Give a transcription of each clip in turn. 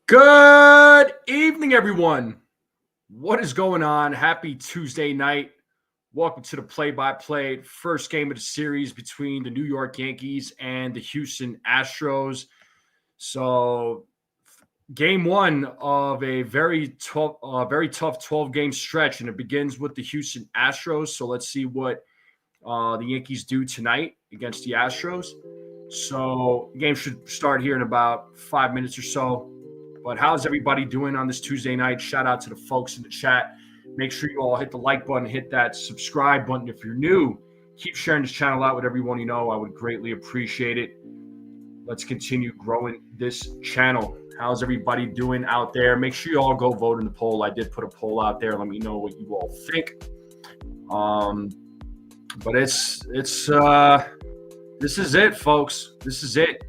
Good evening, everyone. What is going on? Happy Tuesday night. Welcome to the play-by-play first game of the series between the New York Yankees and the Houston Astros. So, game one of a very tough 12-game stretch, and it begins with the Houston Astros. So let's see what the Yankees do tonight against the Astros. So, the game should start here in about 5 minutes or so. But how's everybody doing on this Tuesday night? Shout out to the folks in the chat. Make sure you all hit the like button, hit that subscribe button if you're new. Keep sharing this channel out with everyone you know. I would greatly appreciate it. Let's continue growing this channel. How's everybody doing out there? Make sure you all go vote in the poll. I did put a poll out there. Let me know what you all think. But this is it, folks. This is it.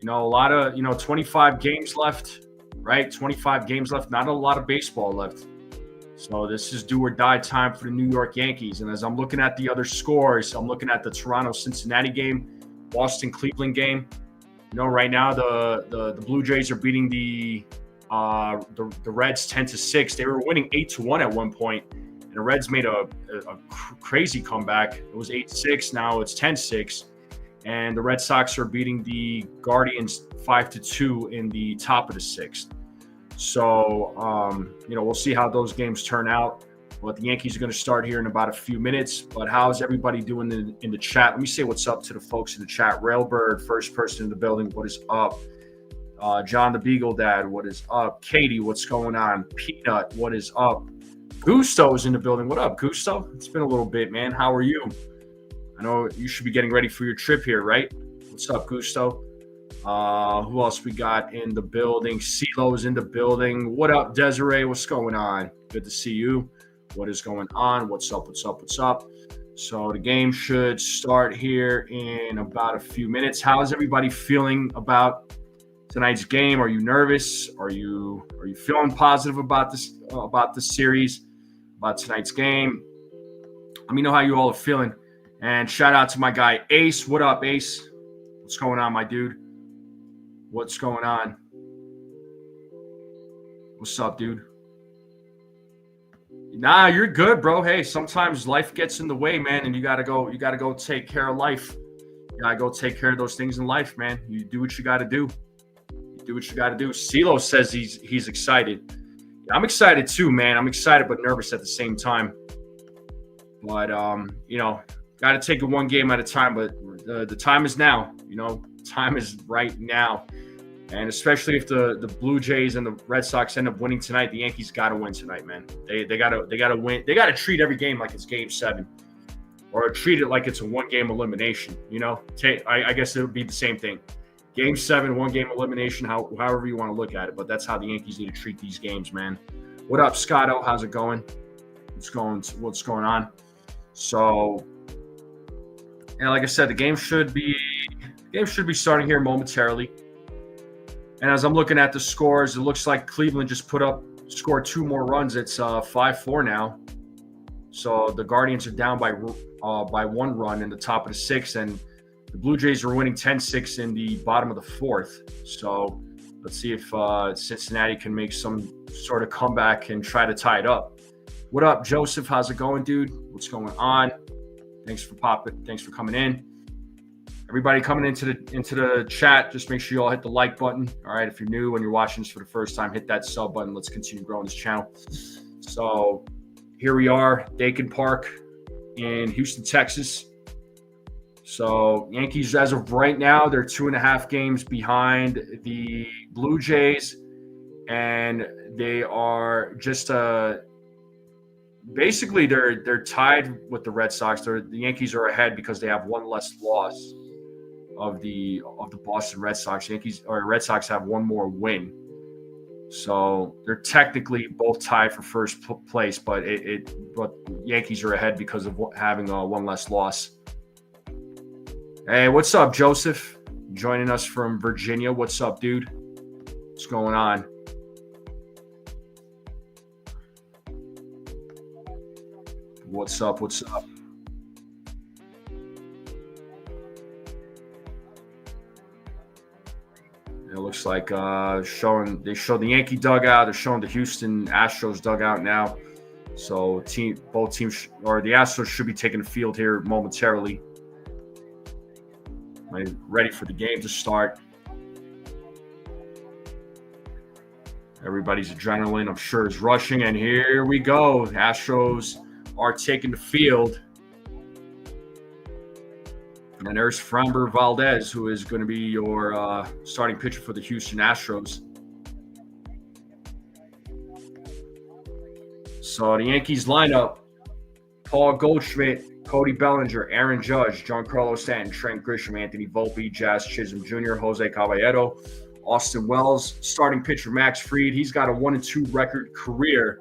A lot of 25 games left. Right? 25 games left. Not a lot of baseball left. So this is do or die time for the New York Yankees. And as I'm looking at the other scores, I'm looking at the Toronto-Cincinnati game, Boston-Cleveland game. Right now the Blue Jays are beating the Reds 10-6. They were winning 8-1 at one point, and the Reds made a crazy comeback. It was 8-6. Now it's 10-6. And the Red Sox are beating the Guardians 5-2 in the top of the sixth. So, we'll see how those games turn out. But the Yankees are going to start here in about a few minutes. But how's everybody doing in the chat? Let me say what's up to the folks in the chat. Railbird, first person in the building, what is up? John the Beagle Dad, what is up? Katie, what's going on? Peanut, what is up? Gusto's in the building. What up, Gusto? It's been a little bit, man. How are you? I know you should be getting ready for your trip here, right? What's up, Gusto? Who else we got in the building? CeeLo's in the building. What up, Desiree? What's going on? Good to see you. What is going on? What's up? What's up? What's up? So the game should start here in about a few minutes. How is everybody feeling about tonight's game? Are you nervous? Are you feeling positive about this series, about tonight's game? Let me know how you all are feeling. And shout out to my guy, Ace. What up, Ace? What's going on, my dude? What's going on? What's up, dude? Nah, you're good, bro. Hey, sometimes life gets in the way, man, and you gotta go take care of life. You gotta go take care of those things in life, man. You do what you gotta do. You do what you gotta do. CeeLo says he's excited. I'm excited too, man. I'm excited but nervous at the same time. But got to take it one game at a time, but the time is now. Time is right now. And especially if the Blue Jays and the Red Sox end up winning tonight, the Yankees got to win tonight, man. They got to win. They got to treat every game like it's Game 7, or treat it like it's a one-game elimination. I guess it would be the same thing. Game 7, one-game elimination, however you want to look at it. But that's how the Yankees need to treat these games, man. What up, Scotto? How's it going? What's going on? So. And like I said, the game should be starting here momentarily. And as I'm looking at the scores, it looks like Cleveland just scored 2 more runs. It's 5-4 now. So the Guardians are down by 1 run in the top of the 6th, and the Blue Jays are winning 10-6 in the bottom of the 4th. So let's see if Cincinnati can make some sort of comeback and try to tie it up. What up, Joseph? How's it going, dude? What's going on? Thanks for popping. Thanks for coming in. Everybody coming into the chat, just make sure you all hit the like button. All right, if you're new and you're watching this for the first time, hit that sub button. Let's continue growing this channel. So here we are, Dakin Park in Houston, Texas. So Yankees, as of right now, they're 2.5 games behind the Blue Jays, and they are just basically they're tied with the Red Sox. The Yankees are ahead because they have one less loss of the Boston Red Sox. Red Sox have one more win. So they're technically both tied for first place, but Yankees are ahead because of having one less loss. Hey, what's up, Joseph? Joining us from Virginia. What's up, dude? What's going on? What's up? What's up? It looks Looks like they showed the Yankee dugout. They're showing the Houston Astros dugout now. So both teams, or the Astros, should be taking the field here momentarily. Ready for the game to start. Everybody's adrenaline, I'm sure, is rushing. And here we go. The Astros are taking the field. And there's Framber Valdez, who is going to be your starting pitcher for the Houston Astros. So the Yankees lineup: Paul Goldschmidt, Cody Bellinger, Aaron Judge, Giancarlo Stanton, Trent Grisham, Anthony Volpe, Jazz Chisholm Jr., Jose Caballero, Austin Wells. Starting pitcher Max Fried. He's got a 1-2 record career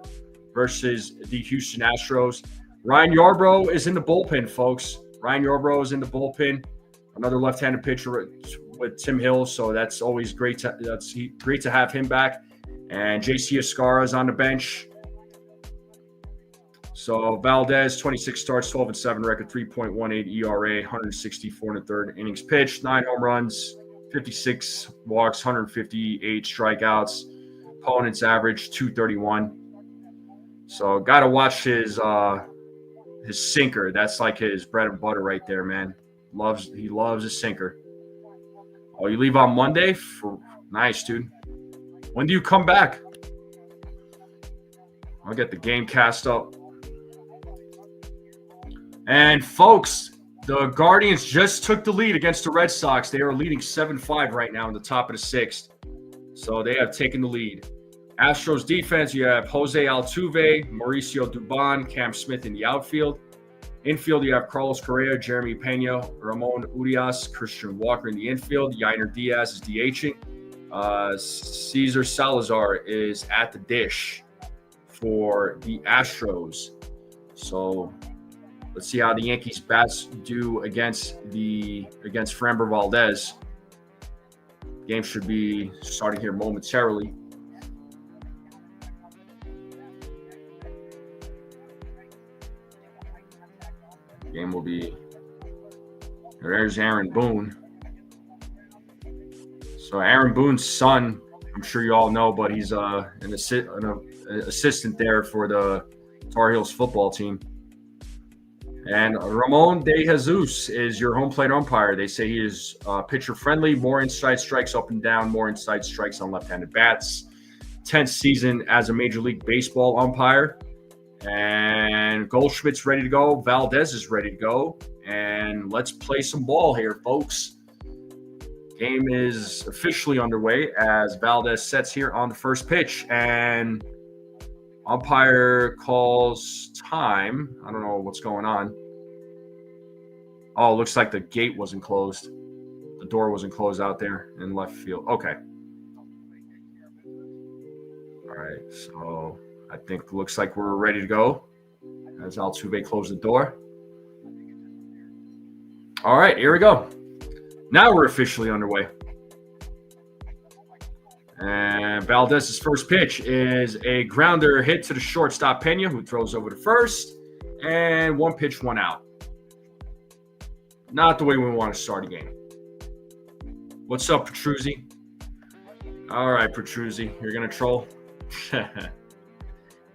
versus the Houston Astros. Ryan Yarbrough is in the bullpen, folks. Ryan Yarbrough is in the bullpen. Another left-handed pitcher with Tim Hill, so that's always great. That's great to have him back. And JC Escara is on the bench. So Valdez, 26 starts, 12-7 record, 3.18 ERA, 164 and a third innings pitched, 9 home runs, 56 walks, 158 strikeouts. Opponent's average 231. So got to watch his sinker. That's like his bread and butter right there, man. He loves his sinker. Oh, you leave on Monday? Nice, dude. When do you come back? I'll get the game cast up. And folks, the Guardians just took the lead against the Red Sox. They are leading 7-5 right now in the top of the 6th. So they have taken the lead. Astros defense, you have Jose Altuve, Mauricio Dubon, Cam Smith in the outfield. Infield, you have Carlos Correa, Jeremy Pena, Ramon Urias, Christian Walker in the infield. Yainer Diaz is DHing. Cesar Salazar is at the dish for the Astros. So let's see how the Yankees bats do against Framber Valdez. Game should be starting here momentarily. Game will be. There's Aaron Boone. So Aaron Boone's son, I'm sure you all know, but he's an assistant there for the Tar Heels football team. And Ramon De Jesus is your home plate umpire. They say he is pitcher friendly, more inside strikes up and down, more inside strikes on left-handed bats. 10th season as a Major League Baseball umpire. And Goldschmidt's ready to go. Valdez is ready to go. And let's play some ball here, folks. Game is officially underway as Valdez sets here on the first pitch. And umpire calls time. I don't know what's going on. Oh, it looks like the gate wasn't closed. The door wasn't closed out there in left field. Okay. All right, so I think looks like we're ready to go as Altuve closed the door. All right, here we go. Now we're officially underway. And Valdez's first pitch is a grounder hit to the shortstop Pena, who throws over to first. And 1 pitch, 1 out. Not the way we want to start a game. What's up, Petruzzi? All right, Petruzzi, you're going to troll?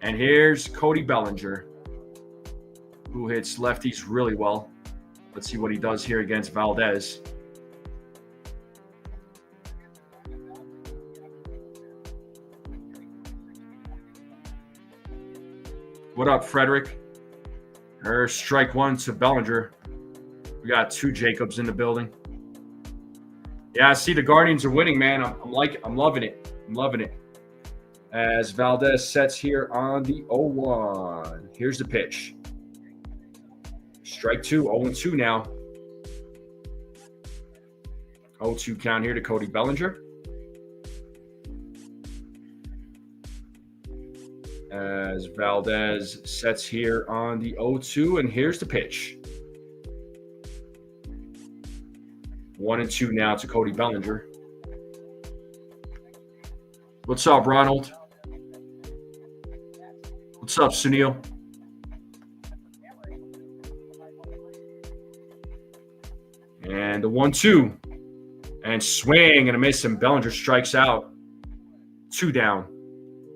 And here's Cody Bellinger, who hits lefties really well. Let's see what he does here against Valdez. What up, Frederick? There's strike 1 to Bellinger. We got 2 Jacobs in the building. Yeah, I see the Guardians are winning, man. I'm loving it. I'm loving it. As Valdez sets here on the 0-1. Here's the pitch. Strike 2, 0-2 now. 0-2 count here to Cody Bellinger. As Valdez sets here on the 0-2, and here's the pitch. 1-2 now to Cody Bellinger. What's up, Ronald? What's up, Sunil? And the 1-2. And swing and a miss, and Bellinger strikes out. 2 down.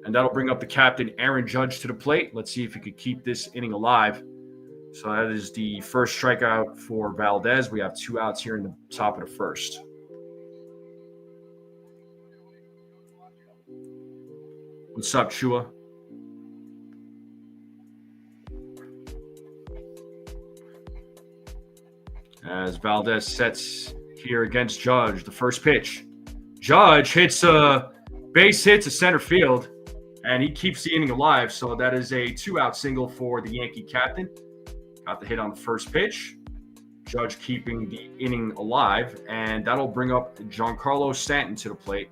And that'll bring up the captain, Aaron Judge, to the plate. Let's see if he could keep this inning alive. So that is the first strikeout for Valdez. We have 2 outs here in the top of the first. What's up, Chua? As Valdez sets here against Judge, the first pitch. Judge hits a base hit to center field, and he keeps the inning alive. So that is a 2-out single for the Yankee captain. Got the hit on the first pitch. Judge keeping the inning alive, and that'll bring up Giancarlo Stanton to the plate.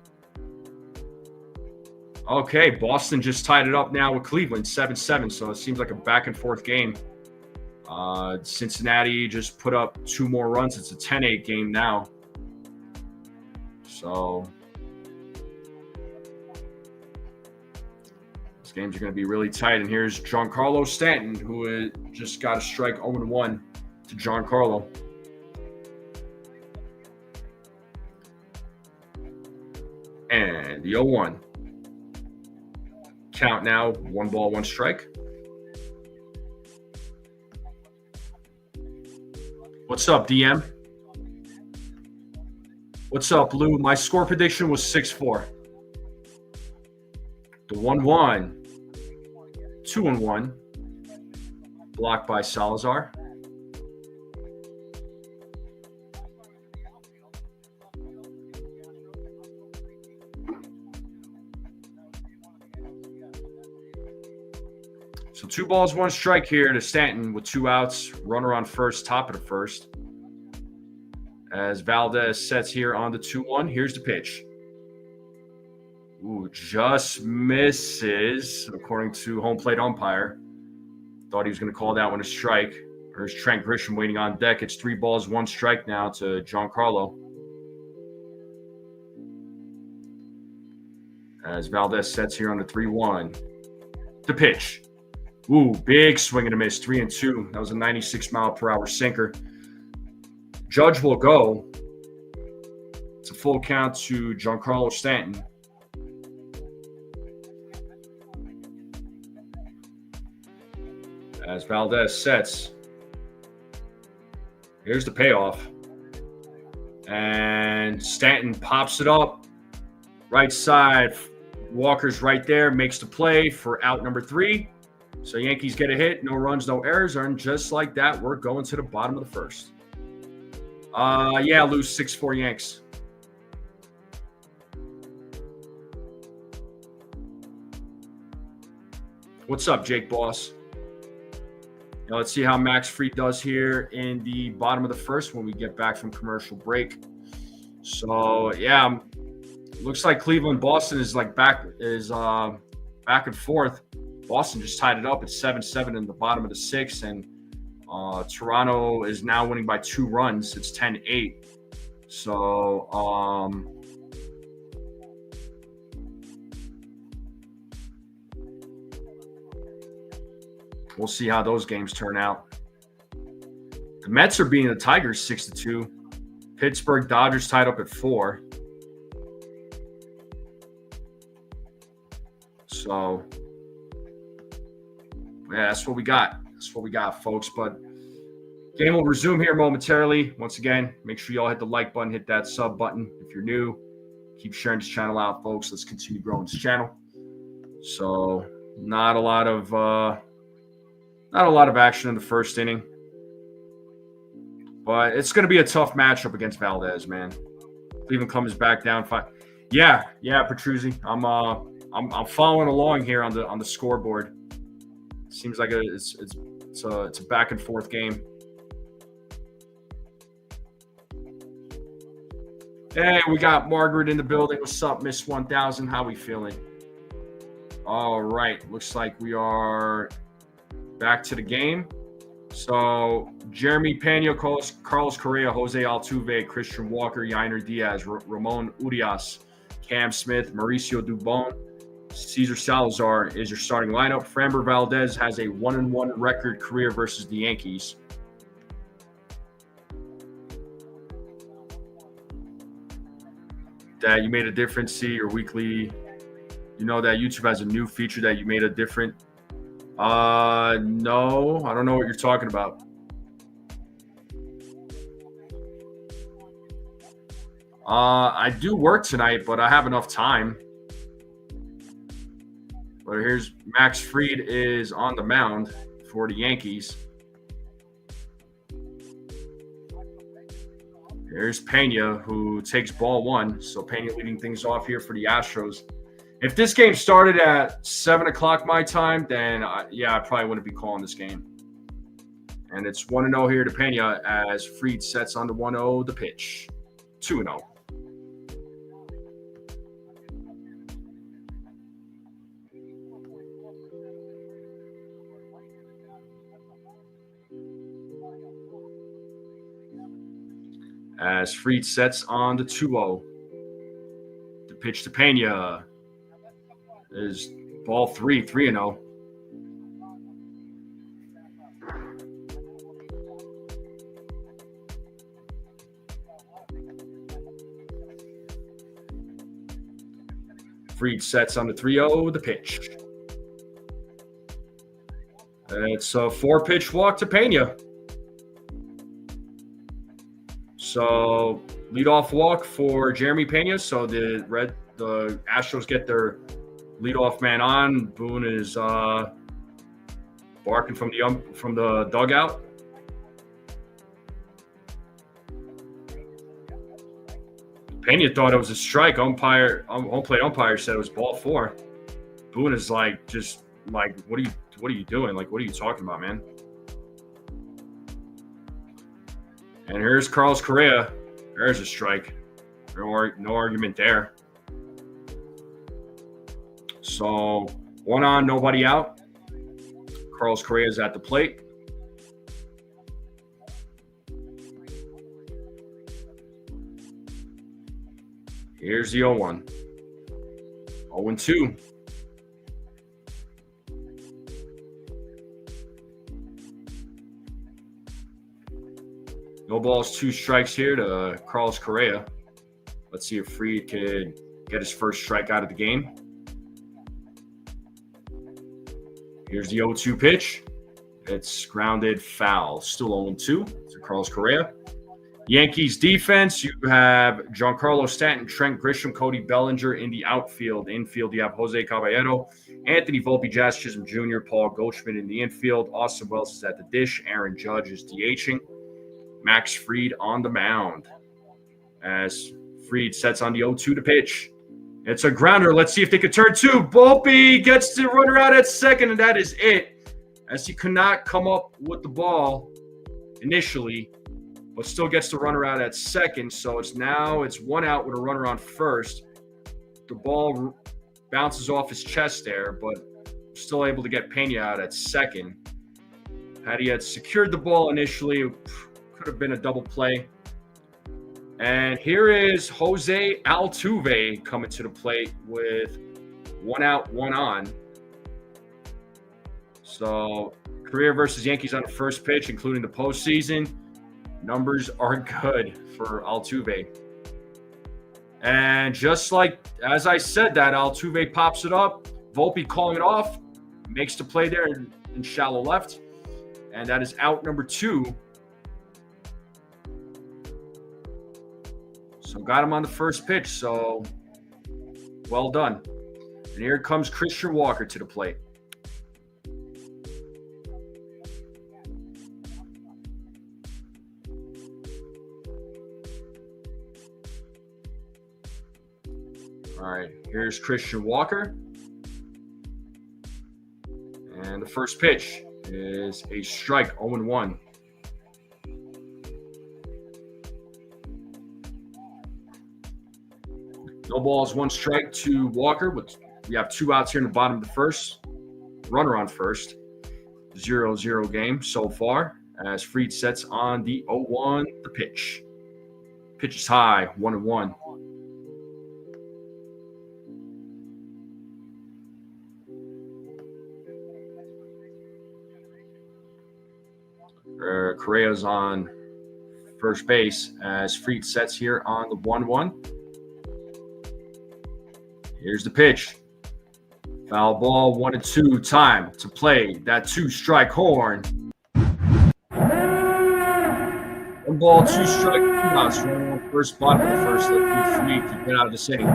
Okay, Boston just tied it up now with Cleveland, 7-7, so it seems like a back-and-forth game. Cincinnati just put up 2 more runs. It's a 10-8 game now. So these games are going to be really tight. And here's Giancarlo Stanton, who just got a strike 0-1 to Giancarlo. And the 0-1. Count now, 1 ball, 1 strike. What's up, DM? What's up, Lou? My score prediction was 6-4. The 1-1. 2-1. Blocked by Salazar. So 2 balls, 1 strike here to Stanton with 2 outs. Runner on first, top of the first. As Valdez sets here on the 2-1. Here's the pitch. Ooh, just misses, according to home plate umpire. Thought he was going to call that one a strike. There's Trent Grisham waiting on deck. It's 3 balls, 1 strike now to Giancarlo. As Valdez sets here on the 3-1. The pitch. Ooh, big swing and a miss, 3-2. That was a 96-mile-per-hour sinker. Judge will go. It's a full count to Giancarlo Stanton. As Valdez sets. Here's the payoff. And Stanton pops it up. Right side. Walker's right there. Makes the play for out number 3. So Yankees get a hit, no runs, no errors, and just like that, we're going to the bottom of the first. Yeah, lose 6-4 Yanks. What's up, Jake Boss? Now let's see how Max Fried does here in the bottom of the first when we get back from commercial break. So yeah, looks like Cleveland, Boston is like back and forth. Boston just tied it up at 7-7 in the bottom of the 6th, and Toronto is now winning by 2 runs. It's 10-8. So we'll see how those games turn out. The Mets are beating the Tigers 6-2. Pittsburgh Dodgers tied up at 4. So yeah, that's what we got. That's what we got, folks. But game will resume here momentarily. Once again, make sure you all hit the like button, hit that sub button if you're new. Keep sharing this channel out, folks. Let's continue growing this channel. So not a lot of action in the first inning. But it's going to be a tough matchup against Valdez, man. Cleveland comes back down 5. Yeah, Petruzzi. I'm following along here on the scoreboard. Seems like it's a back and forth game. Hey, we got Margaret in the building. What's up, Miss 1000? How we feeling? All right. Looks like we are back to the game. So Jeremy Pena, Carlos Correa, Jose Altuve, Christian Walker, Yainer Diaz, Ramon Urias, Cam Smith, Mauricio Dubon, Cesar Salazar is your starting lineup. Framber Valdez has a 1-1 record career versus the Yankees. that you made a difference, see your weekly. You know that YouTube has a new feature that you made a different. No, I don't know what you're talking about. I do work tonight, but I have enough time. But here's Max Fried is on the mound for the Yankees. Here's Pena, who takes ball one. So Pena leading things off here for the Astros. If this game started at 7 o'clock my time, then I probably wouldn't be calling this game. And it's 1-0 here to Pena as Fried sets on the 1-0 the pitch. 2-0. As Fried sets on the 2-0. The pitch to Pena is ball 3-0. Fried sets on the 3-0, the pitch. It's a 4-pitch walk to Pena. So leadoff walk for Jeremy Pena. So the Astros get their leadoff man on. Boone is barking from the dugout. Pena thought it was a strike. Home plate umpire said it was ball 4. Boone is what are you doing? Like, what are you talking about, man? And here's Carlos Correa. There's a strike. No argument there. So 1 on, nobody out. Carlos Correa is at the plate. Here's the 0-1. 0-2. No balls, 2 strikes here to Carlos Correa. Let's see if Fried could get his first strike out of the game. Here's the 0-2 pitch. It's grounded foul. Still 0-2 to Carlos Correa. Yankees defense, you have Giancarlo Stanton, Trent Grisham, Cody Bellinger in the outfield. Infield, you have Jose Caballero, Anthony Volpe, Jazz Chisholm Jr., Paul Goldschmidt in the infield. Austin Wells is at the dish. Aaron Judge is DHing. Max Fried on the mound as Fried sets on the 0-2 to pitch. It's a grounder. Let's see if they can turn 2. Volpe gets the runner out at second, and that is it. As he could not come up with the ball initially, but still gets the runner out at second. So it's 1 out with a runner on first. The ball bounces off his chest there, but still able to get Pena out at second. Had he had secured the ball initially, it could have been a double play. And here is Jose Altuve coming to the plate with 1 out, 1 on. So career versus Yankees on the first pitch, including the postseason. Numbers are good for Altuve. And just like as I said that, Altuve pops it up. Volpe calling it off. Makes the play there in shallow left. And that is out number 2. So got him on the first pitch. So well done. And here comes Christian Walker to the plate. All right, here's Christian Walker. And the first pitch is a strike, 0-1. No balls, 1 strike to Walker. But we have 2 outs here in the bottom of the first. Runner on first. 0-0 game so far as Fried sets on the 0-1, the pitch. Pitch is high, 1-1. Correa's on first base as Fried sets here on the 1-1. Here's the pitch. Foul ball, 1-2. Time to play that 2-strike horn. 1 ball, 2 strike, 2 outs. Running on first, bottom of the first. Let's be free to get out of this inning.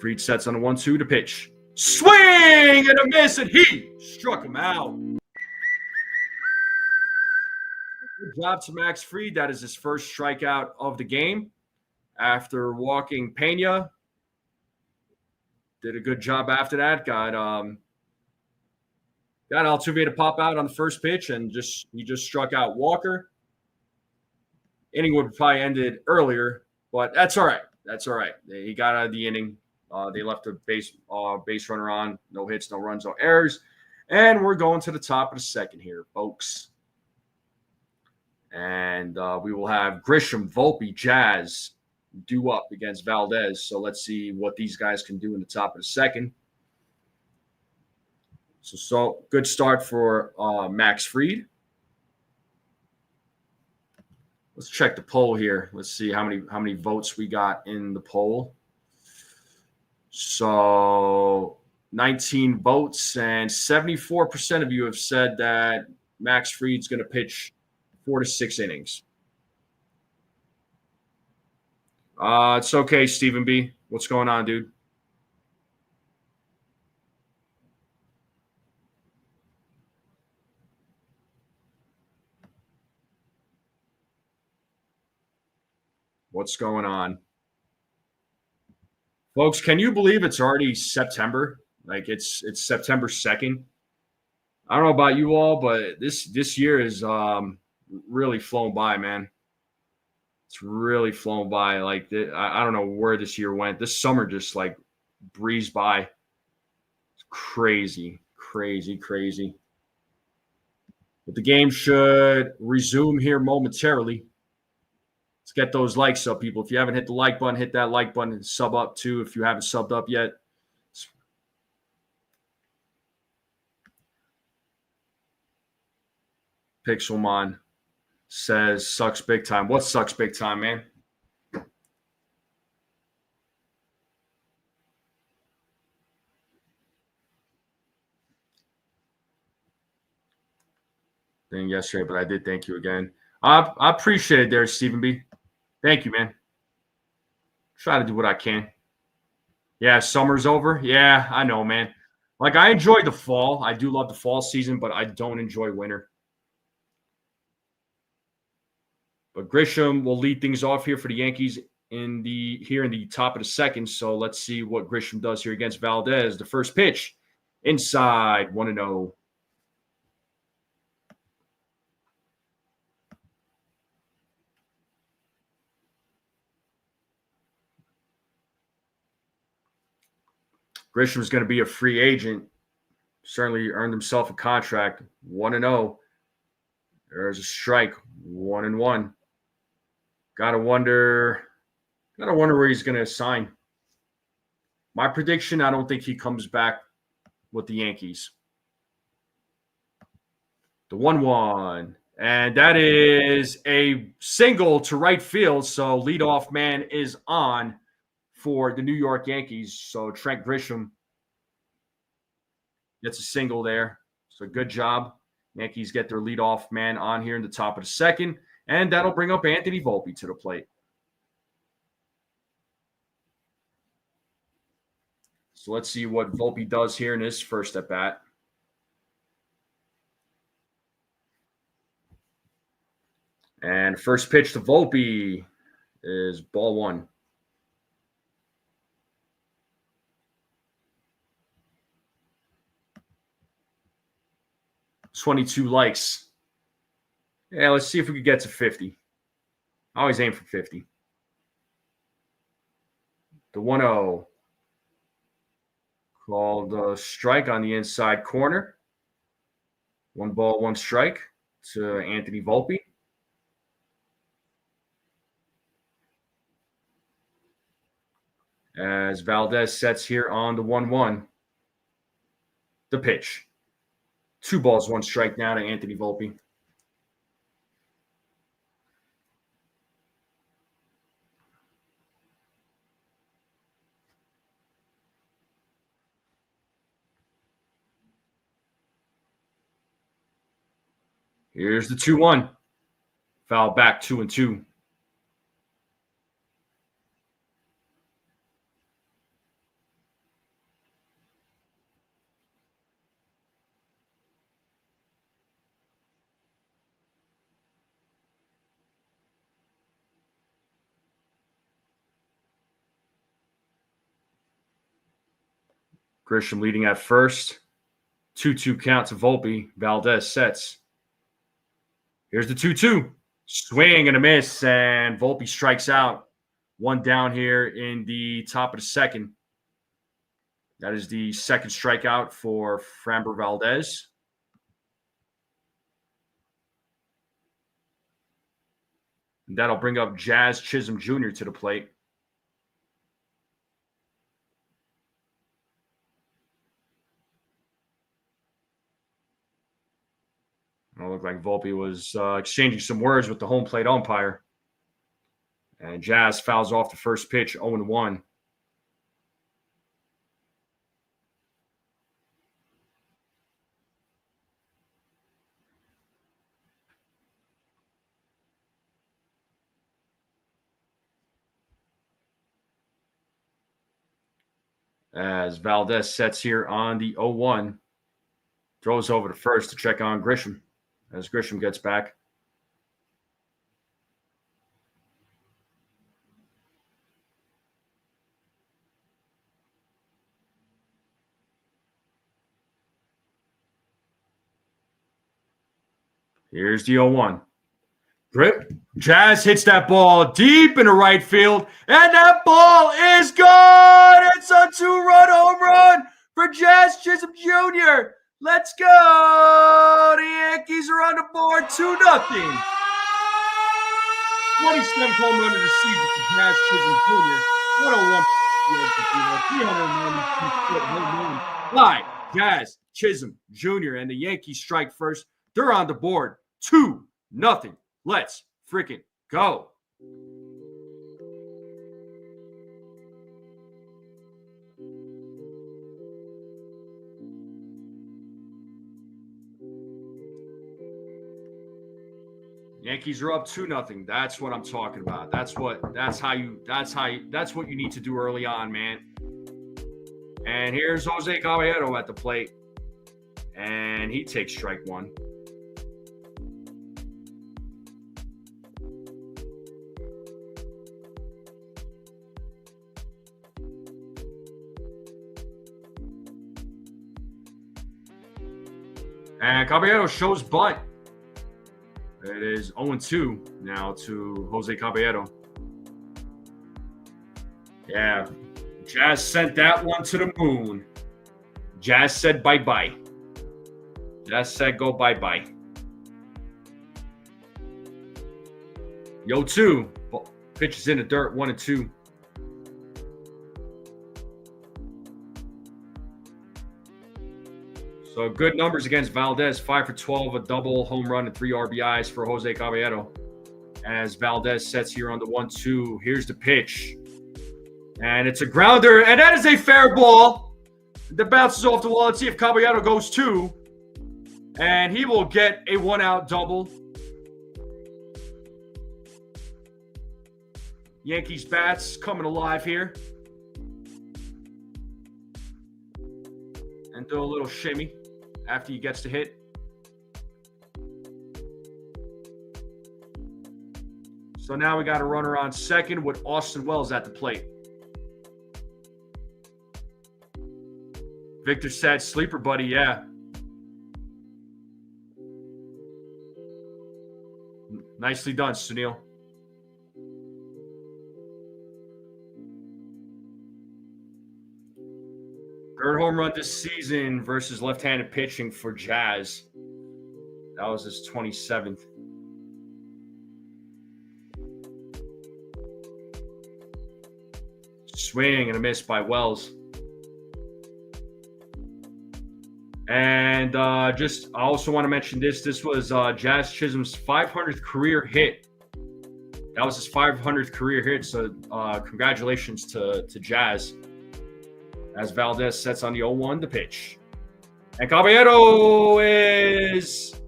Fried sets on a 1-2 to pitch. Swing and a miss, and he struck him out. Good job to Max Fried. That is his first strikeout of the game after walking Pena. Did a good job after that. Got Altuve to pop out on the first pitch, and he just struck out Walker. Inning would have probably ended earlier, but that's all right. That's all right. He got out of the inning. They left a base runner on. No hits, no runs, no errors. And we're going to the top of the second here, folks. And we will have Grisham, Volpe, Jazz due up against Valdez. So let's see what these guys can do in the top of the second. So good start for Max Fried. Let's check the poll here. Let's see how many votes we got in the poll. So 19 votes, and 74% of you have said that Max Fried's going to pitch 4 to 6 innings. It's okay, Stephen B. What's going on, dude? What's going on? Folks, can you believe it's already September? Like it's September 2nd. I don't know about you all, but this year is really flown by, man. It's really flown by. Like I don't know where this year went. This summer just like breezed by. It's crazy, crazy, crazy. But the game should resume here momentarily. Let's get those likes up, people. If you haven't hit the like button, hit that like button and sub up too if you haven't subbed up yet. Pixelmon says, sucks big time. What sucks big time, man? Thing yesterday, but I did thank you again. I appreciate it there, Stephen B. Thank you, man. Try to do what I can. Yeah, summer's over. Yeah, I know, man. Like, I enjoy the fall. I do love the fall season, but I don't enjoy winter. But Grisham will lead things off here for the Yankees in the top of the second. So let's see what Grisham does here against Valdez. The first pitch, inside, 1-0. Grisham's going to be a free agent. Certainly earned himself a contract. 1-0. There's a strike. 1-1. Gotta wonder where he's going to sign. My prediction, I don't think he comes back with the Yankees. The 1-1. And that is a single to right field. So leadoff man is on for the New York Yankees. So Trent Grisham gets a single there. So good job. Yankees get their leadoff man on here in the top of the second. And that'll bring up Anthony Volpe to the plate. So let's see what Volpe does here in his first at bat. And first pitch to Volpe is ball 1. $22 likes. Yeah, let's see if we could get to 50. I always aim for 50. The 1-0. Called a strike on the inside corner. 1 ball, 1 strike to Anthony Volpe. As Valdez sets here on the 1-1. The pitch. 2 balls, 1 strike now to Anthony Volpe. Here's the 2-1. Foul back 2-2. Grisham leading at first. 2-2 count to Volpe. Valdez sets. Here's the 2-2. Swing and a miss, and Volpe strikes out. One down here in the top of the second. That is the second strikeout for Framber Valdez. And that'll bring up Jazz Chisholm Jr. to the plate. It looked like Volpe was exchanging some words with the home plate umpire. And Jazz fouls off the first pitch, 0-1. As Valdez sets here on the 0-1. Throws over to first to check on Grisham as Grisham gets back. Here's the 0-1. Grip. Jazz hits that ball deep into right field, and that ball is gone. It's a 2-run home run for Jazz Chisholm Jr. Let's go. The Yankees are on the board 2-0. 27th home run of the season for Jazz Chisholm Jr. 101 392-foot home run by Jazz Chisholm Jr. And the Yankees strike first. They're on the board 2-0. Let's freaking go. Yankees are up 2-0. That's what I'm talking about. That's what you need to do early on, man. And here's Jose Caballero at the plate. And he takes strike one. And Caballero shows bunt. It is 0-2 now to Jose Caballero. Yeah, Jazz sent that one to the moon. Jazz said bye-bye. Jazz said go bye-bye. 0-2. Pitches in the dirt, 1-2. So good numbers against Valdez. 5 for 12, a double, home run, and 3 RBIs for Jose Caballero. As Valdez sets here on the 1-2. Here's the pitch. And it's a grounder, and that is a fair ball. That bounces off the wall. Let's see if Caballero goes 2. And he will get a 1-out double. Yankees bats coming alive here. And do a little shimmy after he gets the hit. So now we got a runner on second with Austin Wells at the plate. Victor said, sleeper buddy, yeah. Nicely done, Sunil. Third home run this season versus left-handed pitching for Jazz. That was his 27th. Swing and a miss by Wells. And I also want to mention this. This was Jazz Chisholm's 500th career hit. That was his 500th career hit. So congratulations to Jazz. As Valdez sets on the 0-1 to pitch. And Caballero is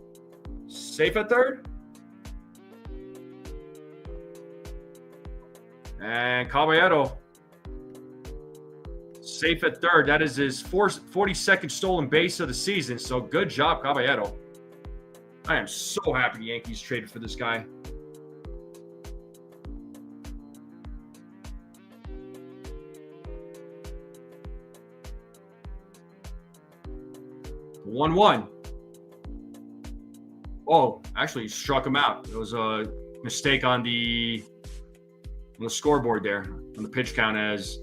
Safe at third. And Caballero. Safe at third. That is his 42nd stolen base of the season. So good job, Caballero. I am so happy the Yankees traded for this guy. The 1-1. Oh, actually, he struck him out. It was a mistake on the scoreboard there on the pitch count, as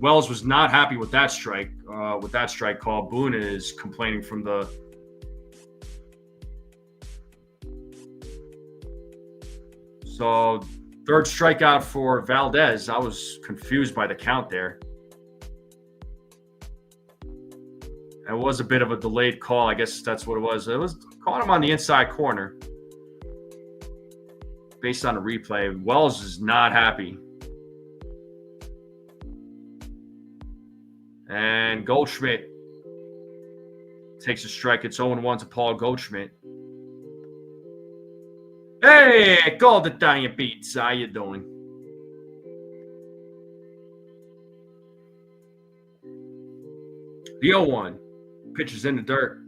Wells was not happy with that strike. Call. Boone is complaining from the. So, third strikeout for Valdez. I was confused by the count there. It was a bit of a delayed call. I guess that's what it was. It was caught him on the inside corner. Based on the replay, Wells is not happy. And Goldschmidt takes a strike. It's 0-1 to Paul Goldschmidt. Hey, Gold Italian Pizza. How you doing? The 0-1. Pitches in the dirt.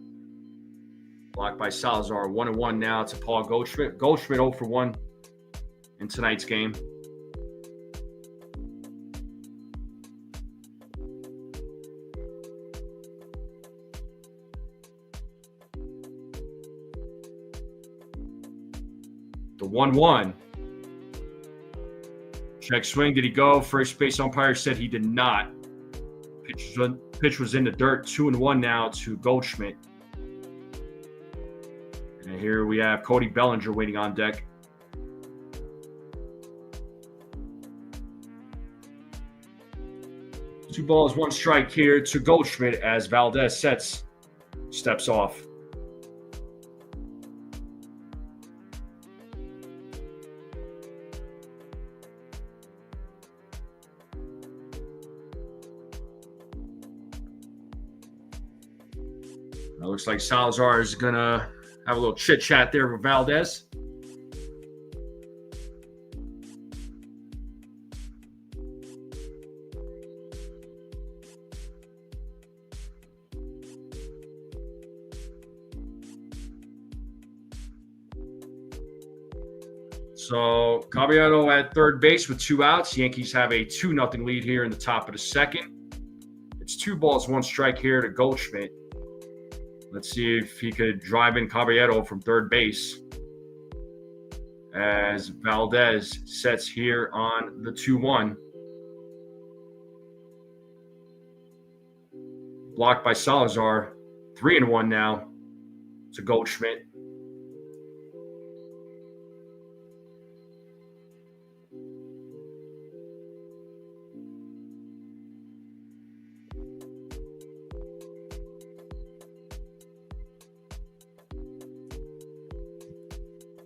Blocked by Salazar. 1-1 now to Paul Goldschmidt. Goldschmidt 0 for 1 in tonight's game. The 1-1. Check swing. Did he go? First base umpire said he did not. Pitch was in the dirt. 2-1 now to Goldschmidt. And here we have Cody Bellinger waiting on deck. Two balls, one strike here to Goldschmidt as Valdez steps off. It looks like Salazar is going to have a little chit-chat there with Valdez. So Caballero at third base with 2 outs. Yankees have a 2-0 lead here in the top of the second. It's 2 balls, 1 strike here to Goldschmidt. Let's see if he could drive in Caballero from third base as Valdez sets here on the 2-1. Blocked by Salazar. 3-1 now to Goldschmidt.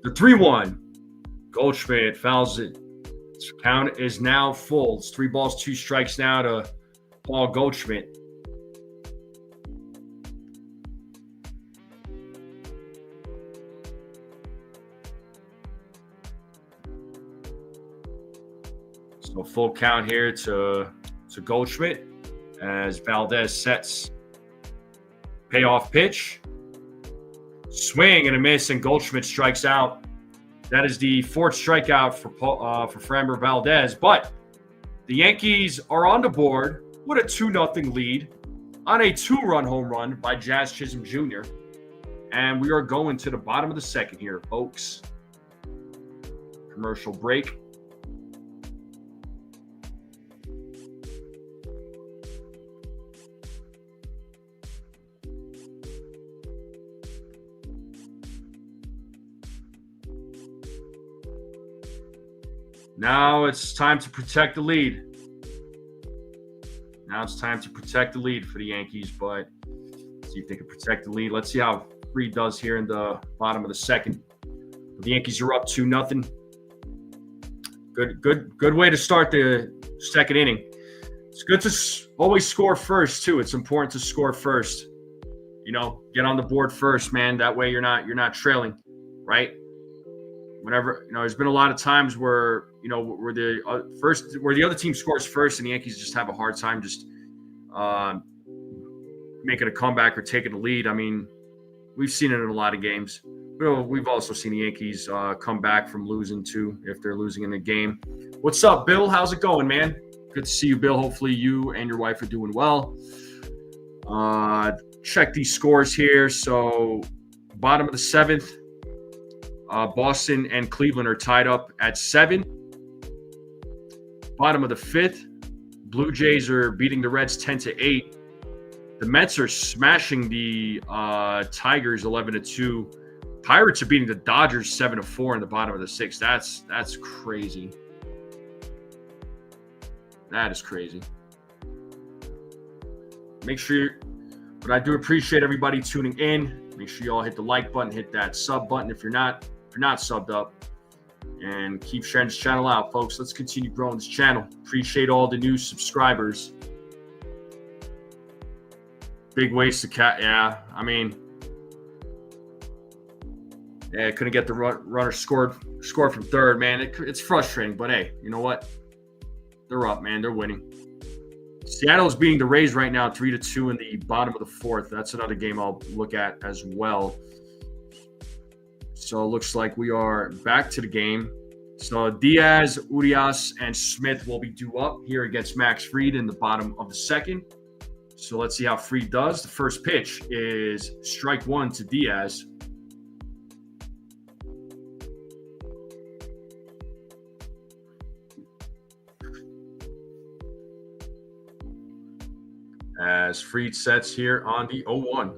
The 3-1. Goldschmidt fouls it. His count is now full. It's 3 balls, 2 strikes now to Paul Goldschmidt. So full count here to Goldschmidt as Valdez sets. Payoff pitch. Swing and a miss, and Goldschmidt strikes out. That is the 4th strikeout for Framber Valdez. But the Yankees are on the board with a 2-0 lead on a 2-run home run by Jazz Chisholm Jr. And we are going to the bottom of the second here, folks. Commercial break. Now it's time to protect the lead. Now it's time to protect the lead for the Yankees, but see if they can protect the lead. Let's see how Fried does here in the bottom of the second. The Yankees are up 2-0. Good way to start the second inning. It's good to always score first too. It's important to score first. You know, get on the board first, man. That way you're not trailing. right? Whenever, there's been a lot of times where, where the other team scores first and the Yankees just have a hard time just making a comeback or taking the lead. I mean, we've seen it in a lot of games. We've also seen the Yankees come back from losing too, if they're losing in a game. What's up, Bill? How's it going, man? Good to see you, Bill. Hopefully you and your wife are doing well. Check these scores here. So bottom of the 7th, Boston and Cleveland are tied up at 7. Bottom of the 5th, Blue Jays are beating the Reds 10-8. The Mets are smashing the Tigers 11-2. Pirates are beating the Dodgers 7-4 in the bottom of the 6th. That's crazy. That is crazy. Make sure, but I do appreciate everybody tuning in. Make sure you all hit the like button, hit that sub button if you're not subbed up, and keep sharing this channel out, folks. Let's continue growing this channel. Appreciate all the new subscribers. Big waste of yeah. I mean, couldn't get the runner scored from third, man. It's frustrating, but hey, you know what? They're up, man. They're winning. Seattle's beating the Rays right now 3-2 in the bottom of the 4th. That's another game I'll look at as well. So it looks like we are back to the game. So Diaz, Urias, and Smith will be due up here against Max Fried in the bottom of the 2nd. So let's see how Fried does. The first pitch is strike 1 to Diaz. As Fried sets here on the 0-1.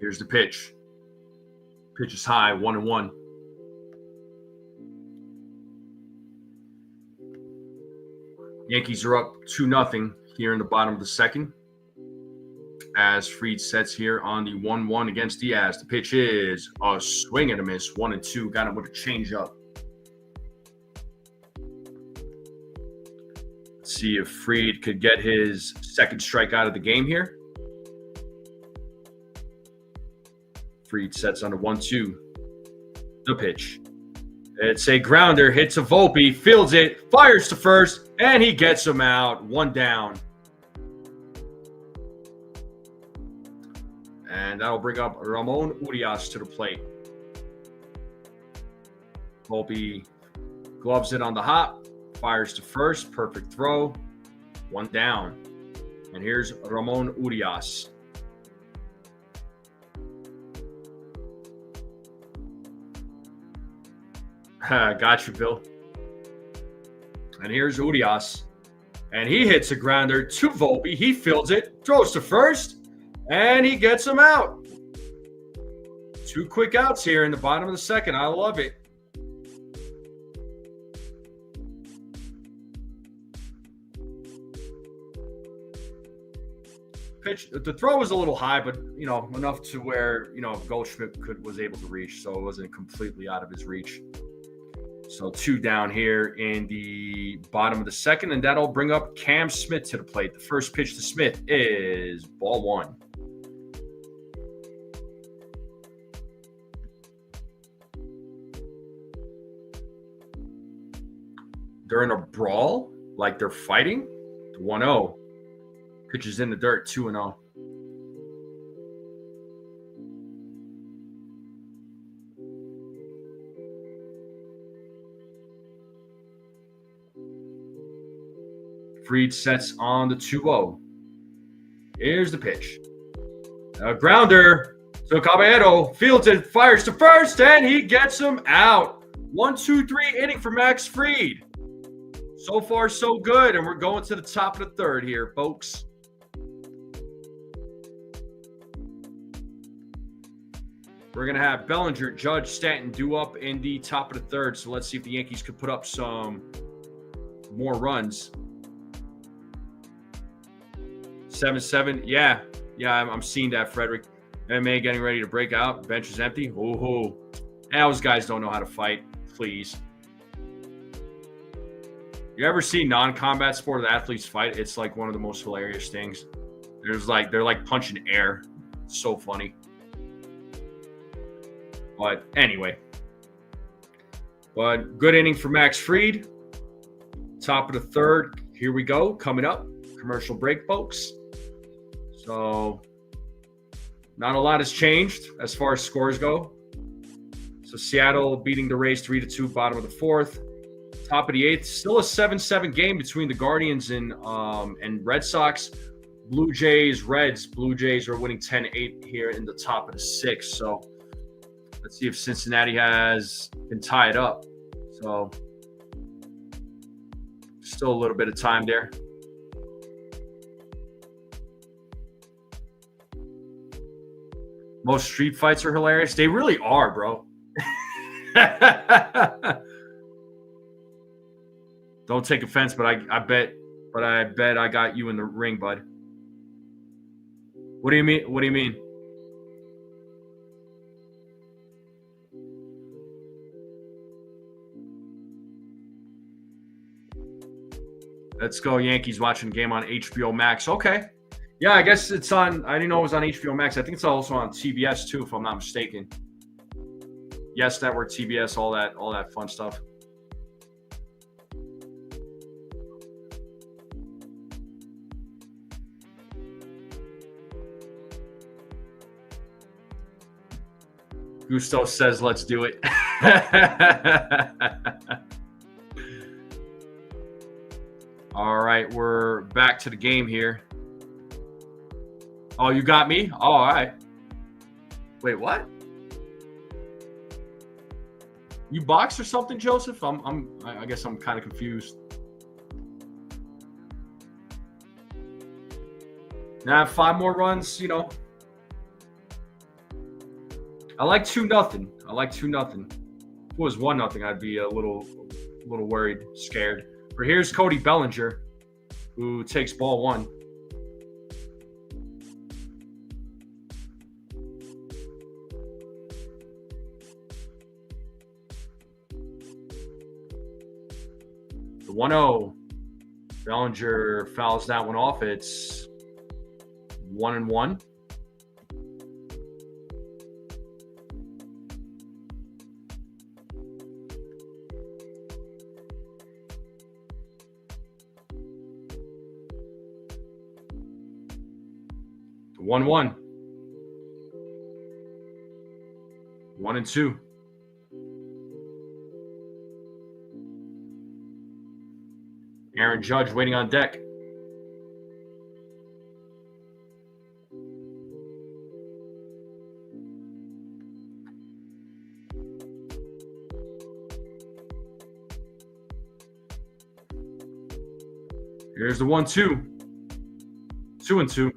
Here's the pitch. Pitch is high, 1-1. Yankees are up 2-0 here in the bottom of the 2nd. As Fried sets here on the 1-1 against Diaz. The pitch is a swing and a miss, 1-2. Got him with a changeup. Let's see if Fried could get his second strikeout of the game here. Fried sets on a 1-2. The pitch. It's a grounder, hits a Volpe, fields it, fires to first, and he gets him out. 1 down. And that'll bring up Ramon Urias to the plate. Volpe gloves it on the hop, fires to first, perfect throw. 1 down. And here's Ramon Urias. Got you, Bill. And here's Urias. And he hits a grounder to Volpe. He fields it, throws to first, and he gets him out. 2 quick outs here in the bottom of the 2nd. I love it. Pitch. The throw was a little high, but enough to where Goldschmidt was able to reach, so it wasn't completely out of his reach. So 2 down here in the bottom of the 2nd, and that'll bring up Cam Smith to the plate. The first pitch to Smith is ball 1. They're in a brawl, like they're fighting. 1-0. Pitch is in the dirt, 2-0. Fried sets on the 2-0. Here's the pitch. A grounder. So Caballero fields it, fires to first, and he gets him out. 1-2-3 inning for Max Fried. So far, so good, and we're going to the top of the 3rd here, folks. We're going to have Bellinger, Judge, Stanton due up in the top of the 3rd, so let's see if the Yankees could put up some more runs. 7-7. Yeah, I'm seeing that, Frederick. MMA getting ready to break out. Bench is empty. Oh, those guys don't know how to fight. Please. You ever see non-combat sport athletes fight? It's like one of the most hilarious things. They're like punching air. It's so funny. But anyway. But good inning for Max Fried. Top of the third. Here we go. Coming up. Commercial break, folks. So not a lot has changed as far as scores go. So Seattle beating the Rays 3-2, bottom of the fourth. Top of the eighth. Still a 7-7 game between the Guardians and Red Sox. Blue Jays, Reds. Blue Jays are winning 10-8 here in the top of the sixth. So let's see if Cincinnati has been tied up. So still a little bit of time there. Most street fights are hilarious. They really are, bro. Don't take offense, but I bet I got you in the ring, bud. What do you mean? What do you mean? Let's go Yankees watching game on HBO Max. Okay. Yeah, I guess it's on. I didn't know it was on HBO Max. I think it's also on TBS too, if I'm not mistaken. Yes Network, TBS, all that fun stuff. Gusto says, let's do it. All right, we're back to the game here. Oh, you got me? Oh, all right. Wait, what? You boxed or something, Joseph? I guess I'm kind of confused. Now 5 more runs, you know. I like 2-0. I like 2-0. If it was 1-0, I'd be a little worried, scared. But here's Cody Bellinger, who takes ball 1. The 1-0. Bellinger fouls that one off. It's 1-1. The 1-1. 1-2. Aaron Judge waiting on deck. Here's the 1-2. 2-2.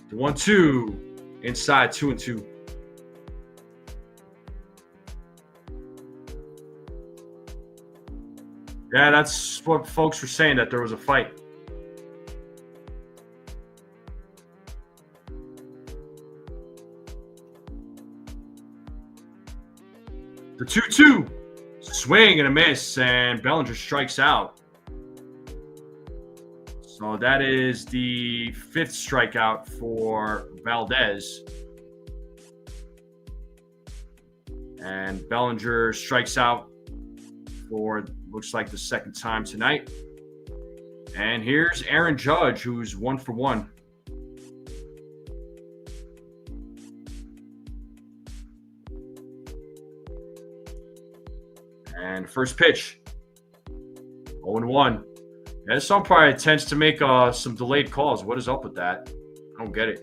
The 1-2 inside, 2-2. Yeah, that's what folks were saying, that there was a fight. The 2-2. Swing and a miss, and Bellinger strikes out. So that is the 5th strikeout for Valdez. And Bellinger strikes out for, looks like, the 2nd time tonight. And here's Aaron Judge, who's 1 for 1. And first pitch, 0-1. Yeah, this umpire tends to make some delayed calls. What is up with that? I don't get it.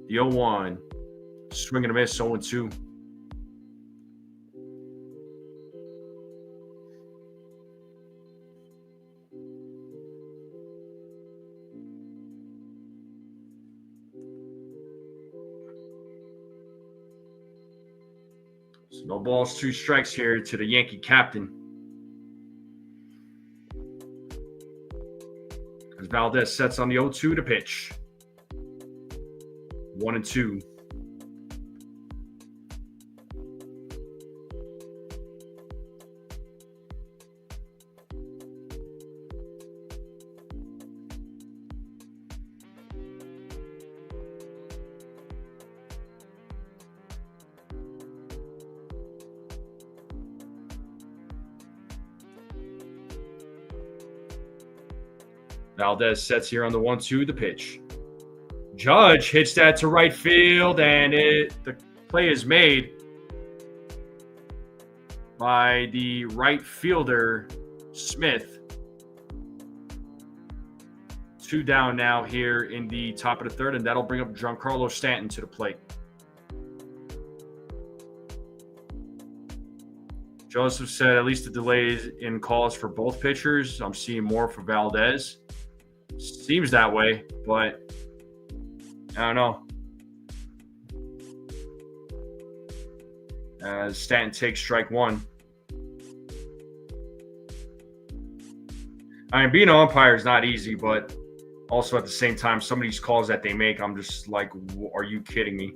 The 0-1. Swing and a miss, 0-2. So no balls, 2 strikes here to the Yankee captain. As Valdez sets on the 0-2 to pitch. 1-2. Valdez sets here on the 1-2, the pitch. Judge hits that to right field, and the play is made by the right fielder, Smith. 2 down now here in the top of the third, and that'll bring up Giancarlo Stanton to the plate. Joseph said at least the delays in calls for both pitchers. I'm seeing more for Valdez. Seems that way, but I don't know. As Stanton takes strike 1. I mean, being an umpire is not easy, but also at the same time, some of these calls that they make, I'm just like, are you kidding me?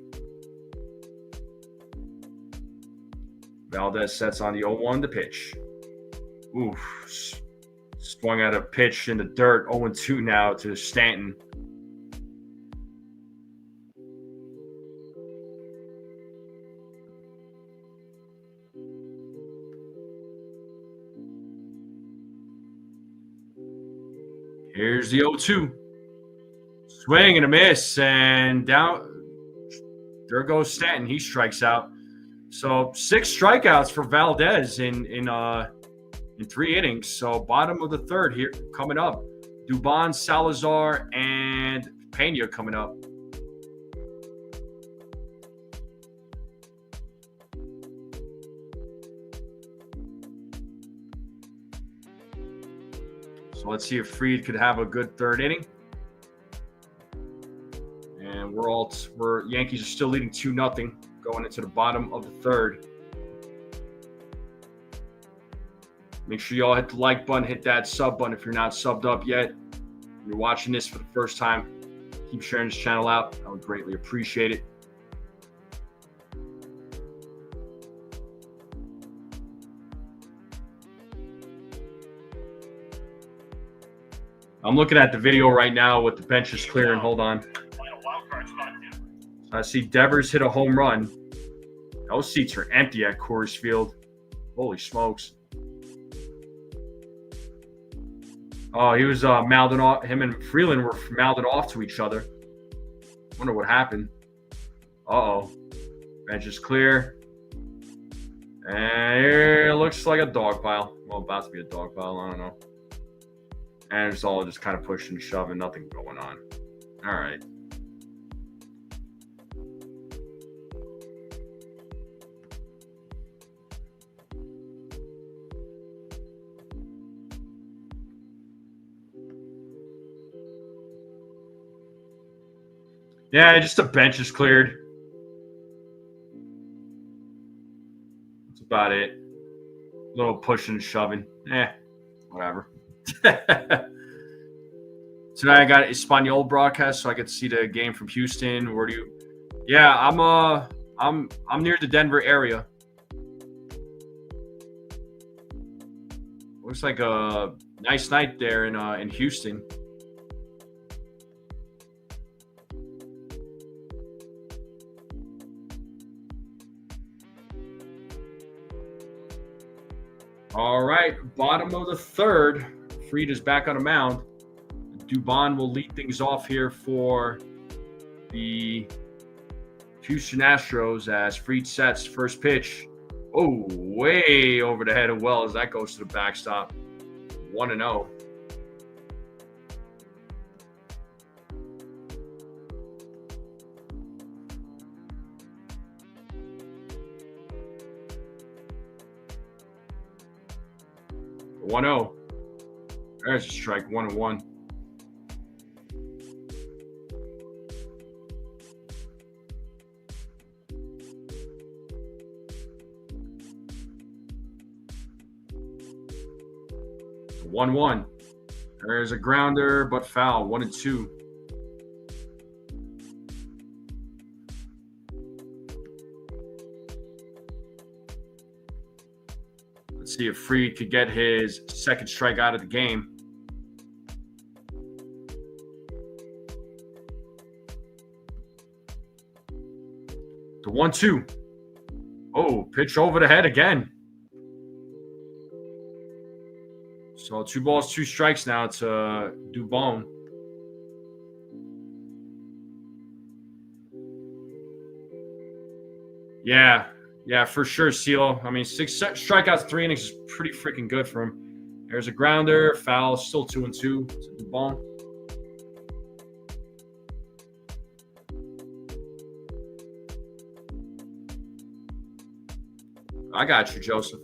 Valdez sets on the 0-1, the pitch. Oof. Swung at a pitch in the dirt, 0-2 now to Stanton. Here's the 0-2. Swing and a miss, and down. There goes Stanton. He strikes out. So 6 strikeouts for Valdez in 3 innings. So bottom of the third here coming up. Dubon, Salazar, and Pena coming up. So let's see if Fried could have a good third inning. And we're Yankees are still leading 2-0 going into the bottom of the third. Make sure you all hit the like button, hit that sub button if you're not subbed up yet. If you're watching this for the first time, keep sharing this channel out. I would greatly appreciate it. I'm looking at the video right now with the benches clearing. Hold on. I see Devers hit a home run. Those seats are empty at Coors Field. Holy smokes. Oh, he was mouthing off. Him and Freeland were mouthing off to each other. Wonder what happened. Uh-oh. Bench is clear. And here it looks like a dog pile. Well, about to be a dog pile. I don't know. And it's all just kind of pushing and shoving. Nothing going on. All right. Yeah, just the bench is cleared. That's about it. A little pushing and shoving. Whatever. Tonight I got Espanol broadcast, so I get to see the game from Houston. Where do you? Yeah, I'm near the Denver area. Looks like a nice night there in Houston. All right, bottom of the third. Fried is back on the mound. Dubon will lead things off here for the Houston Astros as Fried sets first pitch. Oh, way over the head of Wells. That goes to the backstop. 1-0. There's a strike. 1-1. There's a grounder, but foul. 1-2. Let's see if Fried could get his second strike out of the game. The 1-2. Oh, pitch over the head again. So 2 balls, 2 strikes now to Dubon. Yeah, for sure, CeeLo. I mean, 6 strikeouts, 3 innings is pretty freaking good for him. There's a grounder, foul, still 2-2 to Dubon. I got you, Joseph.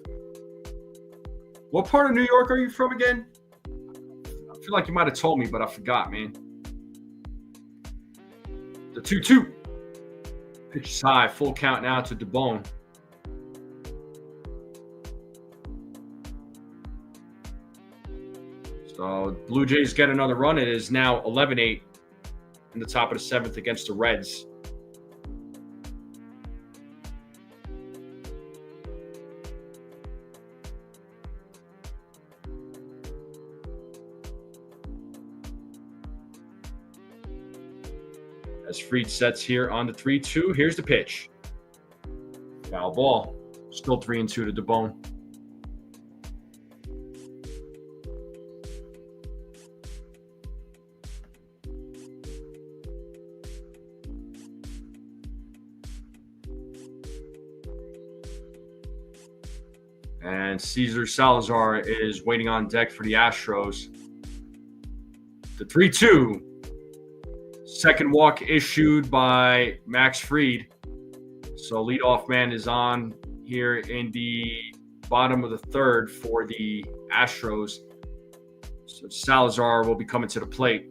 What part of New York are you from again? I feel like you might have told me, but I forgot, man. The 2-2. Pitch is high. Full count now to Dubon. So Blue Jays get another run. It is now 11-8 in the top of the 7th against the Reds. As Fried sets here on the 3-2. Here's the pitch. Foul ball. Still 3-2 to Dubon. And Cesar Salazar is waiting on deck for the Astros. The 3-2. Second walk issued by Max Fried. So leadoff man is on here in the bottom of the 3rd for the Astros. So Salazar will be coming to the plate.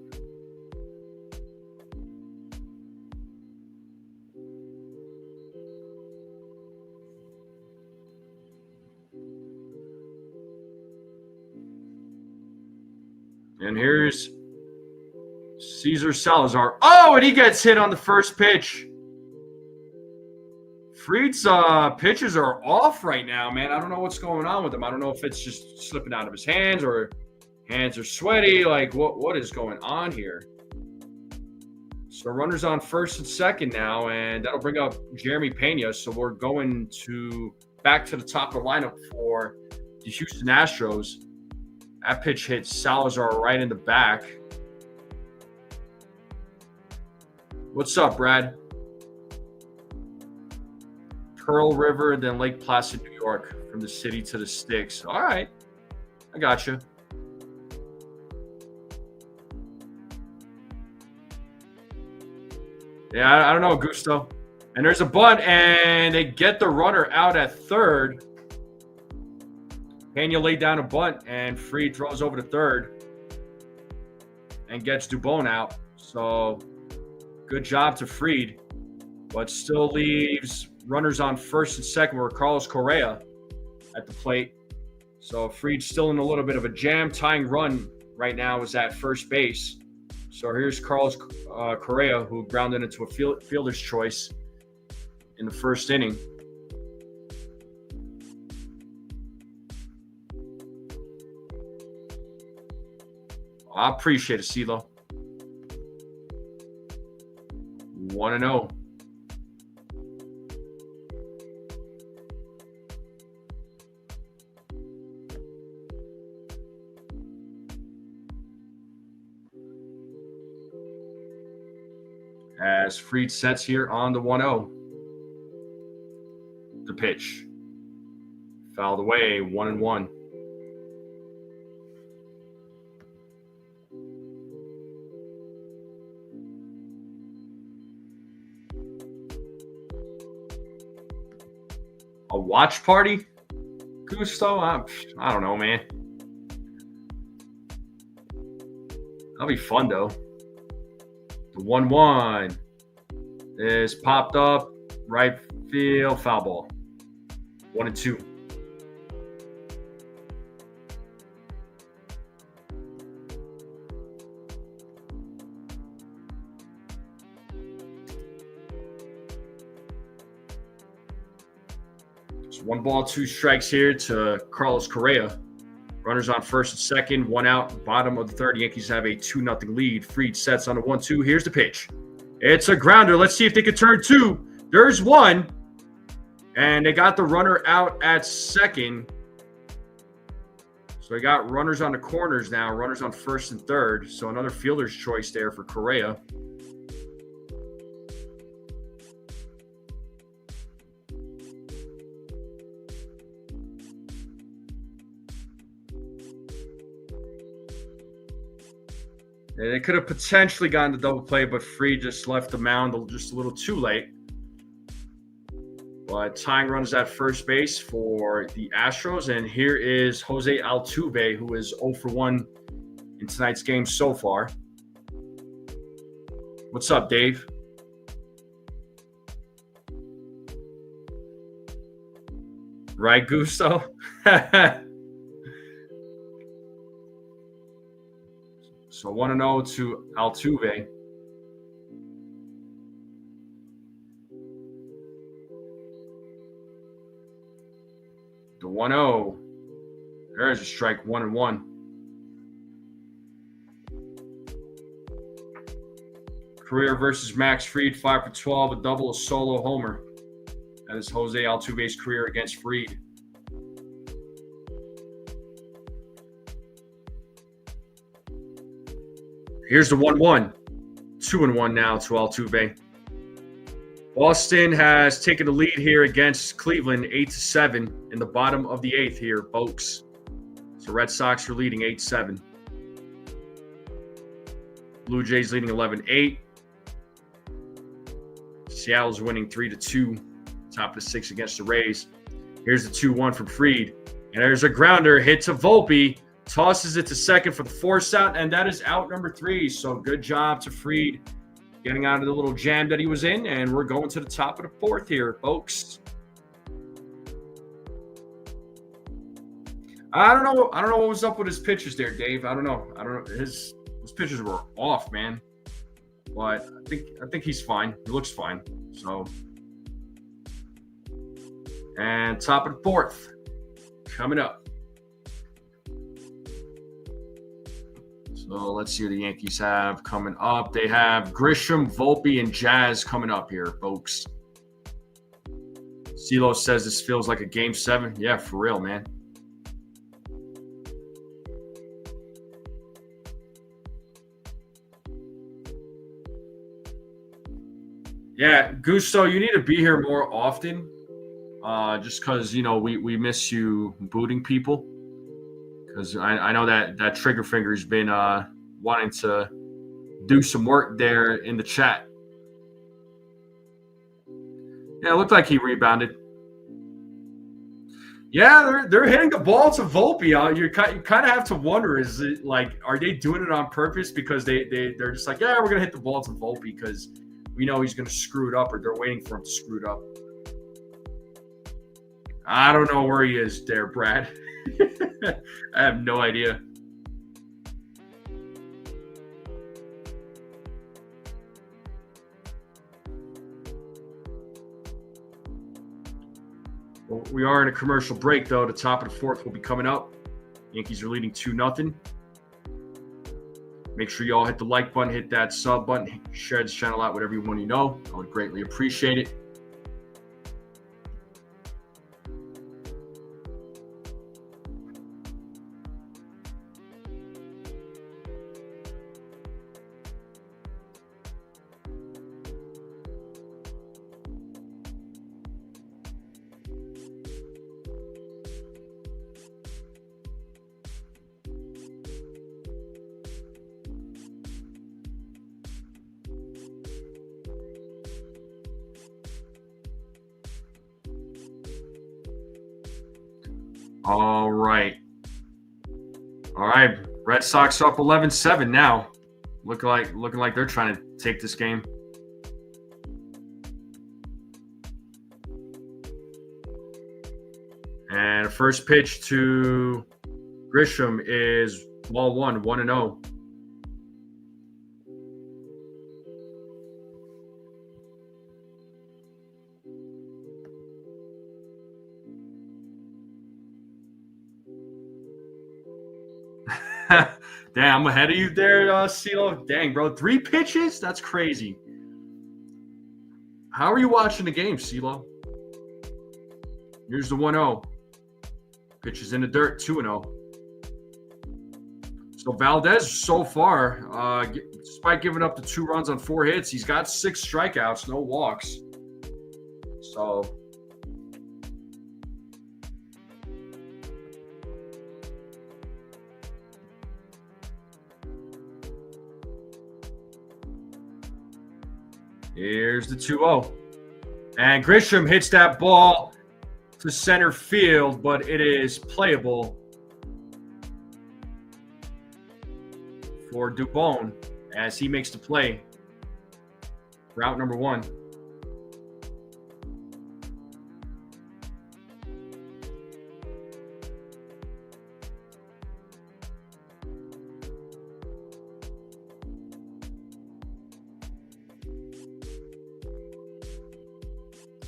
And here's Cesar Salazar. Oh, and he gets hit on the first pitch. Fried's pitches are off right now, man. I don't know what's going on with him. I don't know if it's just slipping out of his hands or hands are sweaty. Like, what is going on here? So runners on first and second now, and that'll bring up Jeremy Pena. So we're going back to the top of the lineup for the Houston Astros. That pitch hits Salazar right in the back. What's up, Brad? Pearl River, then Lake Placid, New York, from the city to the sticks. All right. I got you. Yeah, I don't know, Gusto. And there's a bunt, and they get the runner out at third. Pena laid down a bunt, and Fried throws over to third and gets Dubon out. So good job to Fried, but still leaves runners on first and second where Carlos Correa at the plate. So Fried's still in a little bit of a jam. Tying run right now is at first base. So here's Carlos Correa, who grounded into a fielder's choice in the first inning. I appreciate it, CeeLo. 1-0. As Fried sets here on the 1-0. The pitch. Fouled away, 1-1. A watch party? Gusto? I don't know, man. That'll be fun, though. The 1-1 is popped up. Right field, foul ball. 1-2. It's 1-2 strikes here to Carlos Correa. Runners on first and second, 1 out, bottom of the third. Yankees have a 2-0 lead. Fried sets on a 1-2. Here's the pitch. It's a grounder. Let's see if they can turn 2. There's 1. And they got the runner out at second. So we got runners on the corners now, runners on first and third. So another fielder's choice there for Correa. They could have potentially gotten the double play, but Fried just left the mound just a little too late. But tying runs at first base for the Astros. And here is Jose Altuve, who is 0 for 1 in tonight's game so far. What's up, Dave? Right, Gusto? So 1-0 to Altuve. The 1-0. There's a strike, 1-1. Career versus Max Fried, 5 for 12, a double, a solo homer. That is Jose Altuve's career against Fried. Here's the 1-1. 2-1 now to Altuve. Boston has taken the lead here against Cleveland, 8-7 in the bottom of the 8th here, folks. So Red Sox are leading 8-7. Blue Jays leading 11-8. Seattle's winning 3-2. Top of the 6th against the Rays. Here's the 2-1 from Fried. And there's a grounder hit to Volpe. Tosses it to second for the force out, and that is out number 3. So good job to Fried getting out of the little jam that he was in, and we're going to the top of the 4th here, folks. I don't know what was up with his pitches there, Dave. I don't know. His pitches were off, man. But I think he's fine. He looks fine. So, and top of the 4th coming up. So let's see what the Yankees have coming up. They have Grisham, Volpe, and Jazz coming up here, folks. CeeLo says this feels like a Game 7. Yeah, for real, man. Yeah, Gusto, you need to be here more often. Just because, we miss you booting people. Because I know that Trigger Finger's been wanting to do some work there in the chat. Yeah, it looked like he rebounded. Yeah, they're hitting the ball to Volpe. You kind of have to wonder, is it like, are they doing it on purpose because they're just like, yeah, we're going to hit the ball to Volpe because we know he's going to screw it up, or they're waiting for him to screw it up. I don't know where he is there, Brad. I have no idea. Well, we are in a commercial break, though. The top of the 4th will be coming up. Yankees are leading 2-0. Make sure you all hit the like button, hit that sub button, share this channel out with everyone you know. I would greatly appreciate it. All right. Red Sox up 11-7 now. Looking like they're trying to take this game. And first pitch to Grisham is ball 1, 1-0. Damn, I'm ahead of you there, CeeLo. Dang, bro. 3 pitches? That's crazy. How are you watching the game, CeeLo? Here's the 1-0. Pitches in the dirt, 2-0. So Valdez, so far, despite giving up the 2 runs on 4 hits, he's got 6 strikeouts, no walks. So here's the 2-0. And Grisham hits that ball to center field, but it is playable for Dubon as he makes the play for out number 1.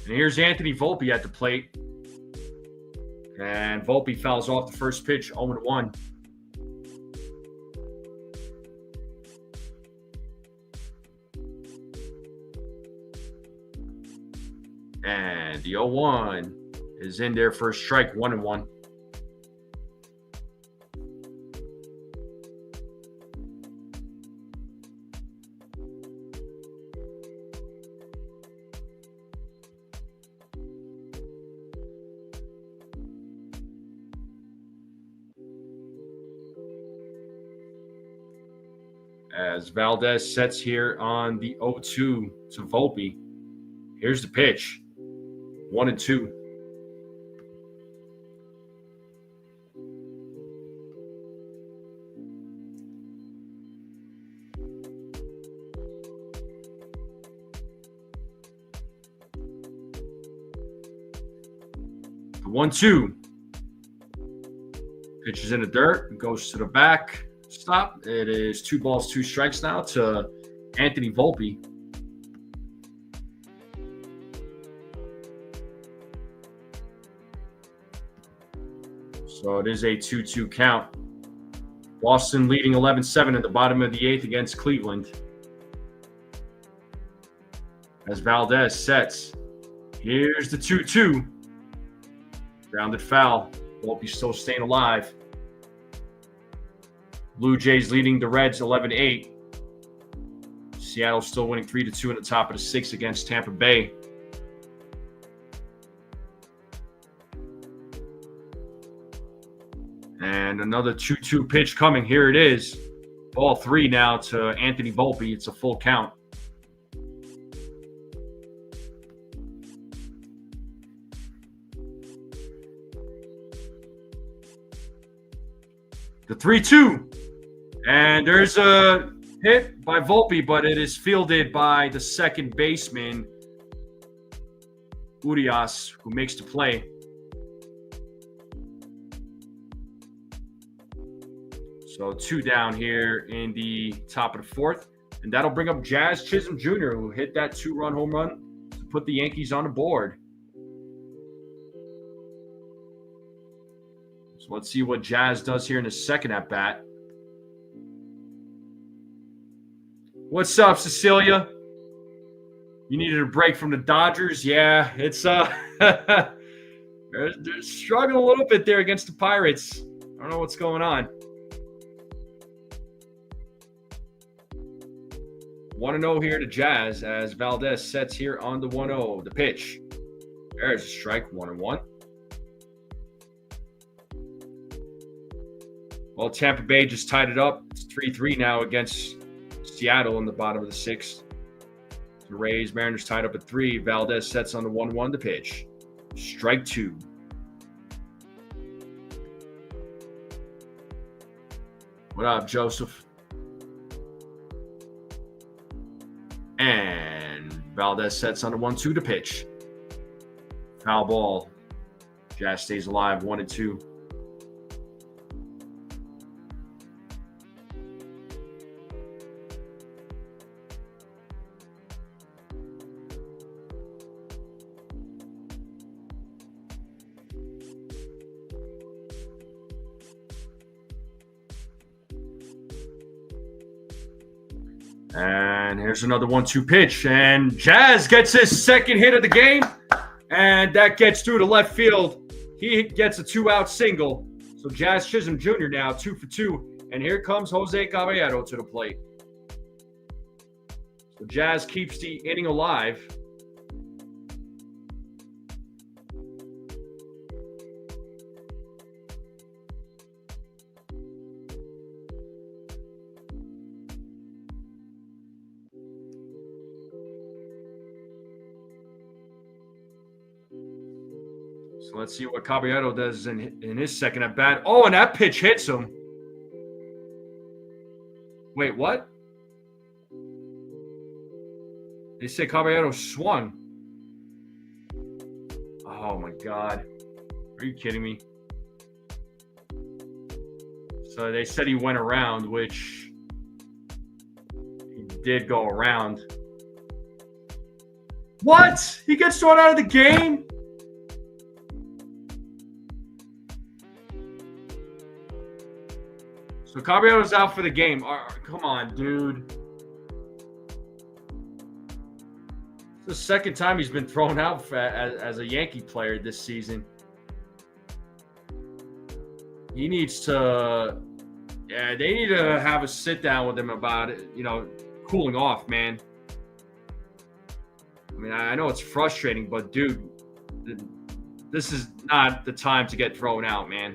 And here's Anthony Volpe at the plate. And Volpe fouls off the first pitch, 0-1. And the 0-1 is in there for a strike, 1-1. As Valdez sets here on the 0-2 to Volpe. Here's the pitch. 1-2. The 1-2. Pitches in the dirt, goes to the back. Stop. It is 2 balls, 2 strikes now to Anthony Volpe. So it is a 2-2 count. Boston leading 11-7 at the bottom of the 8th against Cleveland. As Valdez sets. Here's the 2-2. Grounded foul. Volpe still staying alive. Blue Jays leading the Reds 11-8. Seattle still winning 3-2 in the top of the 6th against Tampa Bay. And another 2-2 pitch coming. Here it is. Ball 3 now to Anthony Volpe. It's a full count. The 3-2. And there's a hit by Volpe, but it is fielded by the second baseman, Urias, who makes the play. So 2 down here in the top of the 4th. And that'll bring up Jazz Chisholm Jr., who hit that 2-run home run to put the Yankees on the board. So let's see what Jazz does here in the second at bat. What's up, Cecilia? You needed a break from the Dodgers? Yeah, it's they're struggling a little bit there against the Pirates. I don't know what's going on. 1-0 here to Jazz as Valdez sets here on the 1-0. The pitch. There's a strike, 1-1. Well, Tampa Bay just tied it up. It's 3-3 now against Seattle in the bottom of the 6th. The Rays, Mariners tied up at 3. Valdez sets on the 1-1. The pitch. Strike 2. What up, Joseph? And Valdez sets on the 1-2 to pitch. Foul ball. Jazz stays alive, 1-2. And here's another 1-2 pitch. And Jazz gets his second hit of the game. And that gets through to left field. He gets a 2-out single. So Jazz Chisholm Jr. now 2 for 2. And here comes Jose Caballero to the plate. So Jazz keeps the inning alive. So let's see what Caballero does in his second at bat. Oh, and that pitch hits him. Wait, what? They say Caballero swung. Oh my God. Are you kidding me? So they said he went around, which he did go around. What? He gets thrown out of the game? So Caballero's out for the game. Come on, dude. It's the second time he's been thrown out as a Yankee player this season. He needs to, they need to have a sit down with him about it, cooling off, man. I mean, I know it's frustrating, but dude, this is not the time to get thrown out, man.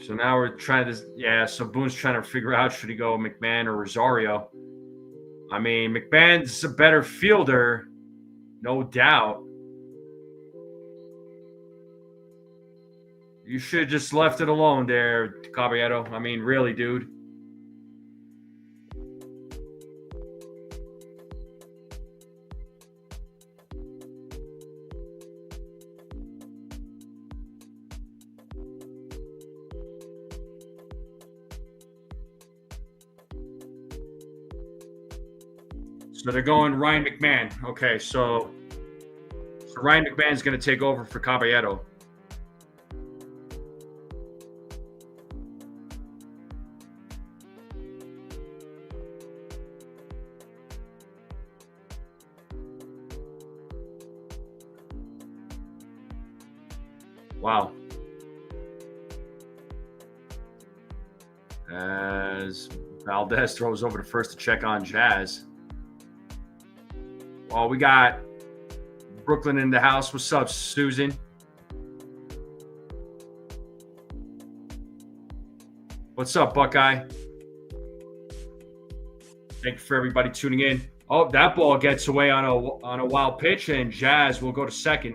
So now we're trying to, so Boone's trying to figure out should he go McMahon or Rosario. I mean, McMahon's a better fielder, no doubt. You should have just left it alone there, Caballero. I mean, really, dude. So they're going Ryan McMahon. Okay, so Ryan McMahon's going to take over for Caballero. Wow. As Valdez throws over to first to check on Jazz. Oh, we got Brooklyn in the house. What's up, Susan? What's up, Buckeye? Thank you for everybody tuning in. Oh, that ball gets away on a wild pitch, and Jazz will go to second.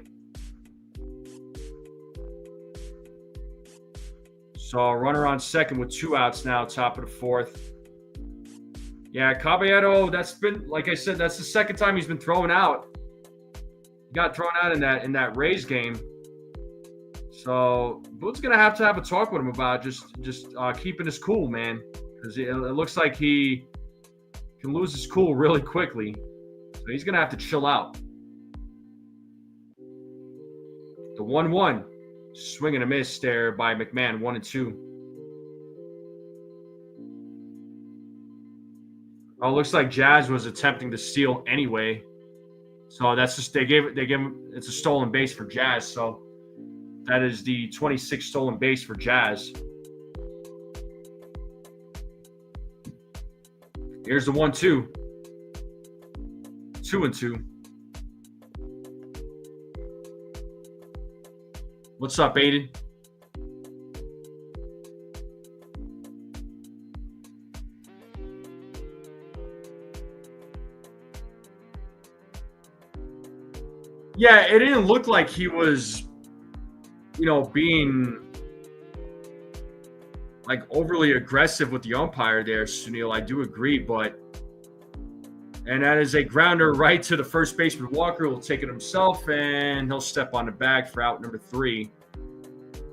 So runner on second with 2 outs now, top of the fourth. Yeah, Caballero, that's been, like I said, that's the second time he's been thrown out. He got thrown out in that Rays game. So Boone's going to have a talk with him about just keeping his cool, man. Because it looks like he can lose his cool really quickly. So he's going to have to chill out. The 1-1. Swing and a miss there by McMahon, 1-2. Oh, it looks like Jazz was attempting to steal anyway. So that's just they gave him it's a stolen base for Jazz. So that is the 26th stolen base for Jazz. Here's the 1-2. 2-2. What's up, Aiden? Yeah, it didn't look like he was, being like overly aggressive with the umpire there, Sunil. I do agree, and that is a grounder right to the first baseman. Walker will take it himself, and he'll step on the bag for out number 3.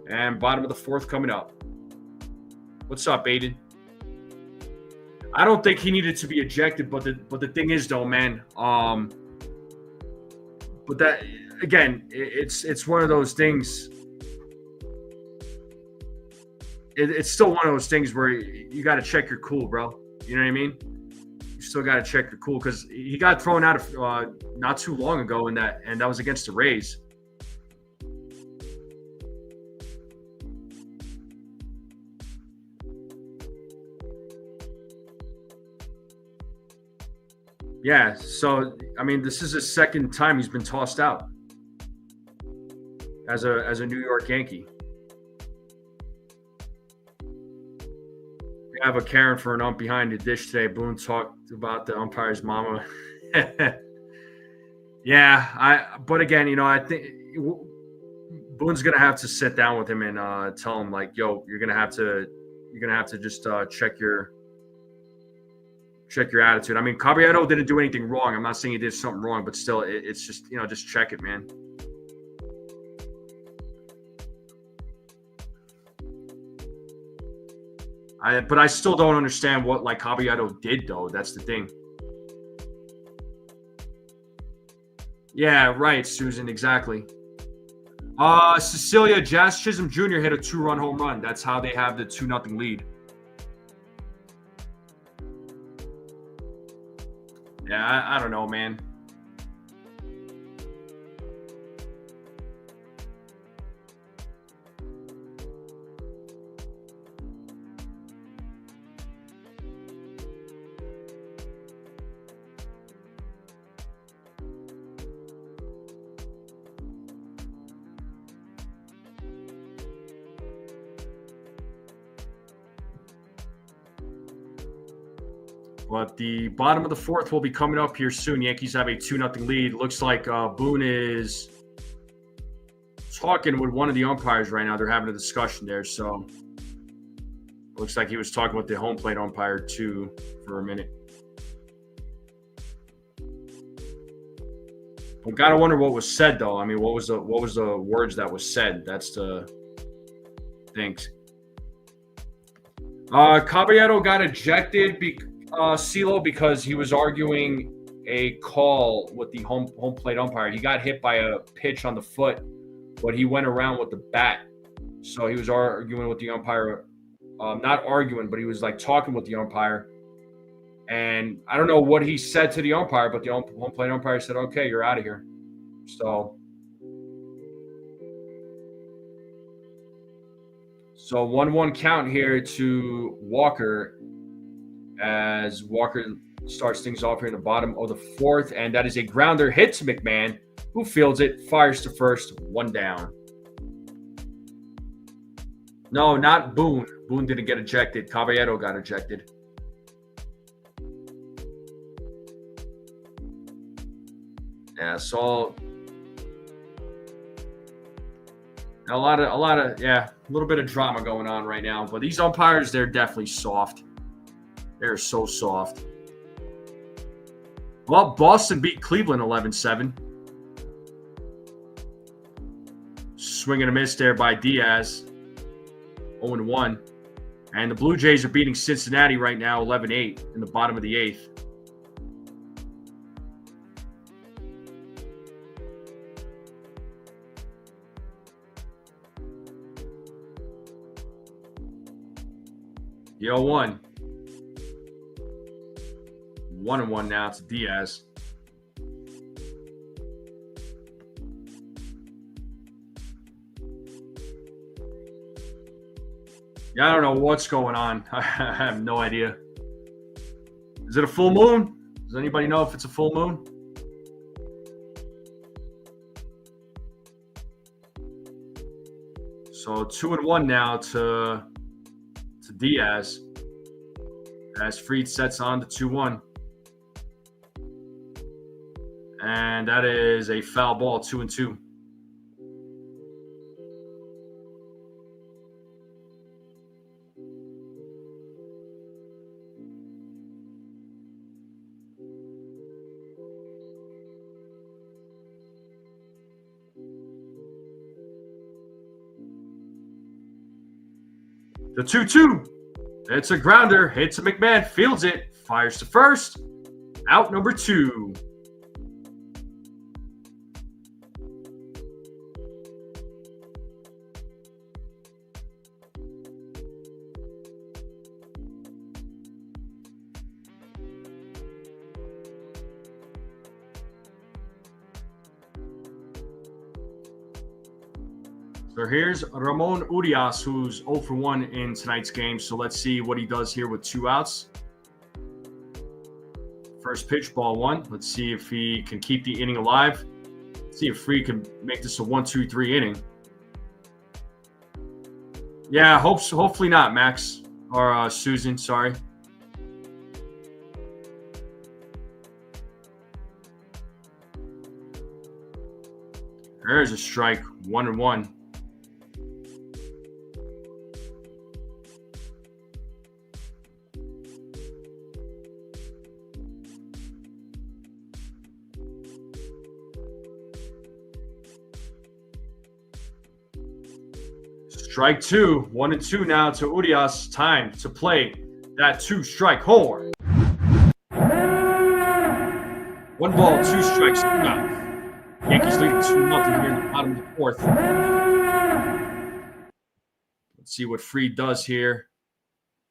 And bottom of the 4th coming up. What's up, Aiden? I don't think he needed to be ejected, but the thing is, though, man, but that again, it's one of those things. It's still one of those things where you got to check your cool, bro. You know what I mean? You still got to check your cool because he got thrown out of not too long ago, and that was against the Rays. Yeah, so I mean, this is his second time he's been tossed out as a New York Yankee. We have a Karen for an ump behind the dish today. Boone talked about the umpire's mama. Yeah, but again, I think Boone's gonna have to sit down with him and tell him like, yo, you're gonna have to just check your attitude. I mean, Caballero didn't do anything wrong. I'm not saying he did something wrong, but still, it's just, just check it, man. But I still don't understand what like Caballero did, though. That's the thing. Yeah, right, Susan. Exactly. Cecilia, Jazz Chisholm Jr. hit a 2-run home run. That's how they have the 2-0 lead. Yeah, I don't know, man. But the bottom of the 4th will be coming up here soon. Yankees have a 2-0 lead. Looks like Boone is talking with one of the umpires right now. They're having a discussion there. So looks like he was talking with the home plate umpire too for a minute. But gotta wonder what was said though. I mean, what was the words that was said? That's the things. Caballero got ejected CeeLo because he was arguing a call with the home plate umpire. He got hit by a pitch on the foot, but he went around with the bat. So he was arguing with the umpire. Not arguing, but he was like talking with the umpire. And I don't know what he said to the umpire, but the home plate umpire said, okay, you're out of here. So 1-1 count here to Walker as Walker starts things off here in the bottom of the 4th. And that is a grounder hit to McMahon, who fields it, fires to first, 1 down. No, not Boone. Boone didn't get ejected. Caballero got ejected. Yeah, so a little bit of drama going on right now. But these umpires, they're definitely soft. They're so soft. Well, Boston beat Cleveland 11-7. Swing and a miss there by Diaz. 0-1. And the Blue Jays are beating Cincinnati right now 11-8 in the bottom of the 8th. The 0-1. 1-1 now to Diaz. Yeah, I don't know what's going on. I have no idea. Is it a full moon? Does anybody know if it's a full moon? So 2-1 now to Diaz as Fried sets on to 2-1. And that is a foul ball, 2-2. The 2-2. It's a grounder. Hits a McMahon. Fields it. Fires to first. Out number 2. So here's Ramon Urias, who's 0 for 1 in tonight's game. So let's see what he does here with 2 outs. First pitch, ball 1. Let's see if he can keep the inning alive. Let's see if Fried can make this a 1-2-3 inning. Yeah, hopefully not, Max. Or Susan, sorry. There's a strike, 1-1. Strike 2, 1-2 now to Urias. Time to play that 2-strike horn. 1 ball, 2 strikes. Yankees leading 2-0 here in the bottom of the 4th. Let's see what Fried does here.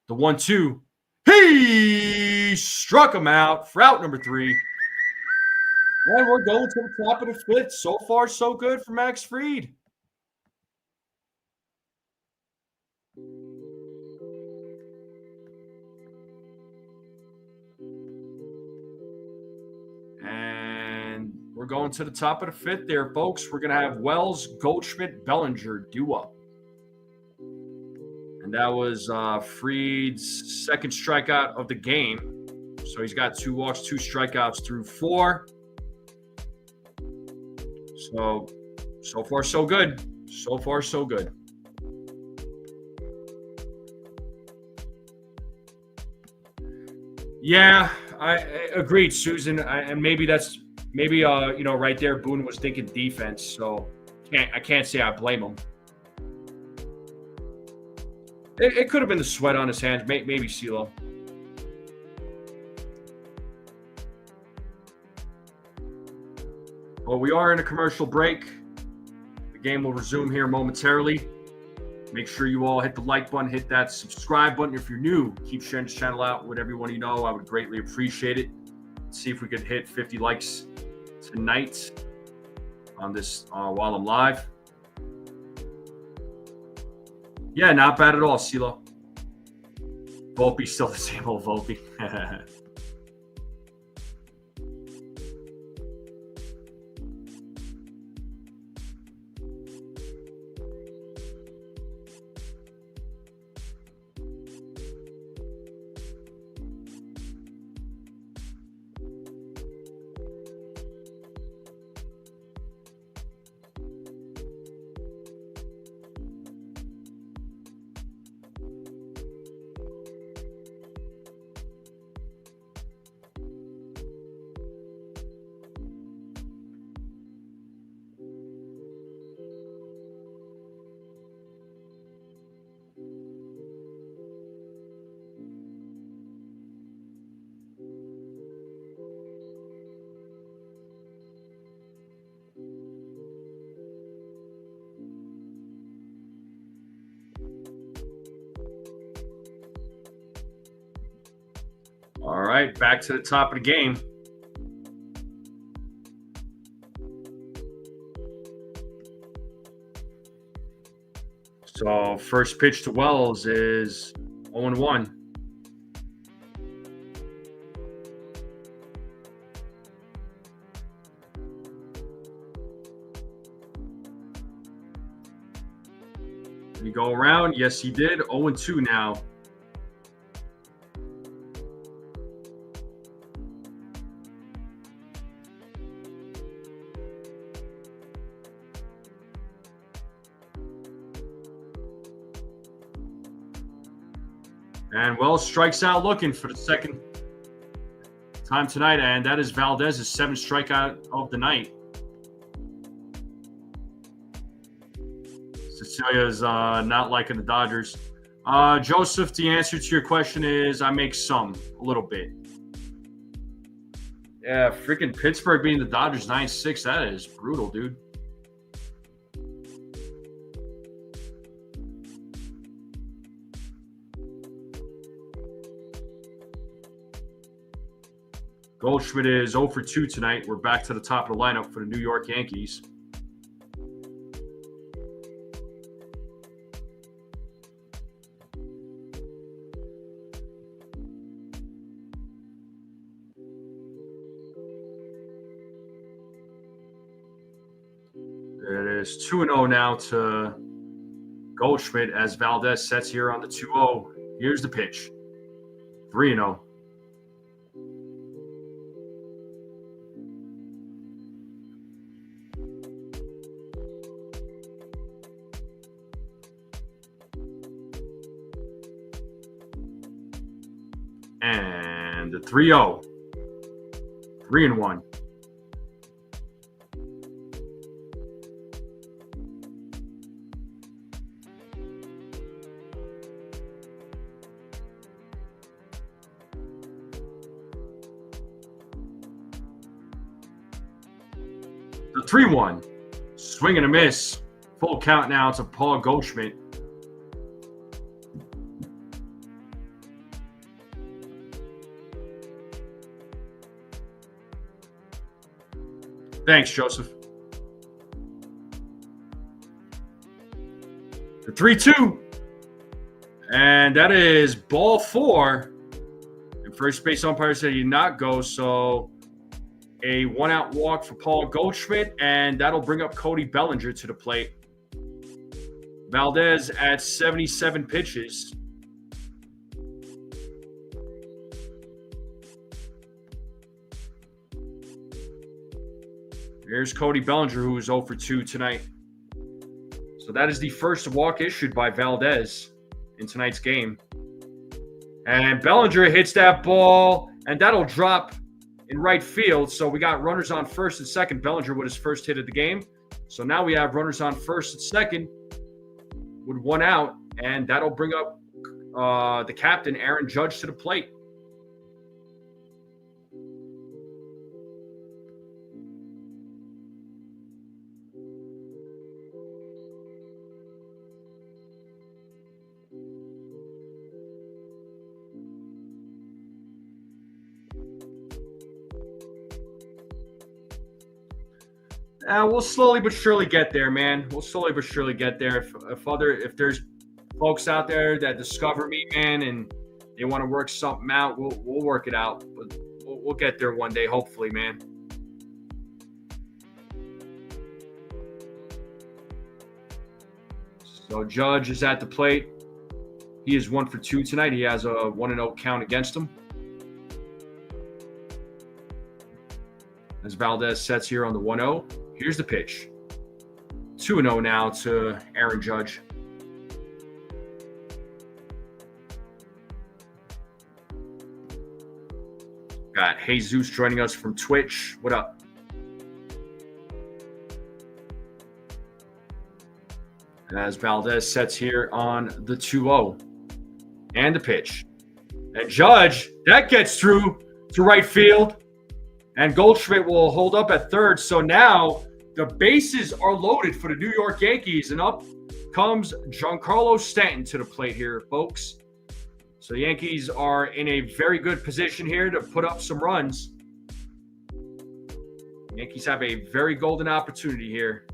The 1-2. He struck him out for out number 3. And we're going to the top of the 5th. So far, so good for Max Fried. And we're going to the top of the 5th there, folks. We're going to have Wells, Goldschmidt, Bellinger due up. And that was Fried's second strikeout of the game. So he's got 2 walks, 2 strikeouts through 4. So far, so good. So far, so good. Yeah, I agreed, Susan. And maybe right there, Boone was thinking defense. So I can't say I blame him. It could have been the sweat on his hands, maybe CeeLo. Well, we are in a commercial break. The game will resume here momentarily. Make sure you all hit the like button, hit that subscribe button. If you're new, keep sharing this channel out with everyone you know. I would greatly appreciate it. Let's see if we could hit 50 likes tonight on this while I'm live. Yeah, not bad at all, CeeLo. Volpe still the same old Volpe. All right, back to the top of the game. So first pitch to Wells is 0-1. Did he go around? Yes, he did. 0-2 now. And Wells strikes out looking for the second time tonight, and that is Valdez's 7th strikeout of the night. Cecilia's not liking the Dodgers. Joseph, the answer to your question is I make a little bit. Yeah, freaking Pittsburgh beating the Dodgers 9-6. That is brutal, dude. Goldschmidt is 0 for 2 tonight. We're back to the top of the lineup for the New York Yankees. It is 2-0 now to Goldschmidt as Valdez sets here on the 2-0. Here's the pitch. 3-0. And the 3-0. 3-1. The 3-1. Swing and a miss. Full count now to Paul Goldschmidt. Thanks, Joseph. The 3-2. And that is ball 4. And first base umpire said he did not go, so a 1-out walk for Paul Goldschmidt, and that'll bring up Cody Bellinger to the plate. Valdez at 77 pitches. Here's Cody Bellinger, who is 0 for 2 tonight. So that is the first walk issued by Valdez in tonight's game. And Bellinger hits that ball, and that'll drop in right field. So we got runners on first and second. Bellinger with his first hit of the game. So now we have runners on first and second with 1 out, and that'll bring up the captain, Aaron Judge, to the plate. We'll slowly but surely get there, man. We'll slowly but surely get there. If there's folks out there that discover me, man, and they want to work something out, we'll work it out. But we'll get there one day, hopefully, man. So Judge is at the plate. He is 1 for 2 tonight. He has a 1-0 count against him. As Valdez sets here on the 1-0. Here's the pitch. 2-0 now to Aaron Judge. Got Jesus joining us from Twitch. What up? As Valdez sets here on the 2-0. And the pitch. And Judge, that gets through to right field. And Goldschmidt will hold up at third. So now the bases are loaded for the New York Yankees. And up comes Giancarlo Stanton to the plate here, folks. So the Yankees are in a very good position here to put up some runs. The Yankees have a very golden opportunity here.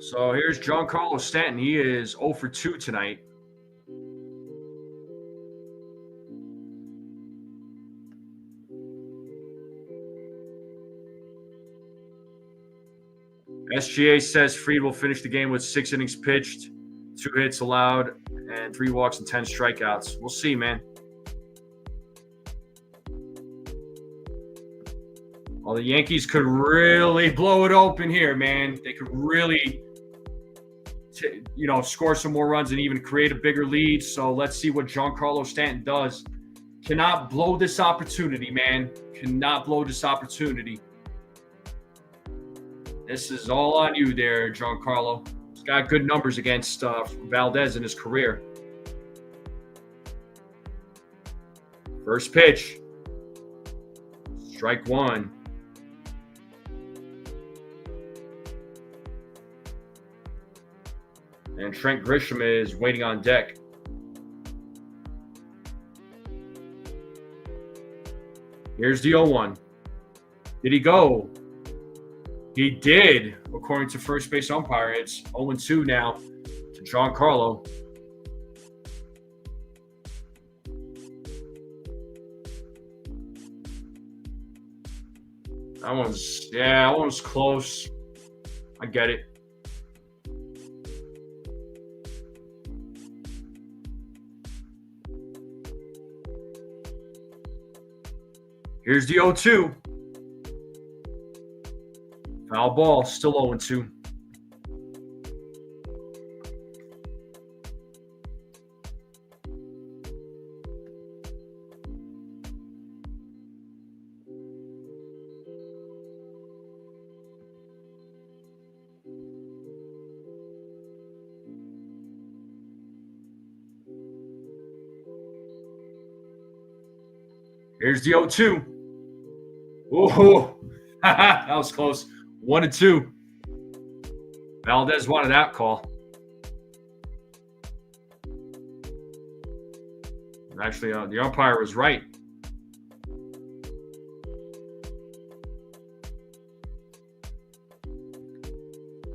So here's Giancarlo Stanton. He is 0 for 2 tonight. SGA says Fried will finish the game with 6 innings pitched, 2 hits allowed, and 3 walks and 10 strikeouts. We'll see, man. Well, the Yankees could really blow it open here, man. They could really, score some more runs and even create a bigger lead. So let's see what Giancarlo Stanton does. Cannot blow this opportunity, man. Cannot blow this opportunity. This is all on you there, Giancarlo. He's got good numbers against Valdez in his career. First pitch. Strike 1. And Trent Grisham is waiting on deck. Here's the 0-1. Did he go? He did, according to first base umpire. It's 0-2 now to Giancarlo. That one's close. I get it. Here's the 0-2. Foul ball, still 0-2. Here's the 0-2. Oh, that was close. 1-2. Valdez wanted that call. Actually, the umpire was right.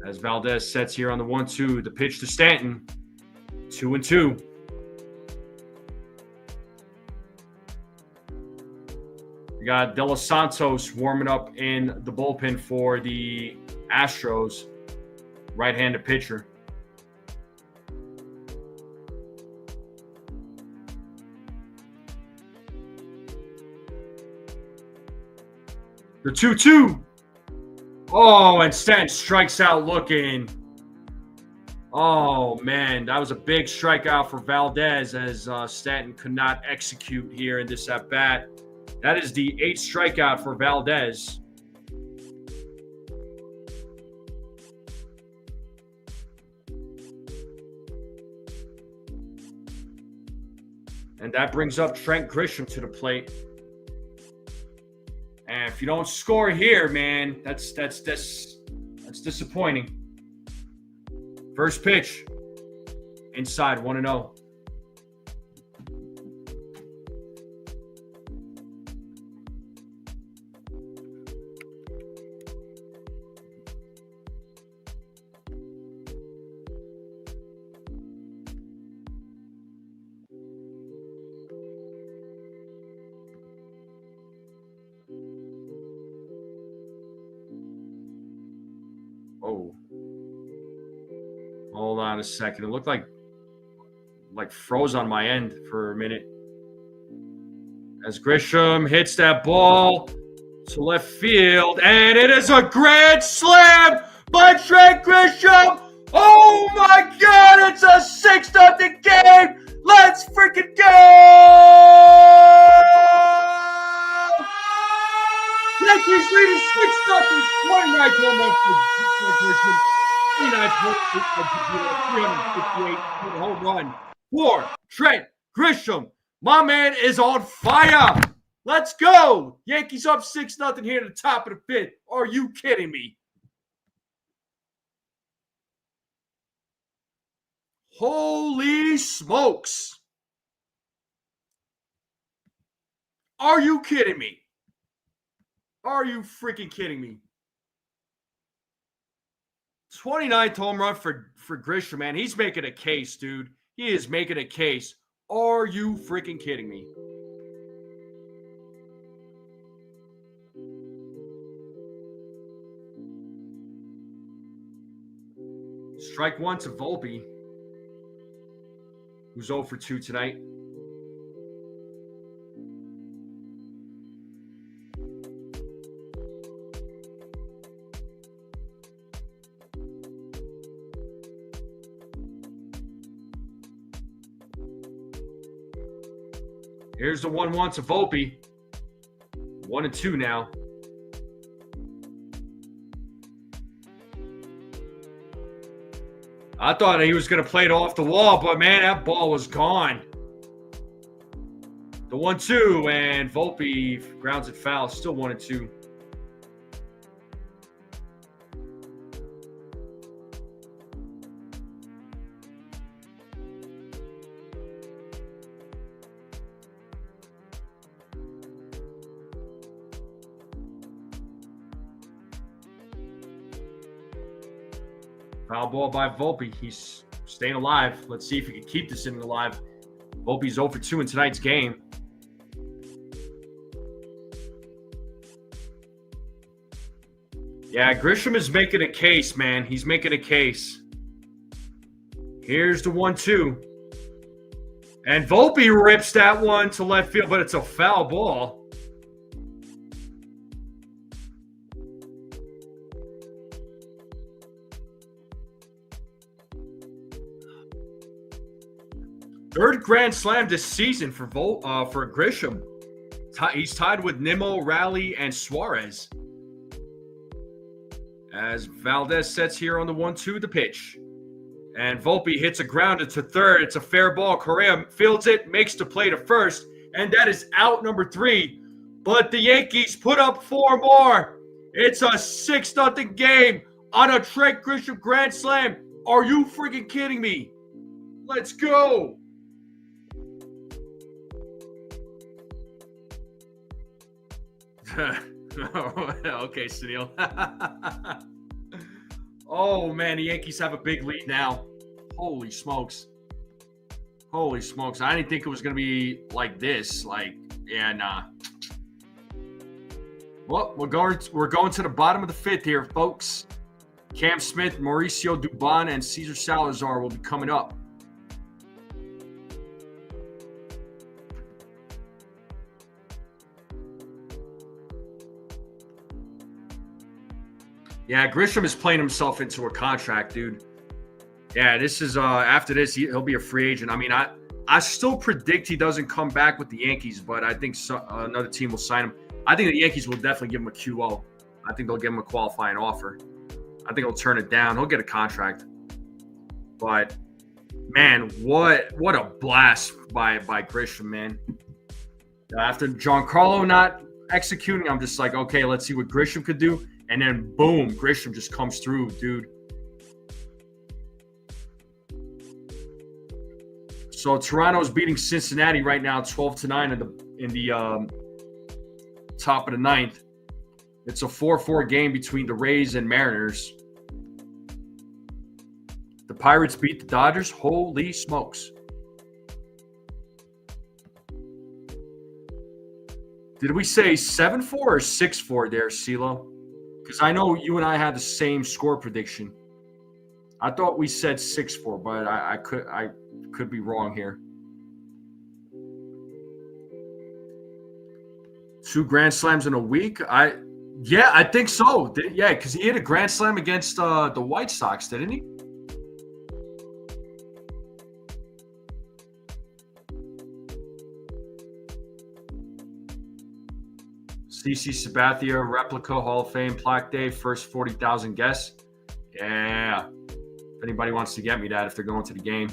As Valdez sets here on the 1-2, the pitch to Stanton. 2-2. We got De Los Santos warming up in the bullpen for the Astros. Right-handed pitcher. The 2-2. Oh, and Stanton strikes out looking. Oh, man. That was a big strikeout for Valdez as Stanton could not execute here in this at-bat. That is the 8th strikeout for Valdez. And that brings up Trent Grisham to the plate. And if you don't score here, man, that's disappointing. First pitch. Inside, 1-0. Oh, hold on a second. It looked like froze on my end for a minute. As Grisham hits that ball to left field, and it is a grand slam by Trent Grisham. Oh my God! It's a 6-0 game. Let's freaking go! Yankees leading 6-0. 29 home runs for Grisham. 29 358 for the home run for Trent Grisham. My man is on fire. Let's go. Yankees up 6-0 here at the top of the 5th. Are you kidding me? Holy smokes. Are you kidding me? Are you freaking kidding me? 29th home run for Grisham, man. He's making a case, dude. He is making a case. Are you freaking kidding me? Strike 1 to Volpe. who's 0 for 2 tonight. Here's the 1-1 to Volpe. 1-2 now. I thought he was going to play it off the wall, but man, that ball was gone. The 1-2, and Volpe grounds it foul. Still 1-2. Foul ball by Volpe. He's staying alive. Let's see if he can keep this inning alive. Volpe's 0 for 2 in tonight's game. Yeah, Grisham is making a case, man. He's making a case. Here's the 1-2. And Volpe rips that one to left field, but it's a foul ball. Third grand slam this season for Grisham. He's tied with Nimmo, Raleigh, and Suarez. As Valdez sets here on the 1-2, the pitch. And Volpe hits a grounder to third. It's a fair ball. Correa fields it, makes the play to first, and that is out number 3. But the Yankees put up 4 more. It's a 6-0 game on a Trent Grisham grand slam. Are you freaking kidding me? Let's go. Okay, Sunil. Oh, man, the Yankees have a big lead now. Holy smokes. Holy smokes. I didn't think it was going to be like this. Nah. Well, we're going to the bottom of the 5th here, folks. Cam Smith, Mauricio Dubon, and Cesar Salazar will be coming up. Yeah, Grisham is playing himself into a contract, dude. Yeah, this is after this, he'll be a free agent. I mean, I still predict he doesn't come back with the Yankees, but I think another team will sign him. I think the Yankees will definitely give him a QO. I think they'll give him a qualifying offer. I think he'll turn it down. He'll get a contract. But man, what a blast by Grisham, man. After Giancarlo not executing, I'm just like, okay, let's see what Grisham could do. And then, boom, Grisham just comes through, dude. So Toronto's beating Cincinnati right now, 12-9 in the top of the 9th. It's a 4-4 game between the Rays and Mariners. The Pirates beat the Dodgers. Holy smokes. Did we say 7-4 or 6-4 there, CeeLo? Because I know you and I had the same score prediction. I thought we said 6-4, but I could be wrong here. 2 grand slams in a week? I think so. Yeah, because he hit a grand slam against the White Sox, didn't he? CC Sabathia, replica, Hall of Fame, plaque day, first 40,000 guests. Yeah. If anybody wants to get me that, if they're going to the game.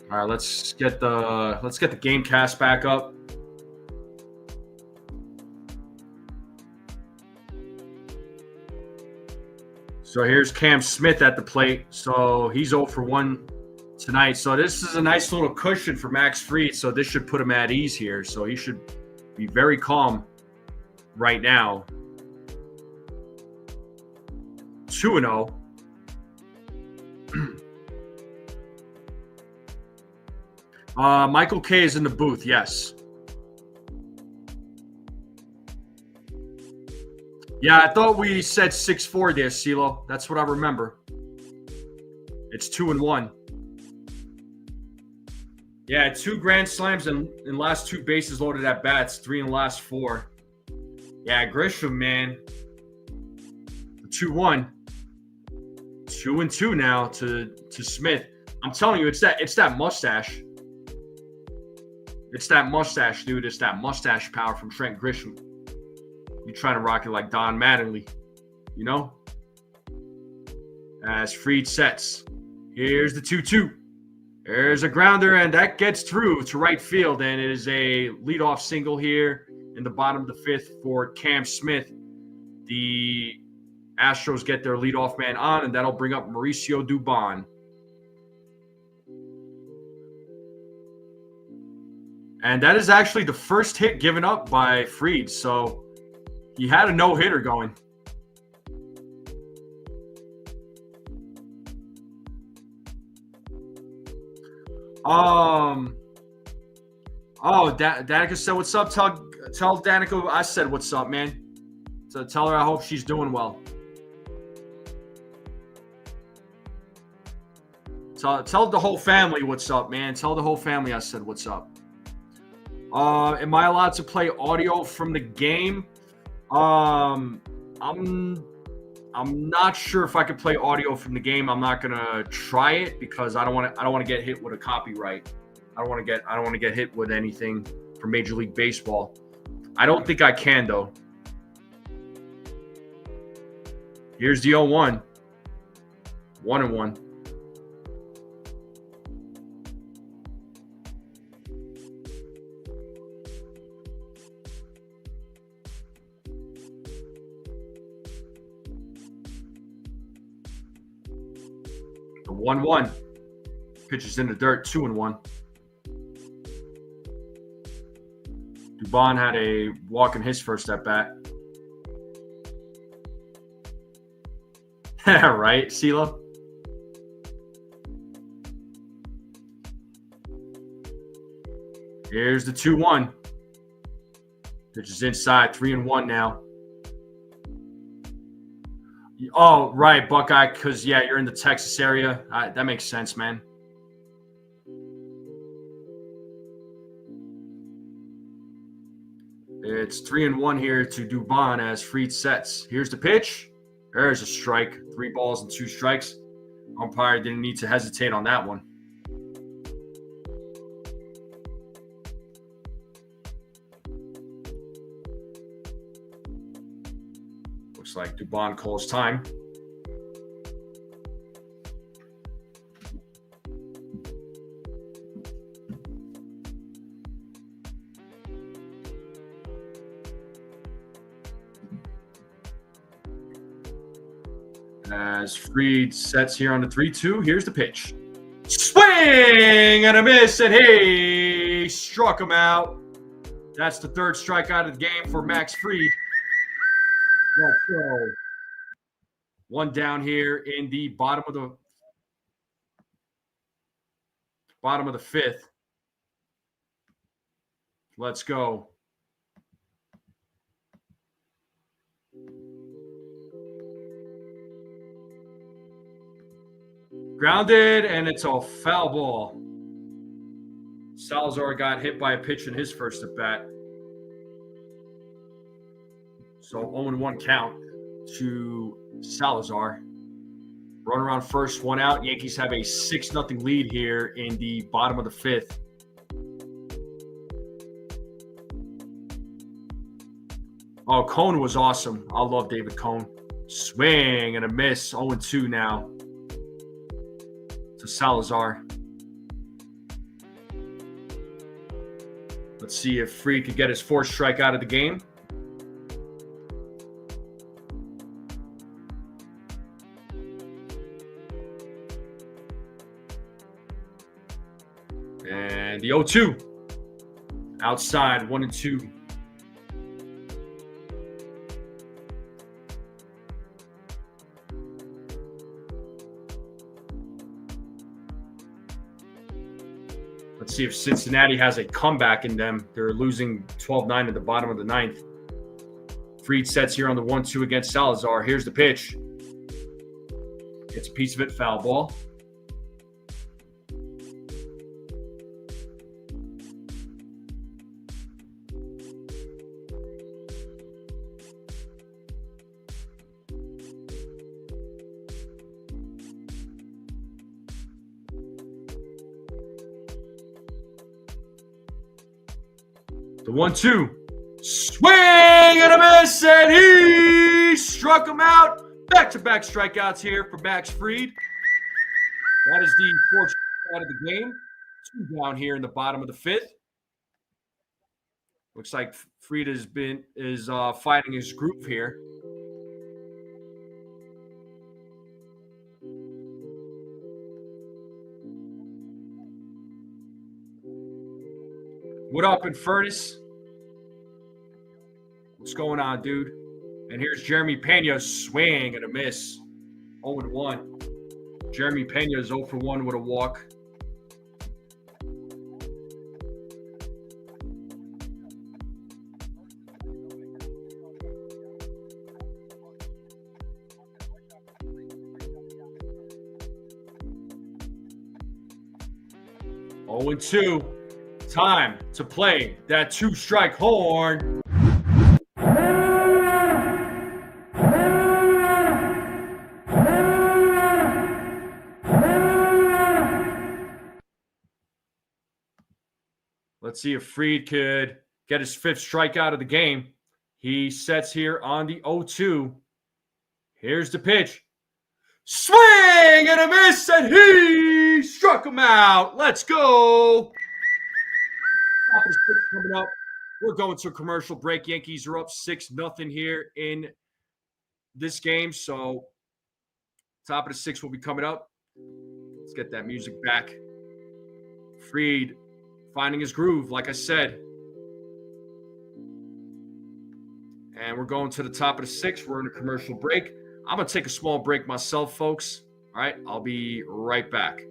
All right, let's get the game cast back up. So here's Cam Smith at the plate. So he's 0 for 1 tonight. So this is a nice little cushion for Max Fried. So this should put him at ease here. So he should be very calm right now. 2-0. Michael K is in the booth. Yes. Yeah, I thought we said 6-4 there, CeeLo. That's what I remember. It's 2-1. Yeah, 2 grand slams in last 2 bases loaded at bats, 3 in the last 4. Yeah, Grisham, man. 2-1. 2-2 now to Smith. I'm telling you, it's that mustache. It's that mustache, dude. It's that mustache power from Trent Grisham. You're trying to rock it like Don Mattingly, you know? As Fried sets. Here's the 2-2. There's a grounder, and that gets through to right field, and it is a leadoff single here in the bottom of the 5th for Cam Smith. The Astros get their leadoff man on, and that'll bring up Mauricio Dubon. And that is actually the first hit given up by Fried, so he had a no-hitter going. Danica said, "What's up?" Tell Danica I said, "What's up, man?" So tell her I hope she's doing well. Tell the whole family what's up, man. Tell the whole family I said what's up. Am I allowed to play audio from the game? I'm not sure if I can play audio from the game. I'm not gonna try it because I don't want to get hit with a copyright. I don't want to get hit with anything from Major League Baseball. I don't think I can though. Here's the 0-1. 1-1. The 1-1. Pitches in the dirt, 2-1. Dubon had a walk in his first at bat. Right, CeeLo? Here's the 2-1. Pitches inside, 3-1 now. Oh, right, Buckeye, because, yeah, you're in the Texas area. That makes sense, man. It's 3-1 here to Dubon as Fried sets. Here's the pitch. There's a strike. 3 balls and 2 strikes. Umpire didn't need to hesitate on that one. Looks like Dubon calls time. As Fried sets here on the 3-2, here's the pitch. Swing and a miss, and he struck him out. That's the 3rd strikeout of the game for Max Fried. Let's go. 1 down here in the bottom of the 5th. Let's go. Grounded, and it's a foul ball. Salazar got hit by a pitch in his first at bat. So 0-1 count to Salazar. Runner on first, 1 out. Yankees have a 6-0 lead here in the bottom of the 5th. Oh, Cone was awesome. I love David Cone. Swing and a miss. 0-2 now to Salazar. Let's see if Fried could get his 4th strike out of the game. And the 0-2. Outside, 1-2. Let's see if Cincinnati has a comeback in them. They're losing 12-9 at the bottom of the 9th. Fried sets here on the 1-2 against Salazar. Here's the pitch. Gets a piece of it, foul ball. The 1-2. Swing and a miss, and he struck him out. Back-to-back strikeouts here for Max Fried. That is the fourth out of the game. 2 down here in the bottom of the 5th. Looks like Fried is finding his groove here. What up in Furnace? What's going on, dude? And here's Jeremy Pena, swing and a miss. 0-1. Jeremy Pena is 0 for 1 with a walk. Oh, and 2. Time to play that 2-strike horn. Let's see if Fried could get his 5th strikeout of the game. He sets here on the 0-2. Here's the pitch. Swing and a miss, and he struck him out. Let's go. Coming up. We're going to a commercial break. Yankees are up 6-0 here in this game. So top of the 6th will be coming up. Let's get that music back. Fried finding his groove, like I said. And we're going to the top of the 6th. We're in a commercial break. I'm going to take a small break myself, folks. All right, I'll be right back.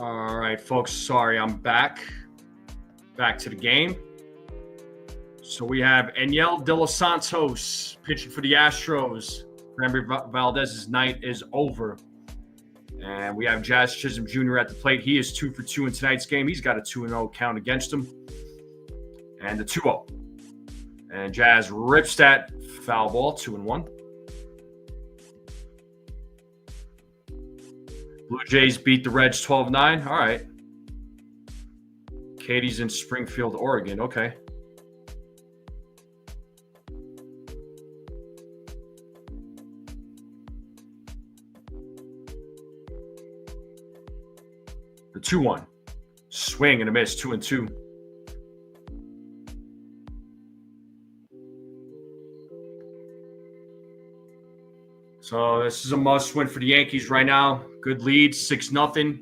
All right, folks. Sorry, I'm back. Back to the game. So we have Yariel De Los Santos pitching for the Astros. Framber Valdez's night is over. And we have Jazz Chisholm Jr. at the plate. He is 2 for 2 in tonight's game. He's got a 2-0 count against him. And the 2-0. And Jazz rips that foul ball, 2-1. Blue Jays beat the Reds 12-9. All right. Katie's in Springfield, Oregon. Okay. The 2-1. Swing and a miss, 2-2. So this is a must win for the Yankees right now. Good lead, 6-0.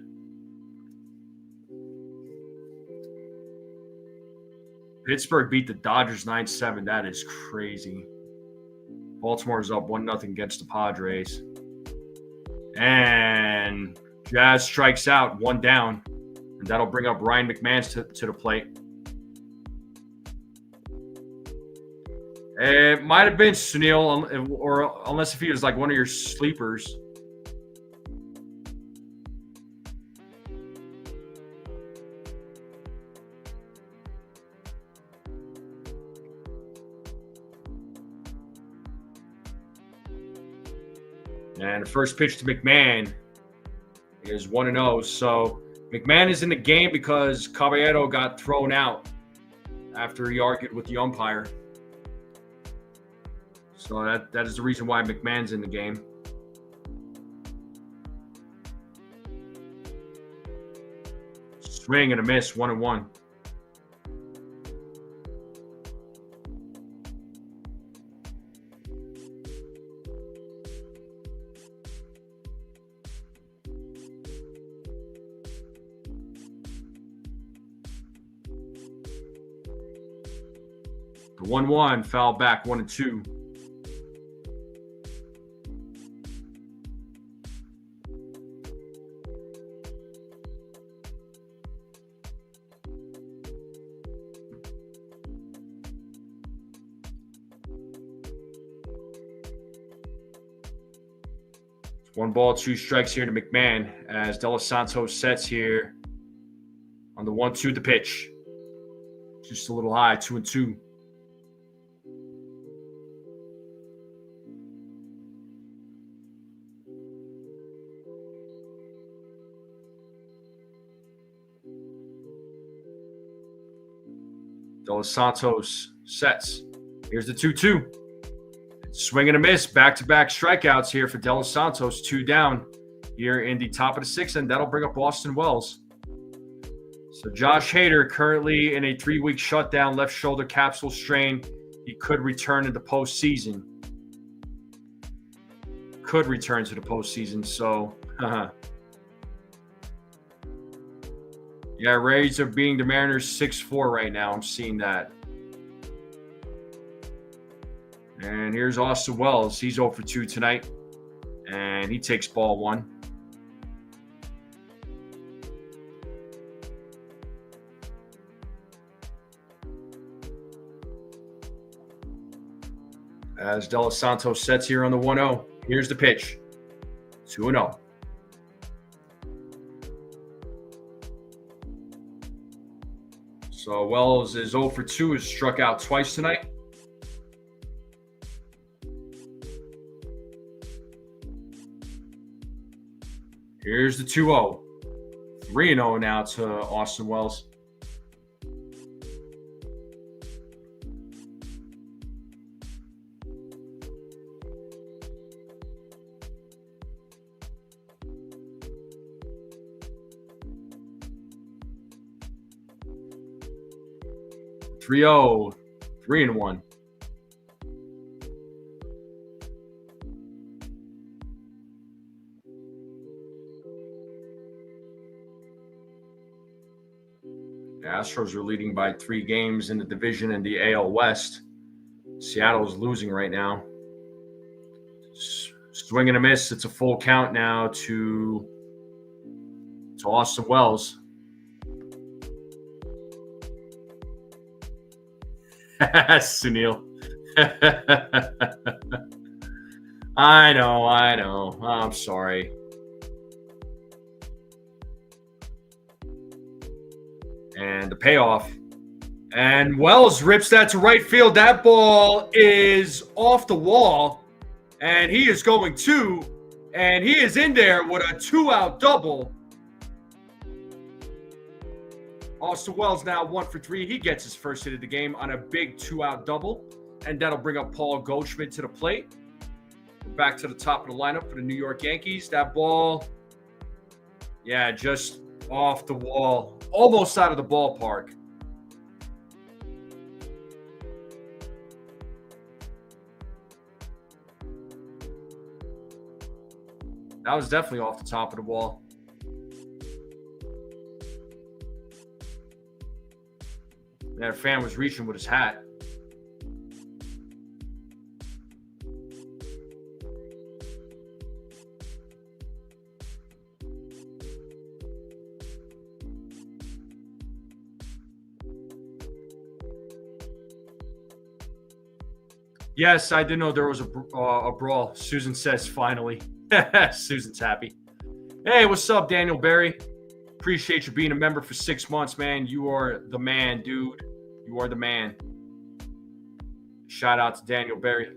Pittsburgh beat the Dodgers 9-7. That is crazy. Baltimore's up 1-0 against the Padres. And Jazz strikes out, 1 down. And that'll bring up Ryan McMahon to the plate. It might have been Snell, or unless if he was like one of your sleepers. And the first pitch to McMahon is 1-0. So McMahon is in the game because Caballero got thrown out after he argued with the umpire. So that is the reason why McMahon's in the game. Swing and a miss, 1-1. The 1-1 foul back, 1-2. One ball, 2 strikes here to McMahon as De Los Santos sets here on the 1-2 the pitch. Just a little high, 2-2. De Los Santos sets. Here's the 2-2. Swing and a miss. Back-to-back strikeouts here for De Los Santos. 2 down here in the top of the 6th, and that'll bring up Austin Wells. So Josh Hader currently in a 3-week shutdown, left shoulder capsule strain. He could return in the postseason. Could return to the postseason. So, yeah, Rays are beating the Mariners 6-4 right now. I'm seeing that. And here's Austin Wells. He's 0 for 2 tonight. And he takes ball 1. As De Los Santos sets here on the 1-0. Here's the pitch. 2-0. So Wells is 0 for 2, is struck out twice tonight. Here's the 2-0. 3-0 now to Austin Wells. (3-0), 3-1. The Astros are leading by 3 games in the division in the AL West. Seattle is losing right now. Swing and a miss. It's a full count now to Austin Wells. Sunil. I know. I'm sorry. And the payoff And Wells rips that to right field. That ball is off the wall, and he is going to, and he is in there with a 2-out double. Austin Wells now 1 for 3. He gets his first hit of the game on a big 2-out double, and that'll bring up Paul Goldschmidt to the plate. Back to the top of the lineup for the New York Yankees. That ball, yeah, just off the wall, almost out of the ballpark. That was definitely off the top of the wall. That fan was reaching with his hat. Yes, I did know there was a brawl. Susan says finally. Susan's happy. Hey, what's up, Daniel Berry? Appreciate you being a member for 6 months, man. You are the man, dude. You are the man. Shout out to Daniel Berry.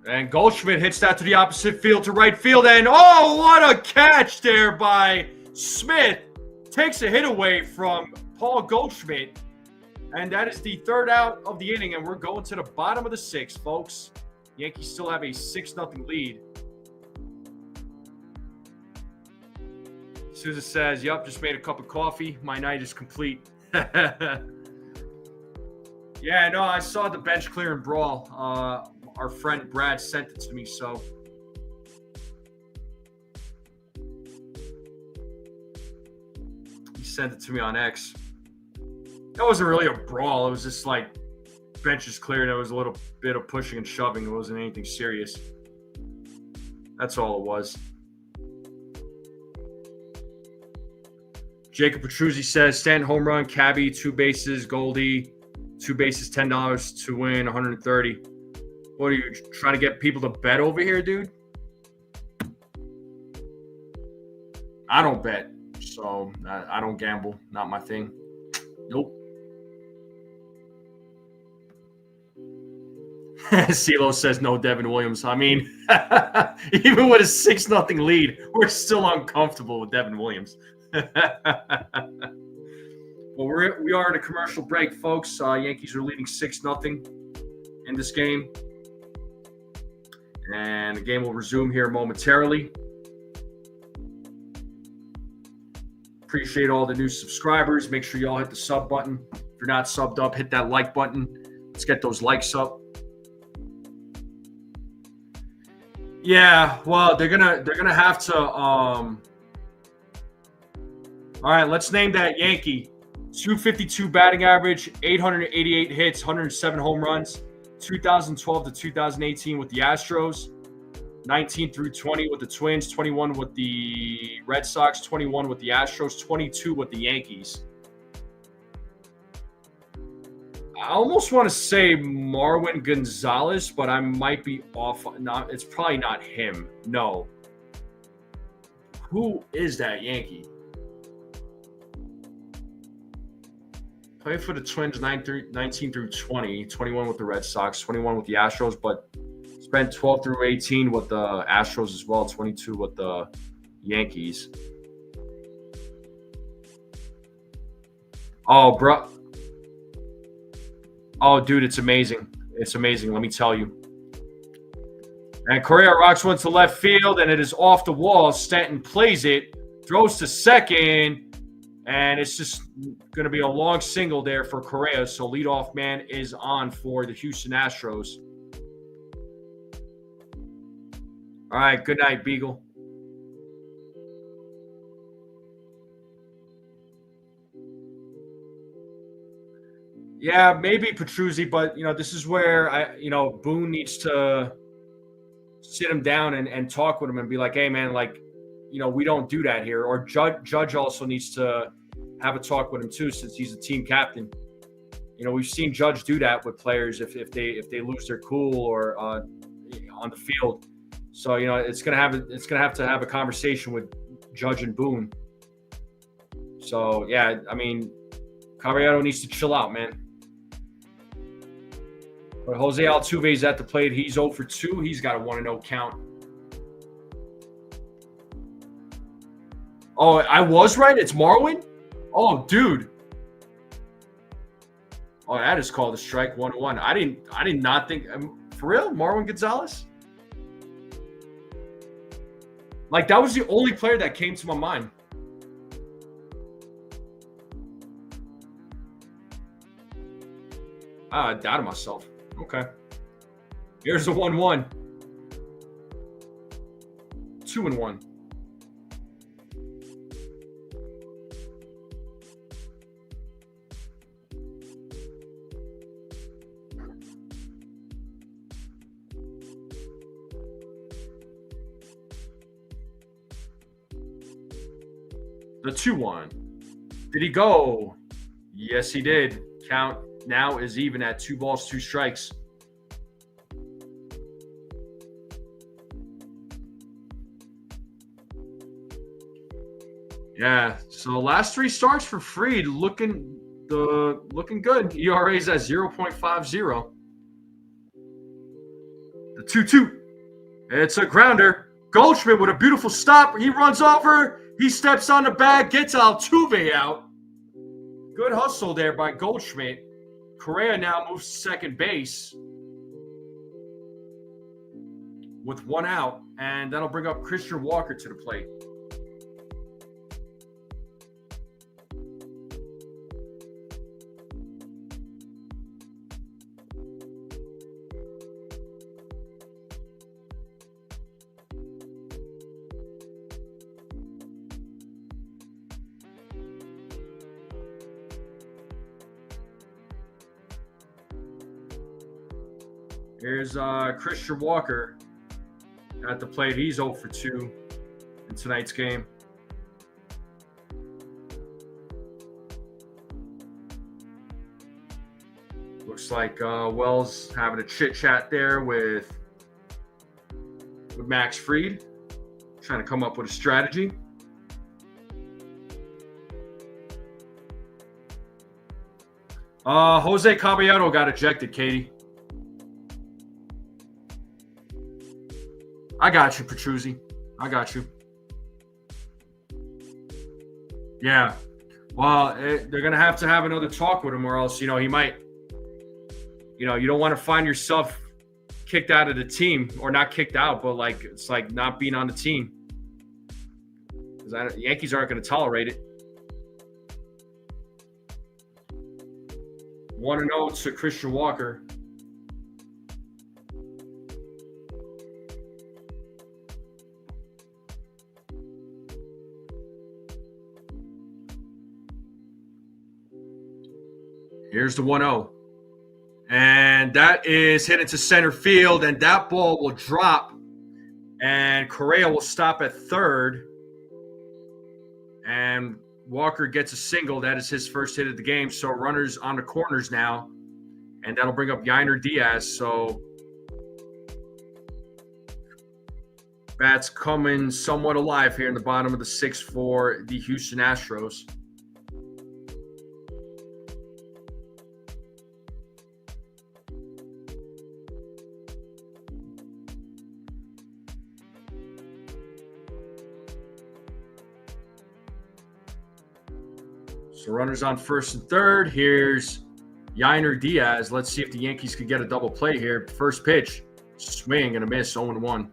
And Goldschmidt hits that to the opposite field to right field. And oh, what a catch there by Smith. Takes a hit away from Paul Goldschmidt. And that is the 3rd out of the inning. And we're going to the bottom of the 6th, folks. Yankees still have a 6-0 lead. Susan says, yep, just made a cup of coffee. My night is complete. Yeah, no, I saw the bench clearing brawl. Our friend Brad sent it to me, so. He sent it to me on X. That wasn't really a brawl. It was just like benches cleared. There was a little bit of pushing and shoving. It wasn't anything serious. That's all it was. Jacob Petruzzi says, Stanton home run, Cabby, 2 bases, Goldie, 2 bases, $10 to win, 130. What are you trying to get people to bet over here, dude? I don't bet, so I don't gamble. Not my thing. Nope. CeeLo says no Devin Williams. I mean, even with a 6-0 lead, we're still uncomfortable with Devin Williams. Well, we are in a commercial break, folks. Yankees are leading 6-0 in this game. And the game will resume here momentarily. Appreciate all the new subscribers. Make sure y'all hit the sub button. If you're not subbed up, hit that like button. Let's get those likes up. Yeah, well, they're gonna have to. All right, let's name that Yankee. 252 batting average, 888 hits, 107 home runs. 2012 to 2018 with the Astros, 19 through 20 with the Twins, 21 with the Red Sox, 21 with the Astros, 22 with the Yankees. I almost want to say Marwin Gonzalez, but I might be off. Not, it's probably not him. No. Who is that Yankee? Played for the Twins 19 through 20, 21 with the Red Sox, 21 with the Astros, but spent 12 through 18 with the Astros as well, 22 with the Yankees. Oh, bro. Oh, dude, it's amazing. It's amazing, let me tell you. And Correa rocks one to left field, and it is off the wall. Stanton plays it, throws to second. And it's just going to be a long single there for Correa. So leadoff man is on for the Houston Astros. All right, good night, Beagle. Yeah, maybe Petruzzi, but this is where Boone needs to sit him down and talk with him and be like, hey man, like, we don't do that here. Or Judge also needs to have a talk with him too, since he's a team captain. We've seen Judge do that with players if they lose their cool or on the field. So it's gonna have to have a conversation with Judge and Boone. So yeah, I mean, Caballero needs to chill out, man. But Jose Altuve's at the plate. He's 0 for 2. He's got a 1-0 count. Oh, I was right. It's Marwin. Oh, dude. Oh, that is called a strike. 1-1. I did not think for real. Marwin Gonzalez. Like, that was the only player that came to my mind. I doubted myself. Okay. Here's the 1-1. 2-1. The 2-1. Did he go? Yes, he did. Count now is even at 2 balls, 2 strikes. Yeah. So the last 3 starts for Fried looking good. ERA's at 0.50. The 2-2. It's a grounder. Goldschmidt with a beautiful stop. He runs over. He steps on the bag, gets Altuve out. Good hustle there by Goldschmidt. Correa now moves to second base with 1 out, and that'll bring up Christian Walker to the plate. Here's Christian Walker at the plate. He's 0 for 2 in tonight's game. Looks like Wells having a chit-chat there with Max Fried, trying to come up with a strategy. Jose Caballero got ejected, Katie. I got you, Petruzzi. I got you. Yeah. Well, they're going to have another talk with him, or else, he might, you don't want to find yourself kicked out of the team, or not kicked out, but it's like not being on the team. Because the Yankees aren't going to tolerate it. 1-0 to Christian Walker. Here's the 1-0. And that is hit into center field, and that ball will drop. And Correa will stop at third. And Walker gets a single. That is his first hit of the game. So runners on the corners now. And that'll bring up Yainer Diaz. So bats coming somewhat alive here in the bottom of the 6th for the Houston Astros. So runners on first and third. Here's Yainer Diaz. Let's see if the Yankees could get a double play here. First pitch, swing and a miss, 0-1.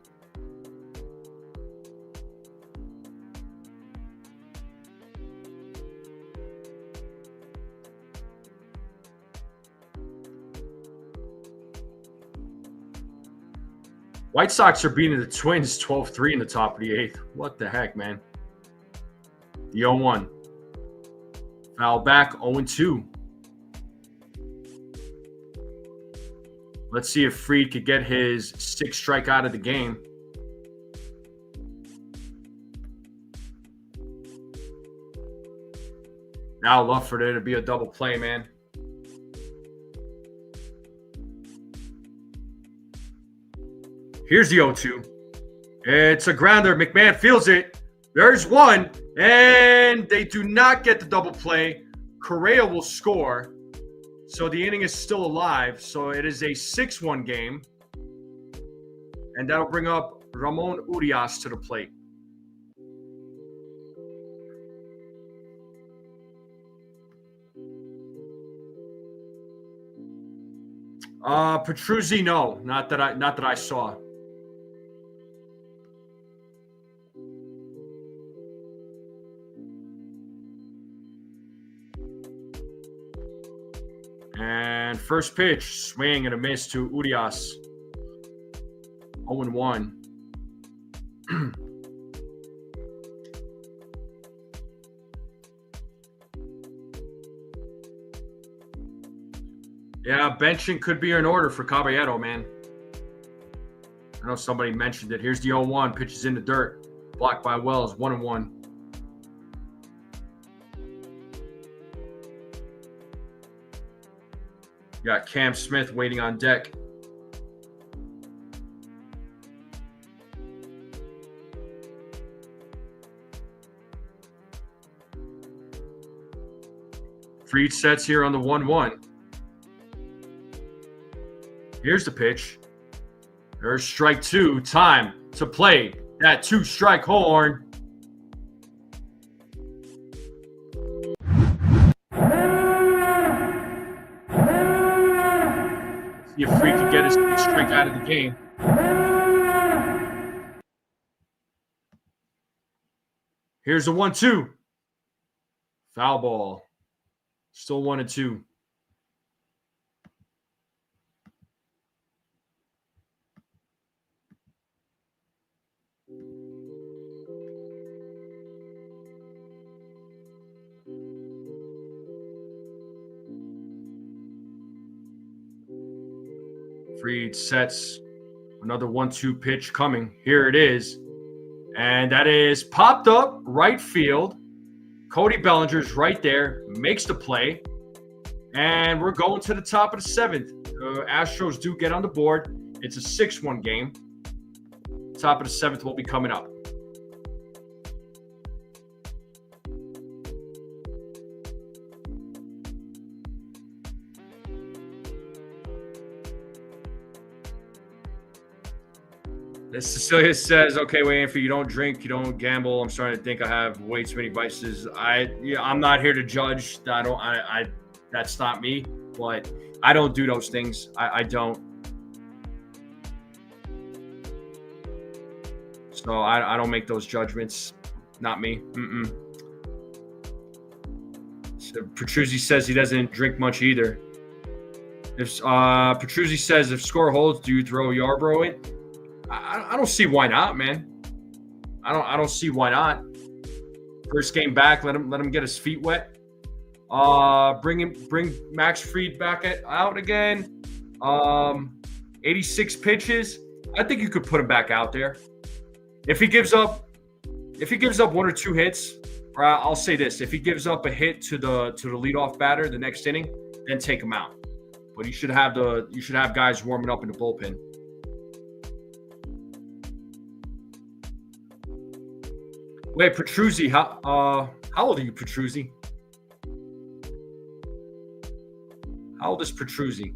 White Sox are beating the Twins 12-3 in the top of the 8th. What the heck, man? The 0-1. Foul back, 0-2. Let's see if Fried could get his 6th strike out of the game. Now, love for there to be a double play, man. Here's the 0-2. It's a grounder. McMahon feels it. There's one. And they do not get the double play. Correa will score. So the inning is still alive. So it is a 6-1 game. And that'll bring up Ramon Urias to the plate. Petruzzi, no. Not that I saw. And first pitch, swing and a miss to Urias. 0-1. Yeah, benching could be in order for Caballero, man. I know somebody mentioned it. Here's the 0-1. Pitches in the dirt. Blocked by Wells. 1-1. Got Cam Smith waiting on deck. Fried sets here on the 1-1. Here's the pitch. There's strike 2. Time to play that 2-strike horn. See if Fried can get his 6th strike out of the game. Here's the 1-2. Foul ball. Still 1-2. Fried sets another 1-2 pitch coming. Here it is. And that is popped up right field. Cody Bellinger's right there, makes the play. And we're going to the top of the 7th. Astros do get on the board. It's a 6-1 game. Top of the 7th will be coming up. Cecilia says, okay, wait, Anthony, you don't drink, you don't gamble. I'm starting to think I have way too many vices. I'm not here to judge. That's not me, but I don't do those things. I don't. So I don't make those judgments. Not me. So Petruzzi says he doesn't drink much either. If Petruzzi says if score holds, do you throw Yarbrough in? I don't see why not, man. I don't see why not. First game back, let him get his feet wet. Bring Max Fried back out again. 86 pitches. I think you could put him back out there. If he gives up 1 or 2 hits, or I'll say this: if he gives up a hit to the leadoff batter the next inning, then take him out. But you should have guys warming up in the bullpen. Wait, Petruzzi, how old are you, Petruzzi? How old is Petruzzi?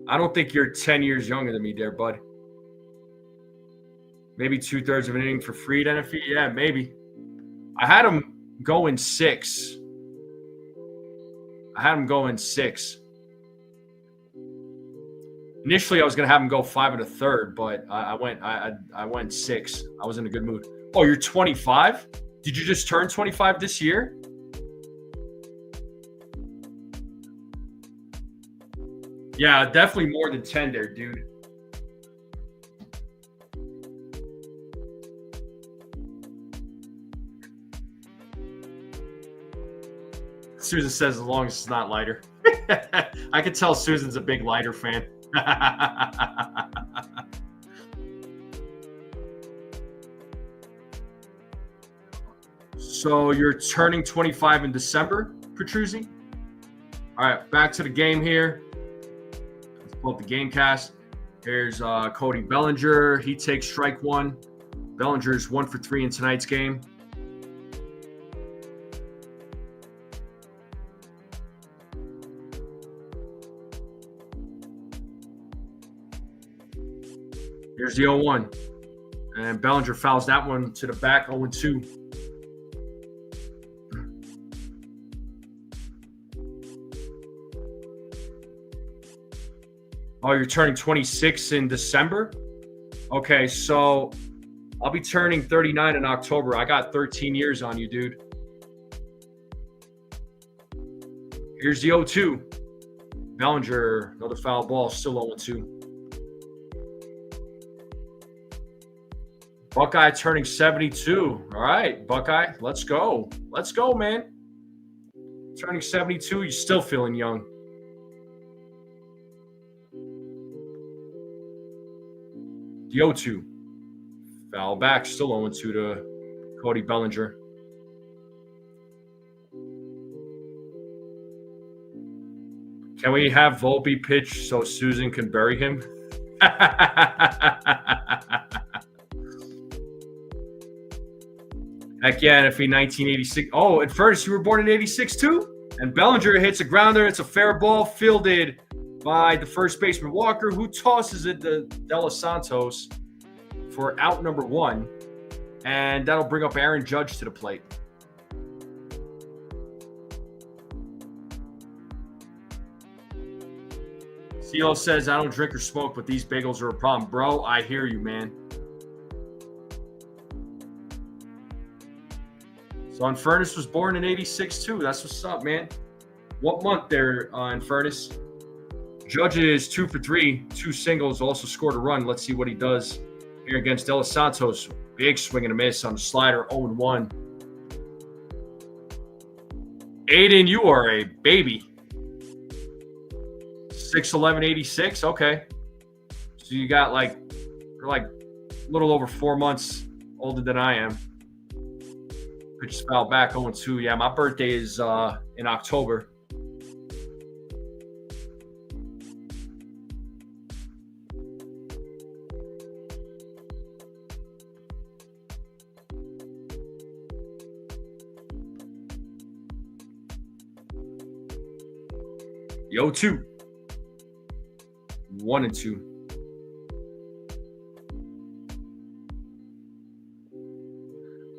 I don't think you're 10 years younger than me there, bud. Maybe 2/3 of an inning for Fried, NFE? Yeah, maybe. I had him going 6. Initially, I was going to have him go 5 1/3, but I went 6. I was in a good mood. Oh, you're 25? Did you just turn 25 this year? Yeah, definitely more than 10 there, dude. Susan says as long as it's not lighter. I can tell Susan's a big lighter fan. So you're turning 25 in December, Petruzzi? All right, back to the game here. Let's pull up the game cast. Here's Cody Bellinger. He takes strike one. Bellinger's 1 for 3 in tonight's game. Here's the 0-1. And Bellinger fouls that one to the back, 0-2. Oh, you're turning 26 in December? Okay, so I'll be turning 39 in October. I got 13 years on you, dude. Here's the 0-2. Bellinger, another foul ball, still 0-2. Buckeye turning 72. All right, Buckeye, let's go. Let's go, man. Turning 72, you're still feeling young. The 0-2. Foul back, still 0-2 to Cody Bellinger. Can we have Volpe pitch so Susan can bury him? Heck yeah, and if he 1986. Oh, and first, you were born in 86 too? And Bellinger hits a grounder. It's a fair ball fielded by the first baseman Walker, who tosses it to De Los Santos for out number 1. And that'll bring up Aaron Judge to the plate. CeeLo says, I don't drink or smoke, but these bagels are a problem. Bro, I hear you, man. So Infernus was born in 86 too. That's what's up, man. What month there, Infernus? Judge is 2 for 3, 2 singles, also scored a run. Let's see what he does here against De Los Santos. Big swing and a miss on the slider, 0-1. Aiden, you are a baby. 6'11", 86. Okay. So you got you're like a little over 4 months older than I am. Pitch foul back, 0-2. Yeah, my birthday is in October. The 0-2. 1-2.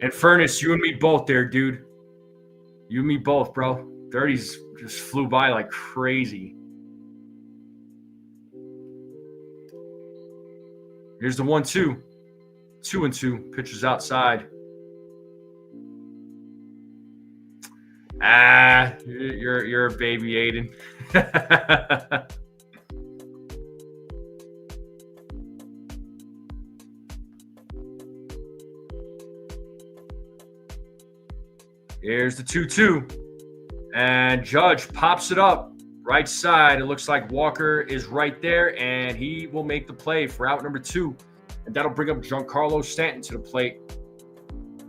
And Furnace, you and me both there, dude. You and me both, bro. 30s just flew by like crazy. Here's the 1-2. 2-2. Pitches outside. You're a baby, Aiden. Here's the 2-2. And Judge pops it up right side. It looks like Walker is right there, and he will make the play for out number 2. And that'll bring up Giancarlo Stanton to the plate.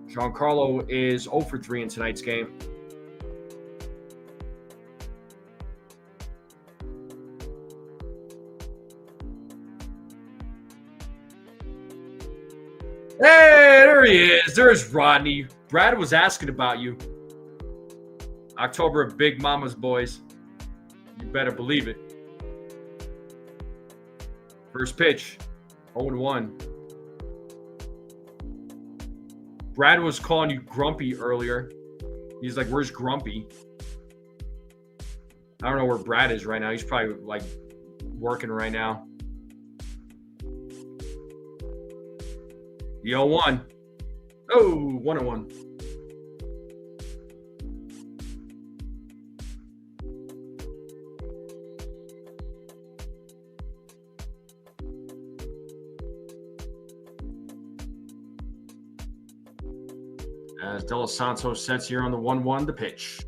Giancarlo is 0 for 3 in tonight's game. Hey, there he is. There's Rodney. Brad was asking about you. October of Big Mama's boys. You better believe it. First pitch, 0-1. Brad was calling you Grumpy earlier. He's like, where's Grumpy? I don't know where Brad is right now. He's probably like working right now. The 0-1. Oh, 1-1. As De Los Santos sets here on the 1-1, the pitch.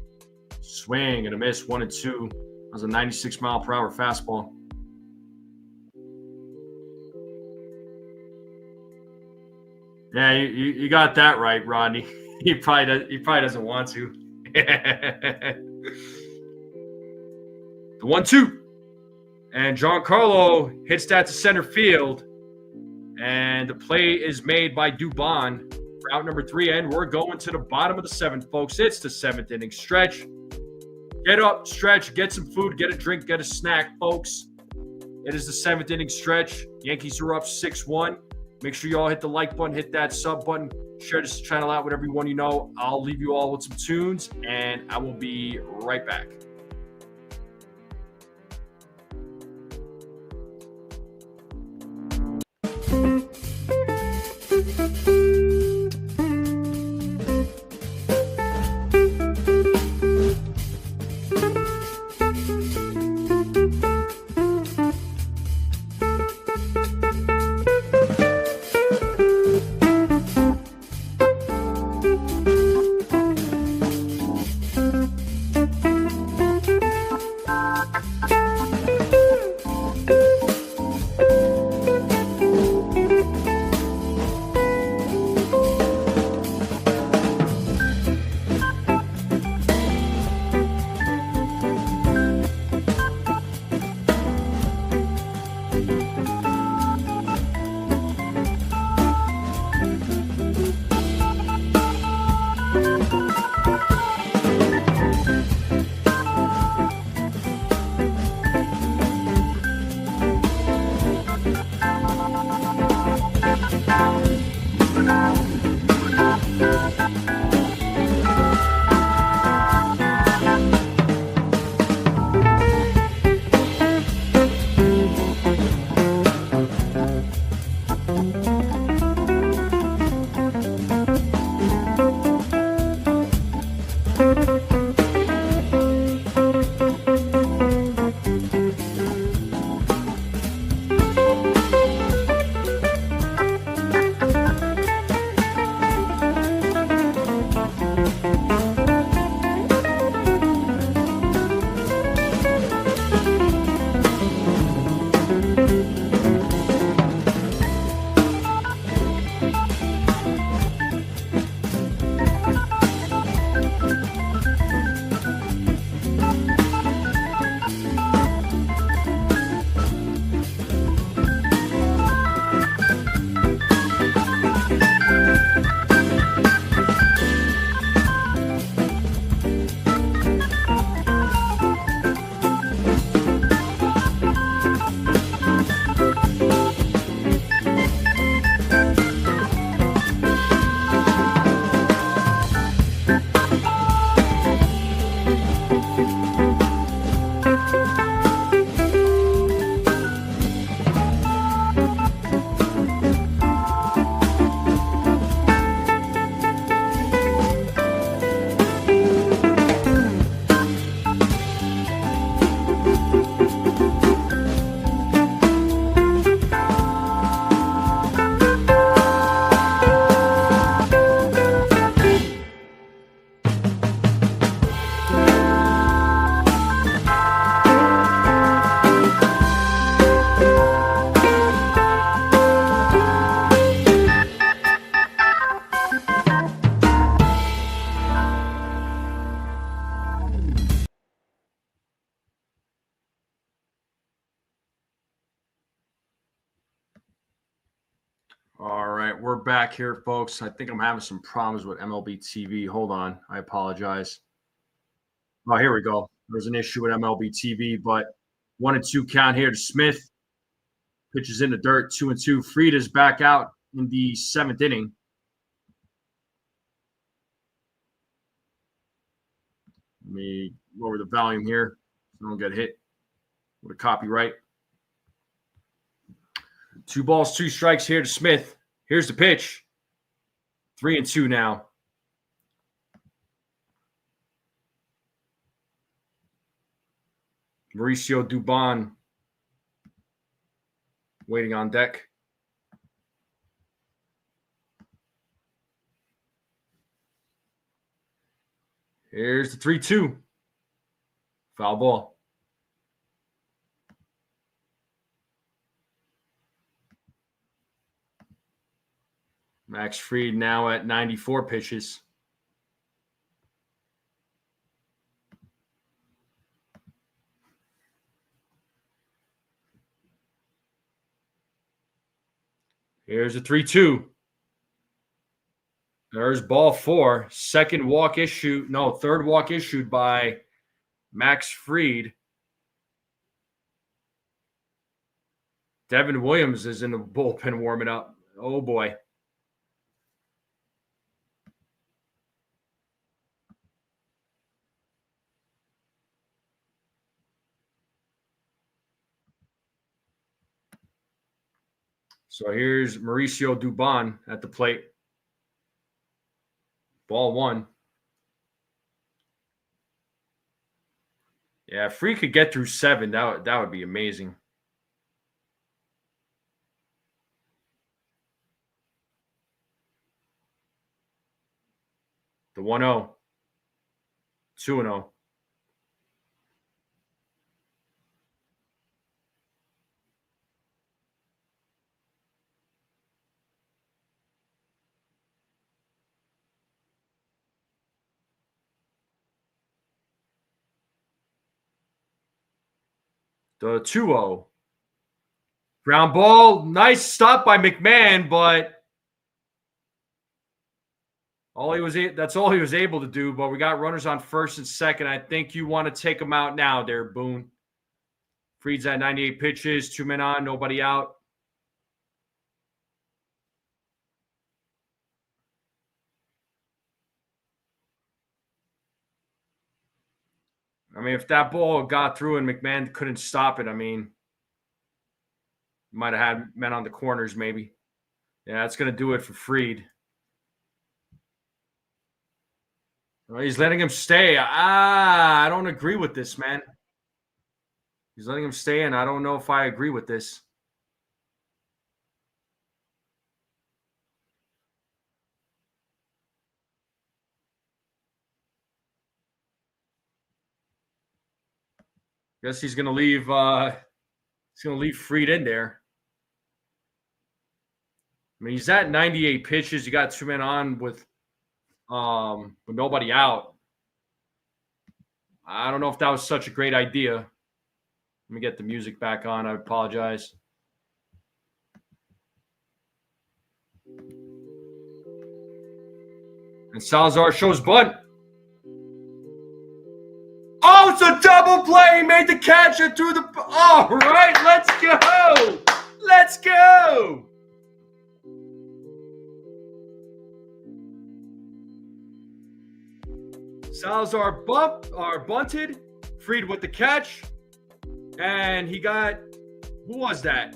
Swing and a miss, 1-2. That was a 96-mile-per-hour fastball. Yeah, you got that right, Rodney. He probably doesn't want to. The 1-2. And Giancarlo hits that to center field. And the play is made by Dubon for out number 3. And we're going to the bottom of the 7th, folks. It's the 7th inning stretch. Get up, stretch, get some food, get a drink, get a snack, folks. It is the 7th inning stretch. Yankees are up 6-1. Make sure you all hit the like button, hit that sub button, share this channel out with everyone you know. I'll leave you all with some tunes, and I will be right back. All right, we're back here, folks. I think I'm having some problems with MLB TV. Hold on. I apologize. Oh, here we go. There's an issue with MLB TV, but 1-2 count here to Smith. Pitches in the dirt, 2-2. Frida's back out in the 7th inning. Let me lower the volume here so I don't get hit with a copyright. 2 balls, 2 strikes here to Smith. Here's the pitch. 3-2 now. Mauricio Dubon waiting on deck. Here's the 3-2. Foul ball. Max Fried now at 94 pitches. Here's a 3-2. There's ball 4. Third walk issued by Max Fried. Devin Williams is in the bullpen warming up. Oh, boy. So here's Mauricio Dubon at the plate. Ball 1. Yeah, if Fried could get through 7, that would be amazing. The 1-0. 2-0. The 2-0. Ground ball. Nice stop by McMahon, but that's all he was able to do. But we got runners on first and second. I think you want to take him out now there, Boone. Fried's at 98 pitches, 2 men on, nobody out. I mean, if that ball got through and McMahon couldn't stop it, I mean, might have had men on the corners maybe. Yeah, that's going to do it for Fried. Well, he's letting him stay. I don't agree with this, man. He's letting him stay, and I don't know if I agree with this. Guess he's going to leave. He's going to leave Fried in there. I mean, he's at 98 pitches. You got 2 men on with nobody out. I don't know if that was such a great idea. Let me get the music back on. I apologize. And Salazar shows bunt. Oh, it's a double play. He made the catch and threw the. All right, let's go. Let's go. Salazar bunted. Fried with the catch. And he got, who was that?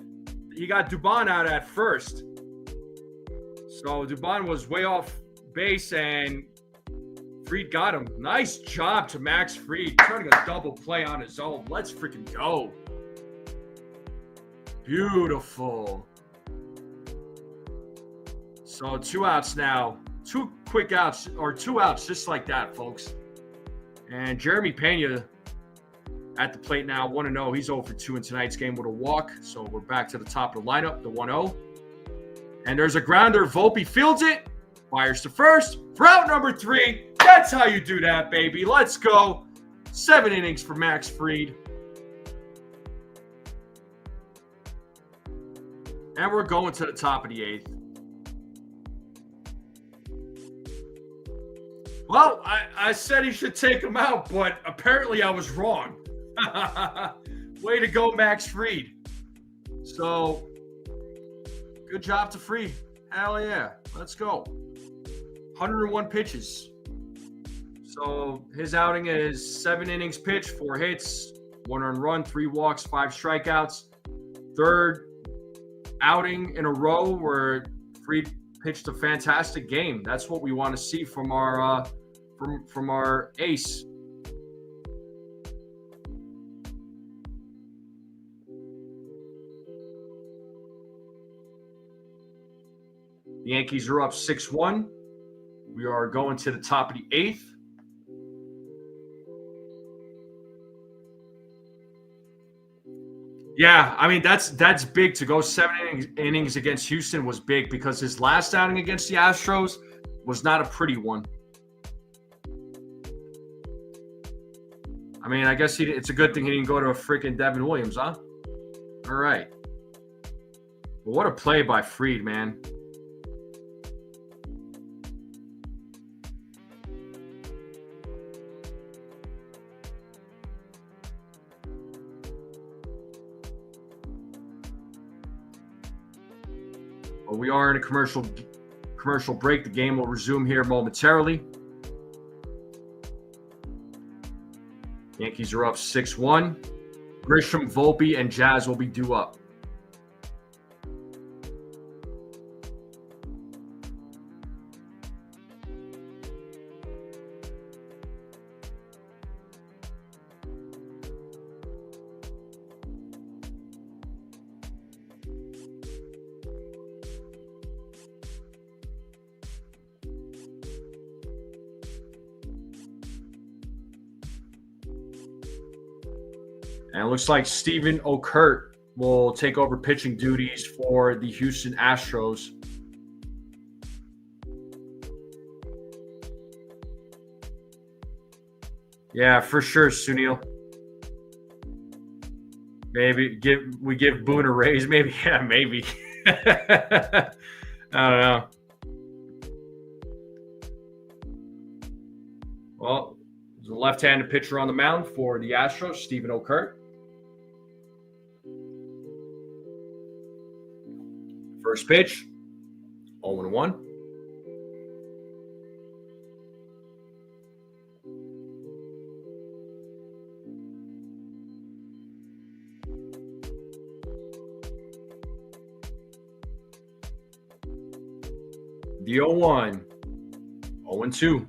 He got Dubon out at first. So Dubon was way off base and Fried got him. Nice job to Max Fried, turning a double play on his own. Let's freaking go. Beautiful. So 2 outs now. 2 quick outs, or 2 outs just like that, folks. And Jeremy Pena at the plate now, 1-0. He's 0 for 2 in tonight's game with a walk. So we're back to the top of the lineup, the 1-0. And there's a grounder. Volpe fields it. Fires to first. For out number 3. That's how you do that, baby. Let's go. 7 innings for Max Fried. And we're going to the top of the 8th. Well, I said he should take him out, but apparently I was wrong. Way to go, Max Fried. So, good job to Fried. Hell yeah. Let's go. 101 pitches. So, his outing is 7 innings pitched, 4 hits, 1 earned run, 3 walks, 5 strikeouts. Third outing in a row where Fried pitched a fantastic game. That's what we want to see from our from our ace. The Yankees are up 6-1. We are going to the top of the 8th. Yeah, I mean that's big to go 7 innings against Houston was big because his last outing against the Astros was not a pretty one. I mean, I guess it's a good thing he didn't go to a freaking Devin Williams, huh? All right. Well, what a play by Fried, man. Well, we are in a commercial break. The game will resume here momentarily. Yankees are up 6-1. Grisham, Volpe, and Jazz will be due up. And it looks like Steven Okert will take over pitching duties for the Houston Astros. Yeah, for sure, Sunil. Maybe we give Boone a raise. Maybe, yeah, maybe. I don't know. Well, there's a left-handed pitcher on the mound for the Astros, Steven Okert. First pitch, 0-1. The 0-1, 0-2.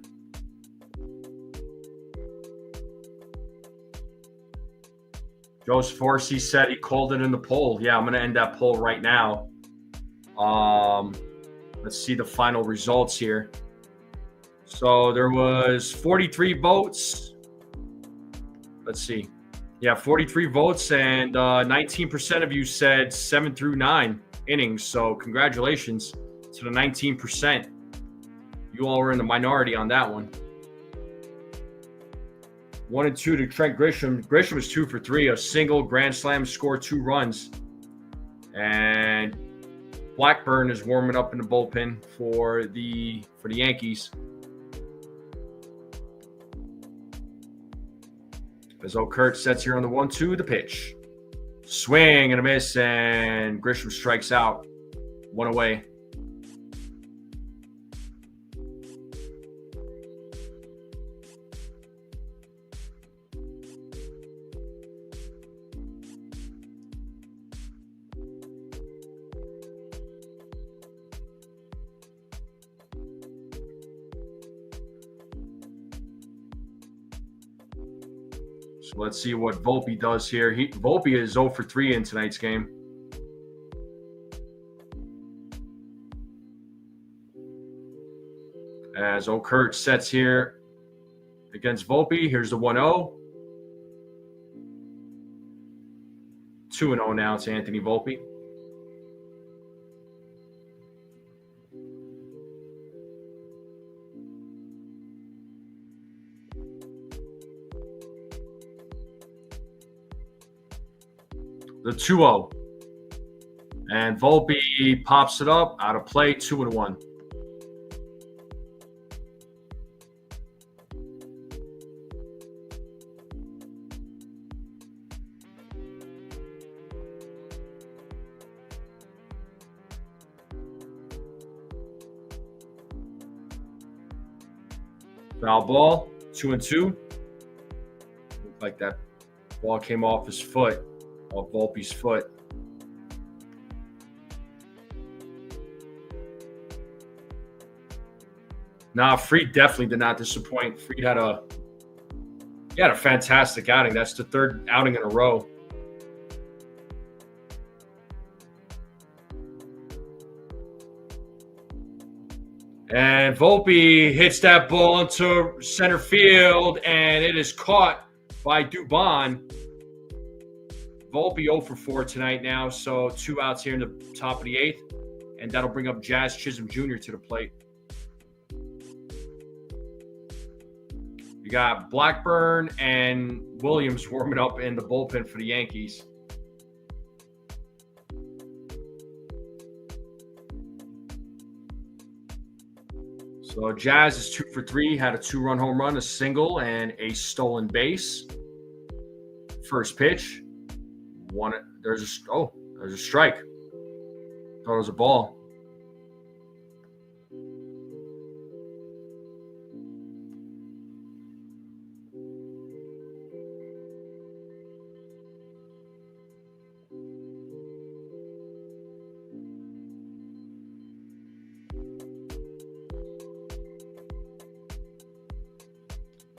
Joseph Horsey said he called it in the poll. Yeah, I'm going to end that poll right now. Let's see the final results here. So there was 43 votes. Let's see. Yeah, 43 votes, and 19% of you said 7 through 9 innings. So congratulations to the 19%. You all were in the minority on that one. 1 and 2 to Trent Grisham. Grisham is 2 for 3, a single, grand slam, scored 2 runs. And Blackburn is warming up in the bullpen for the Yankees. As Okert sets here on the 1-2, the pitch. Swing and a miss, and Grisham strikes out. 1 away. So let's see what Volpe does here. Volpe is 0 for 3 in tonight's game. As Okert sets here against Volpe. Here's the 1-0. 2-0 now to Anthony Volpe. The 2-0. And Volpe pops it up out of play, 2-1. Foul ball, 2-2. Looked like that ball came off his foot, off Volpe's foot. Nah, Fried definitely did not disappoint. Fried had a fantastic outing. That's the third outing in a row. And Volpe hits that ball into center field, and it is caught by Dubon. Volpe 0 for 4 tonight now, so 2 outs here in the top of the 8th, and that'll bring up Jazz Chisholm Jr. to the plate. You got Blackburn and Williams warming up in the bullpen for the Yankees. So Jazz is 2 for 3, had a 2-run home run, a single, and a stolen base. First pitch. There's a strike. Thought it was a ball.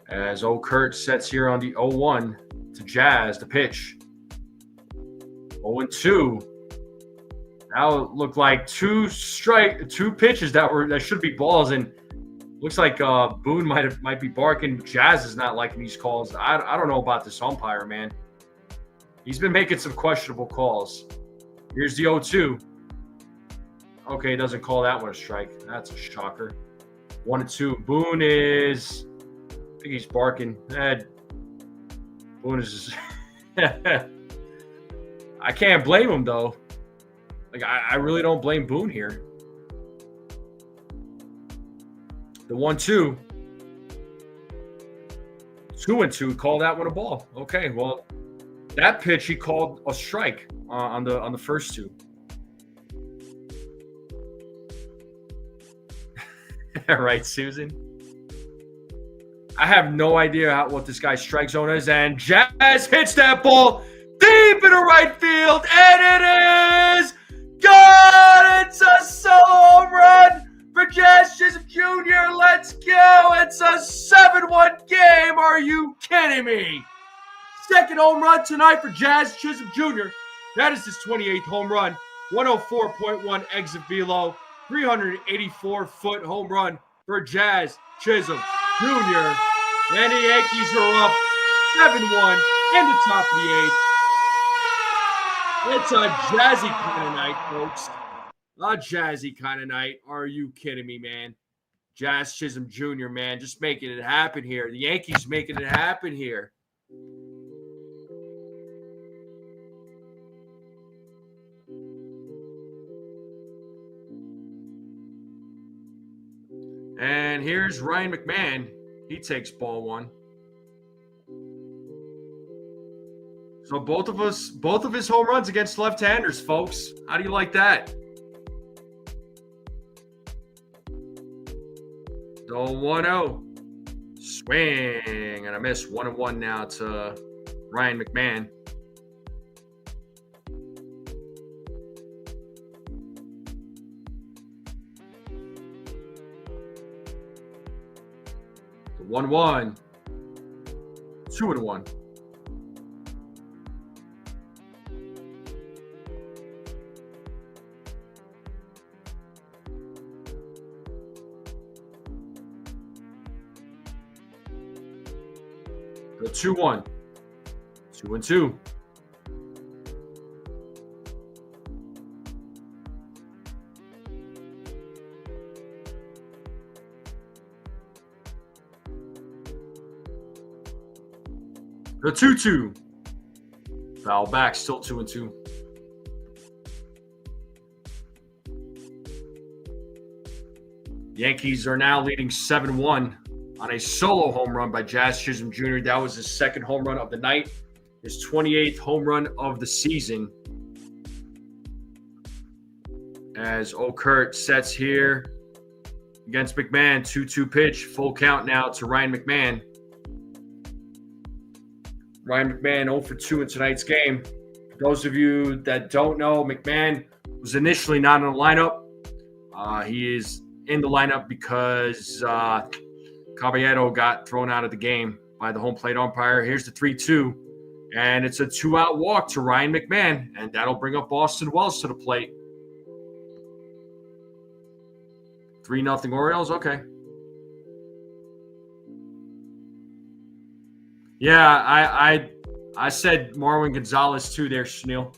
As Kurt sets here on the 0-1 to Jazz, the pitch. 0-2. Now it looked like two pitches that should be balls, and looks like Boone might be barking. Jazz is not liking these calls. I don't know about this umpire, man. He's been making some questionable calls. Here's the 0-2. Okay, he doesn't call that one a strike. That's a shocker. 1-2. Boone is, I think he's barking. Boone is just I can't blame him, though. Like, I really don't blame Boone here. The 1-2. 2-2. Call that one a ball. Okay, well, that pitch he called a strike on the first two. Right, Susan? I have no idea what this guy's strike zone is, and Jazz hits that ball deep into right field, and it is gone! It's a solo home run for Jazz Chisholm Jr. Let's go! It's a 7-1 game. Are you kidding me? Second home run tonight for Jazz Chisholm Jr. That is his 28th home run. 104.1 exit velo. 384-foot home run for Jazz Chisholm Jr. And the Yankees are up 7-1 in the top of the 8th. It's a jazzy kind of night, folks. A jazzy kind of night. Are you kidding me, man? Jazz Chisholm Jr., man, just making it happen here. The Yankees making it happen here. And here's Ryan McMahon. He takes ball one. So both of his home runs against left-handers, folks. How do you like that? The 1-0. Swing. And a miss. 1-1 now to Ryan McMahon. The 1-1. 2-1. The 2-1. 2-2. The 2-2. Foul back, still 2-2. Yankees are now leading 7-1 on a solo home run by Jazz Chisholm Jr. That was his second home run of the night, his 28th home run of the season. As Kurt sets here against McMahon, 2-2 pitch, full count now to Ryan McMahon. Ryan McMahon 0 for 2 in tonight's game. For those of you that don't know, McMahon was initially not in the lineup. He is in the lineup because Caballero got thrown out of the game by the home plate umpire. Here's the 3-2, and it's a 2-out walk to Ryan McMahon, and that'll bring up Austin Wells to the plate. 3-0 Orioles, okay. Yeah, I said Marwin Gonzalez too there, Snell.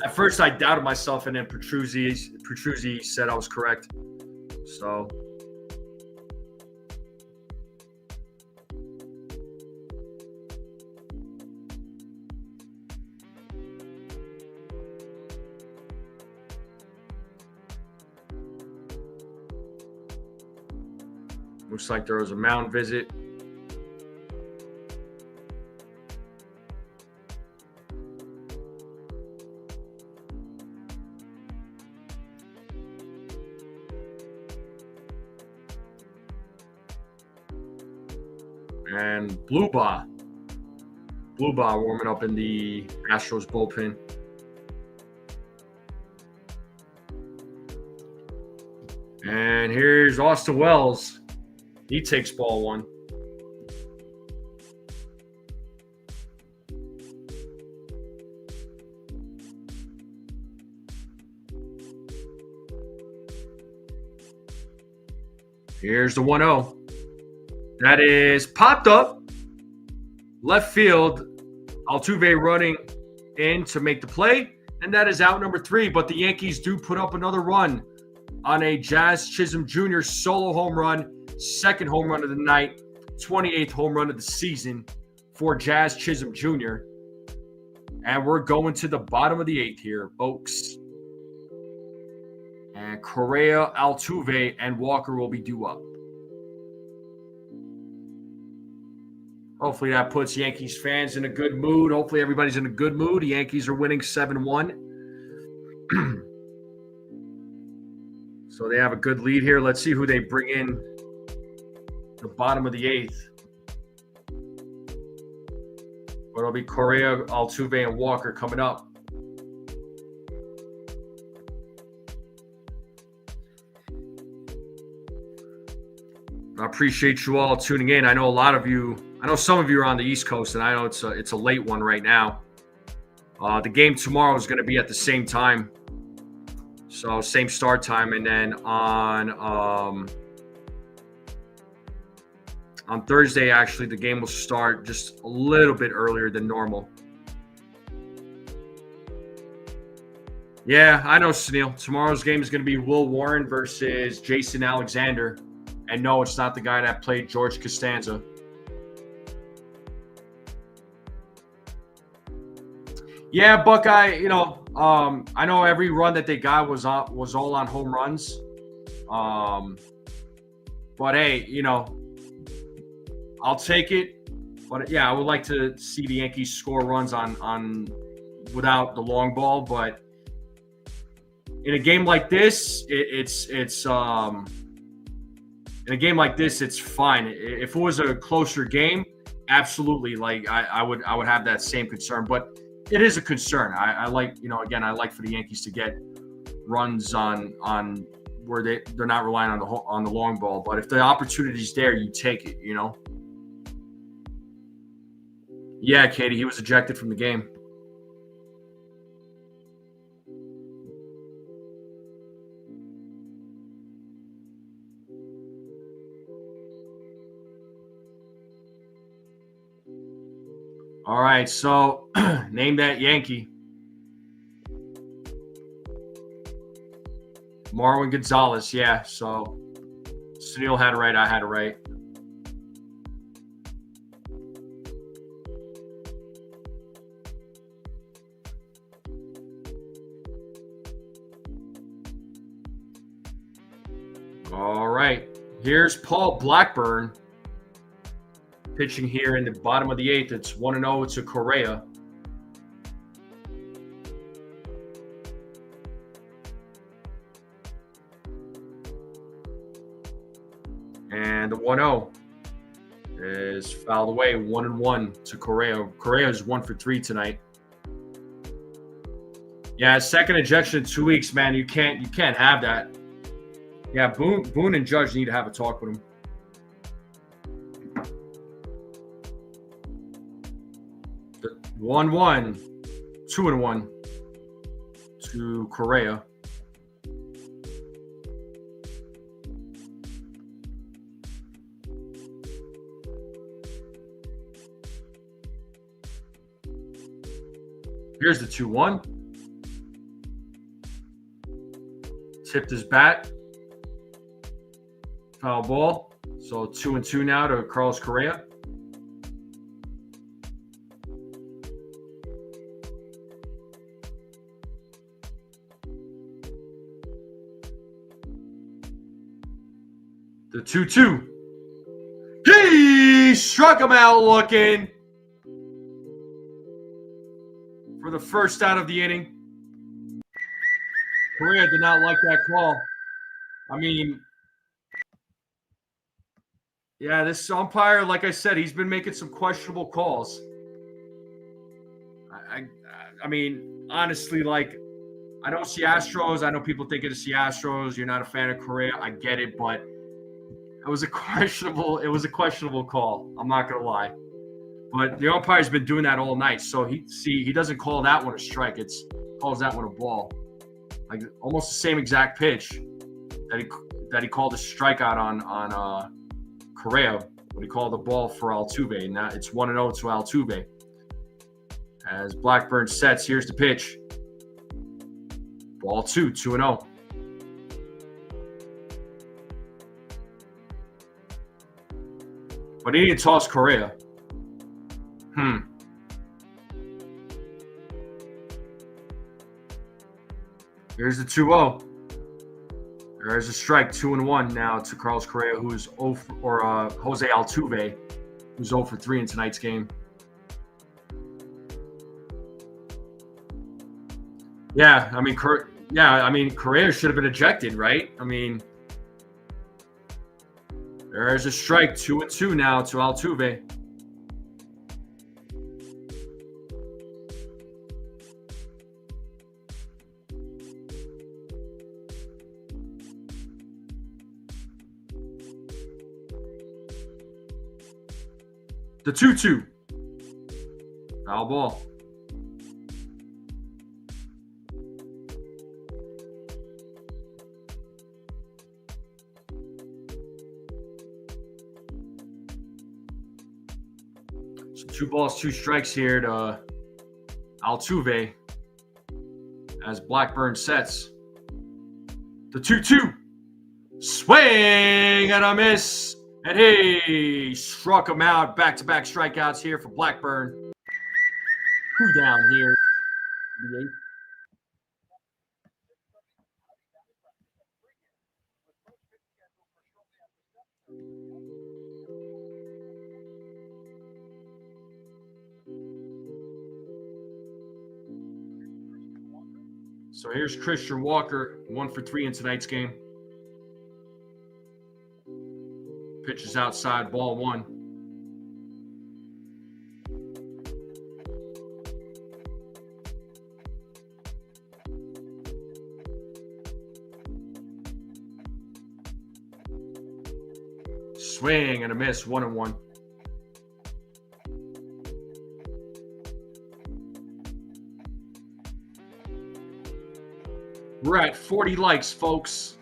At first, I doubted myself, and then Petruzzi said I was correct. So, looks like there was a mound visit. And Blue Ba warming up in the Astros bullpen. And here's Austin Wells. He takes ball one. Here's the 1-0. That is popped up. Left field. Altuve running in to make the play. And that is out number 3. But the Yankees do put up another run on a Jazz Chisholm Jr. solo home run. Second home run of the night. 28th home run of the season for Jazz Chisholm Jr. And we're going to the bottom of the 8th here, folks. And Correa, Altuve, and Walker will be due up. Hopefully that puts Yankees fans in a good mood. Hopefully everybody's in a good mood. The Yankees are winning 7-1. So they have a good lead here. Let's see who they bring in the bottom of the 8th. But it'll be Correa, Altuve, and Walker coming up. I appreciate you all tuning in. I know some of you are on the East Coast, and I know it's a late one right now. The game tomorrow is going to be at the same time, so same start time, and then on Thursday, actually, the game will start just a little bit earlier than normal. Yeah, I know, Snell. Tomorrow's game is going to be Will Warren versus Jason Alexander. And no, it's not the guy that played George Costanza. Yeah, Buckeye, I know every run that they got was all on home runs. But hey, I'll take it. But yeah, I would like to see the Yankees score runs on without the long ball. But in a game like this, in a game like this, it's fine. If it was a closer game, absolutely, I would have that same concern. But it is a concern. I like, I like for the Yankees to get runs on where they're not relying on the long ball. But if the opportunity's there, you take it. Yeah, Katie, he was ejected from the game. All right, so name that Yankee. Marwin Gonzalez, yeah. So Snell had it right, I had it right. All right, here's Paul Blackburn. Pitching here in the bottom of the 8th. It's 1-0 to Correa. And the 1-0 is fouled away. 1-1 to Correa. Correa is 1 for 3 tonight. Yeah, second ejection in 2 weeks, man. You can't have that. Yeah, Boone and Judge need to have a talk with him. 1-1, 2-1 to Correa. Here's the 2-1. Tipped his bat. Foul ball. So 2-2 now to Carlos Correa. The 2-2. He struck him out looking for the first out of the inning. Correa did not like that call. I mean, yeah, this umpire, like I said, he's been making some questionable calls. I mean, honestly, like, I don't see Astros. I know people think it's the Astros. You're not a fan of Correa. I get it, but it was a questionable call. I'm not gonna lie. But the umpire's been doing that all night. So he doesn't call that one a strike. Calls that one a ball. Like almost the same exact pitch that he called a strikeout on Correa when he called the ball for Altuve. Now it's 1-0 to Altuve. As Blackburn sets, here's the pitch. Ball 2-0. But he didn't toss Correa. Here's the 2-0. There's a strike, 2-1 now to Carlos Correa, who's Jose Altuve, who's 0 for 3 in tonight's game. Yeah, I mean, Correa should have been ejected, right? I mean, there's a strike, 2-2 now to Altuve. The 2-2. Foul ball. So 2 balls, 2 strikes here to Altuve as Blackburn sets. The 2-2. Swing and a miss. And he struck him out. Back-to-back strikeouts here for Blackburn. 2 down here. So here's Christian Walker, 1 for 3 in tonight's game. Pitches outside, ball 1. Swing and a miss, 1-1. We're at 40 likes, folks.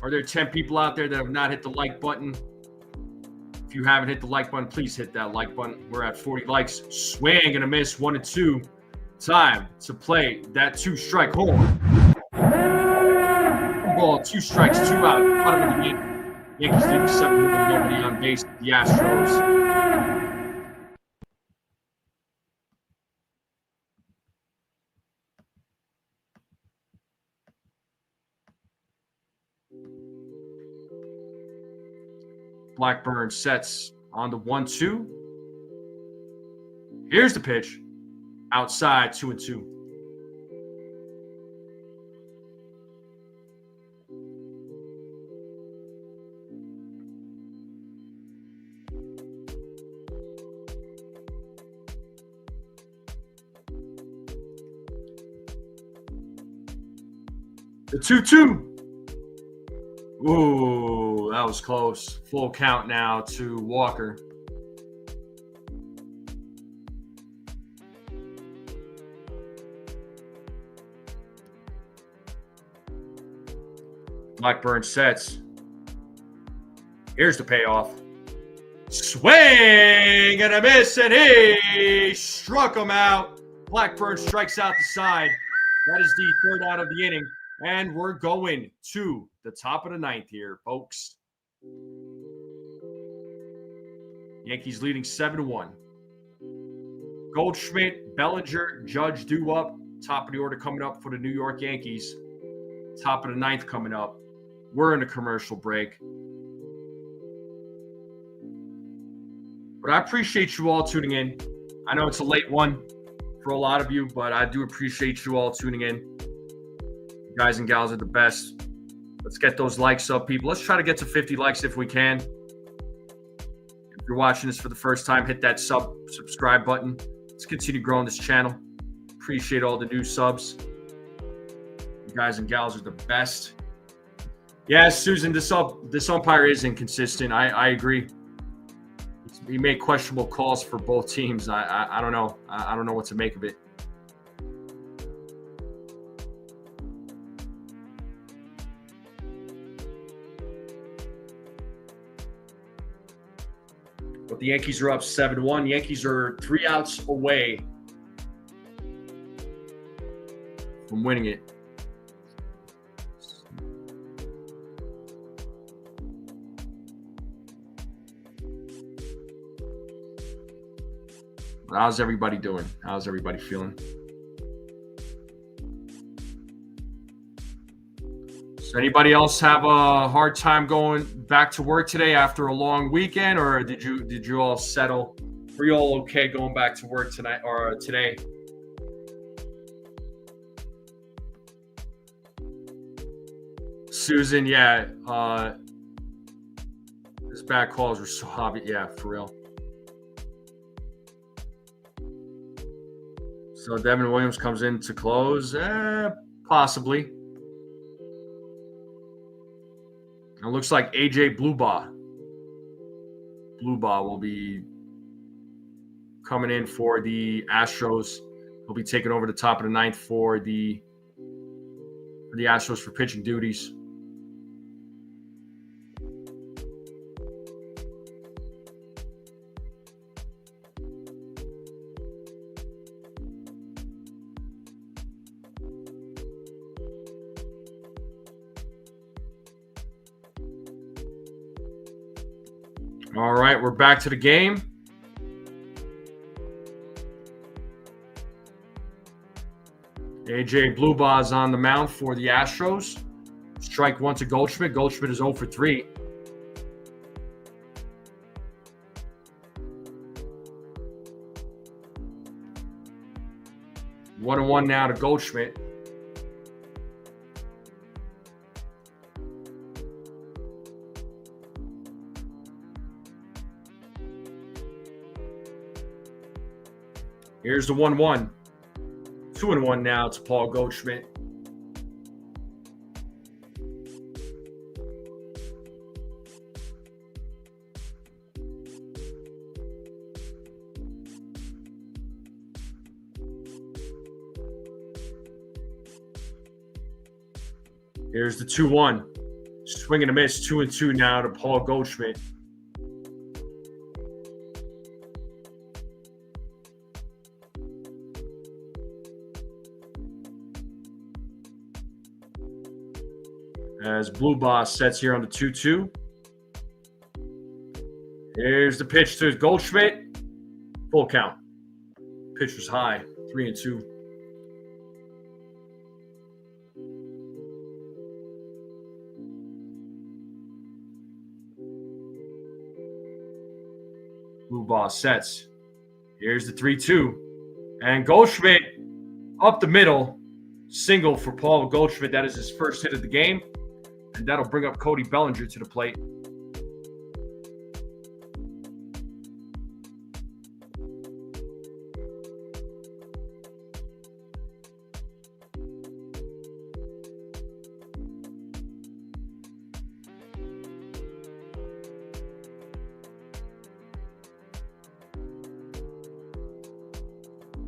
Are there 10 people out there that have not hit the like button? If you haven't hit the like button, please hit that like button. We're at 40 likes. Swing and a miss, 1-2. Time to play that 2-strike horn. Ball, 2 strikes, 2 out. Bottom of the game. Yankees did 7 with nobody on base. The Astros. Blackburn sets on the 1-2. Here's the pitch. Outside, 2-2. The 2-2. Ooh, that was close. Full count now to Walker. Blackburn sets. Here's the payoff. Swing and a miss, and he struck him out. Blackburn strikes out the side. That is the third out of the inning. And we're going to the top of the ninth here, folks. Yankees leading 7-1. Goldschmidt, Bellinger, Judge due up. Top of the order coming up for the New York Yankees. Top of the ninth coming up. We're in a commercial break. But I appreciate you all tuning in. I know it's a late one for a lot of you, but I do appreciate you all tuning in. You guys and gals are the best. Let's get those likes up, people. Let's try to get to 50 likes if we can. If you're watching this for the first time, hit that subscribe button. Let's continue growing this channel. Appreciate all the new subs. You guys and gals are the best. Yeah, Susan, this umpire is inconsistent. I agree. He made questionable calls for both teams. I don't know. I don't know what to make of it. But the Yankees are up 7-1. Yankees are 3 outs away from winning it. How's everybody doing? How's everybody feeling? So anybody else have a hard time going back to work today after a long weekend, or did you all settle? Were you all okay going back to work tonight or today? Susan, yeah. His bad calls were so obvious. Yeah, for real. So Devin Williams comes in to close, possibly. It looks like AJ Bluebaugh will be coming in for the Astros. He'll be taking over the top of the ninth for the Astros for pitching duties. All right, we're back to the game. AJ Bluebaugh is on the mound for the Astros. Strike one to Goldschmidt. Goldschmidt is 0 for 3. One and one now to Goldschmidt. Here's the 1-1. 2-1 now to Paul Goldschmidt. Here's the 2-1. Swing and a miss. 2-2 now to Paul Goldschmidt. As Bluebaugh sets here on the 2-2. Here's the pitch to Goldschmidt. Full count. Pitch was high. 3-2. Bluebaugh sets. Here's the 3-2. And Goldschmidt up the middle. Single for Paul Goldschmidt. That is his first hit of the game. And that'll bring up Cody Bellinger to the plate.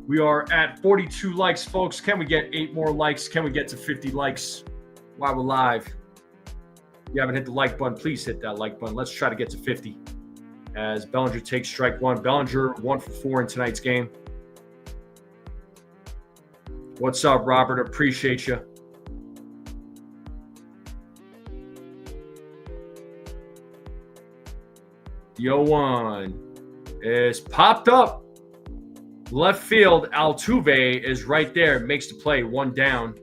We are at 42 likes, folks. Can we get 8 more likes? Can we get to 50 likes while we're live? If you haven't hit the like button, please hit that like button. Let's try to get to 50. As Bellinger takes strike one. Bellinger 1 for 4 in tonight's game. What's up, Robert? Appreciate you. Yo one is popped up. Left field, Altuve is right there. Makes the play, 1 down.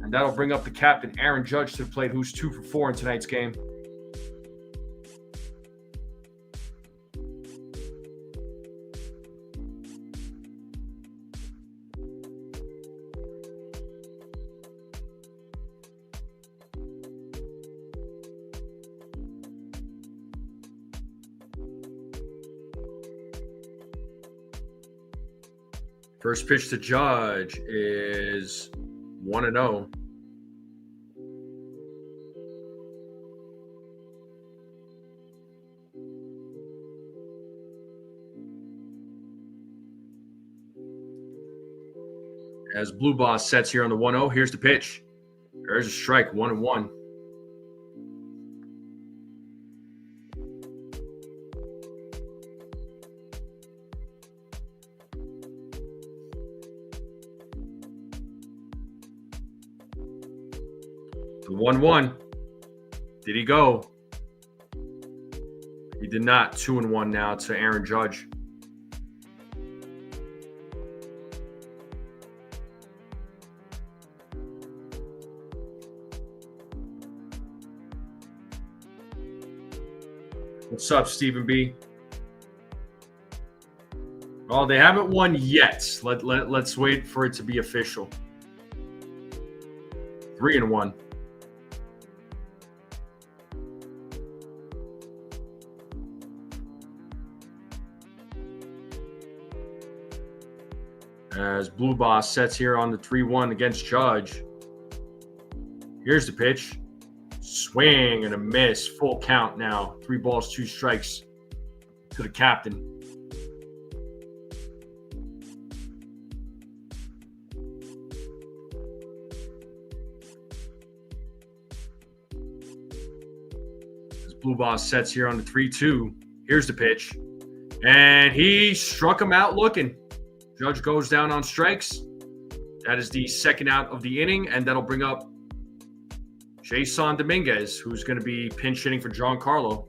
And that'll bring up the captain, Aaron Judge, to the plate, who's 2 for 4 in tonight's game. First pitch to Judge is 1-0. As Blue Boss sets here on the 1-0, here's the pitch. There's a strike, 1-1. The 1-1. Did he go? He did not. 2-1 now to Aaron Judge. What's up, Stephen B? Oh, they haven't won yet. Let's wait for it to be official. 3-1. As Blue Boss sets here on the 3-1 against Judge. Here's the pitch. Swing and a miss. Full count now. 3 balls, 2 strikes to the captain. As Blue Boss sets here on the 3-2. Here's the pitch. And he struck him out looking. Judge goes down on strikes. That is the second out of the inning, and that'll bring up Jason Dominguez, who's going to be pinch hitting for Giancarlo.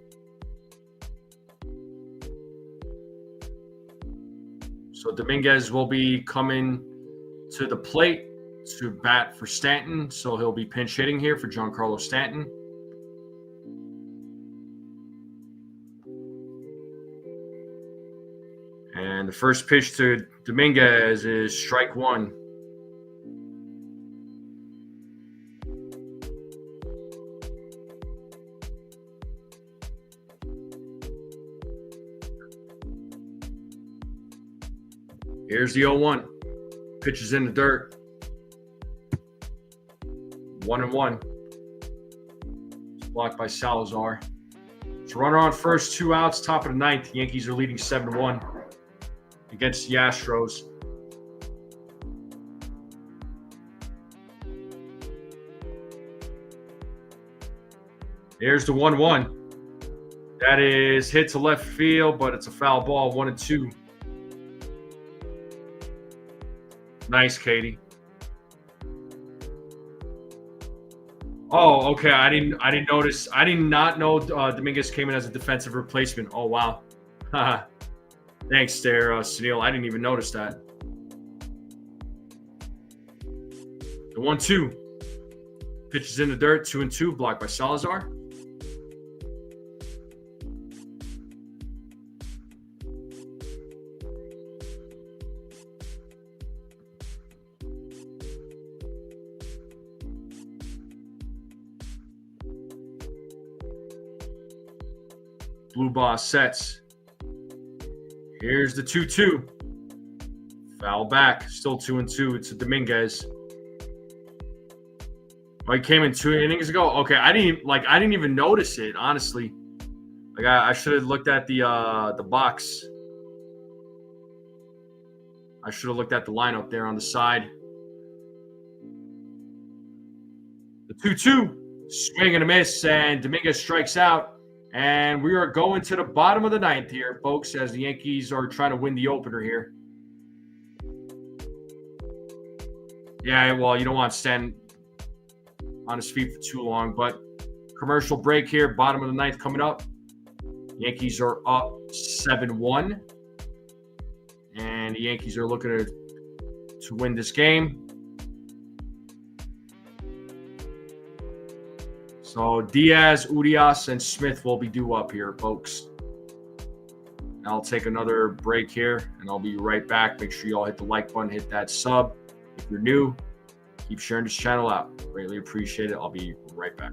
So Dominguez will be coming to the plate to bat for Stanton. So he'll be pinch hitting here for Giancarlo Stanton. And the first pitch to Dominguez is strike 1. Here's the 0-1. Pitch is in the dirt. 1-1. It's blocked by Salazar. It's a runner on first, 2 outs, top of the 9th. The Yankees are leading 7-1 against the Astros. Here's the 1-1. That is hit to left field, but it's a foul ball, 1-2. Nice, Katie. Oh, okay. I didn't notice. I did not know Dominguez came in as a defensive replacement. Oh, wow. Thanks there, Sunil. I didn't even notice that. The 1-2. Pitch is in the dirt, 2-2, blocked by Salazar. Blue Boss sets. Here's the 2-2. Foul back. Still 2-2. It's a Dominguez. Oh, he came in 2 innings ago. Okay, I didn't even notice it, honestly. Like I should have looked at the box. I should have looked at the lineup there on the side. The 2-2. Swing and a miss, and Dominguez strikes out. And we are going to the bottom of the ninth here, folks, as the Yankees are trying to win the opener here. Yeah, well, you don't want to stand on his feet for too long, but commercial break here, bottom of the ninth coming up. Yankees are up 7-1. And the Yankees are looking to win this game. So Diaz, Urias, and Smith will be due up here, folks. I'll take another break here, and I'll be right back. Make sure you all hit the like button, hit that sub. If you're new, keep sharing this channel out. Greatly appreciate it. I'll be right back.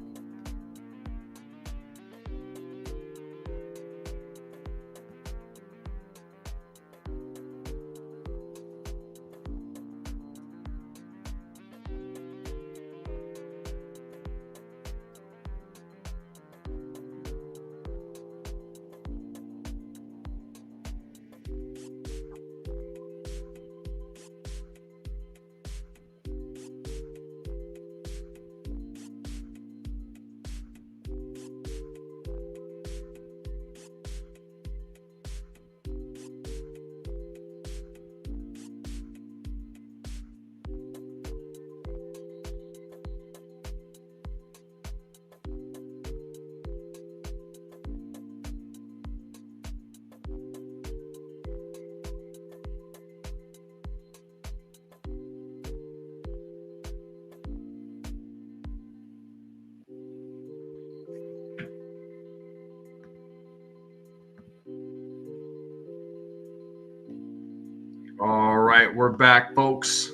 All right, we're back, folks.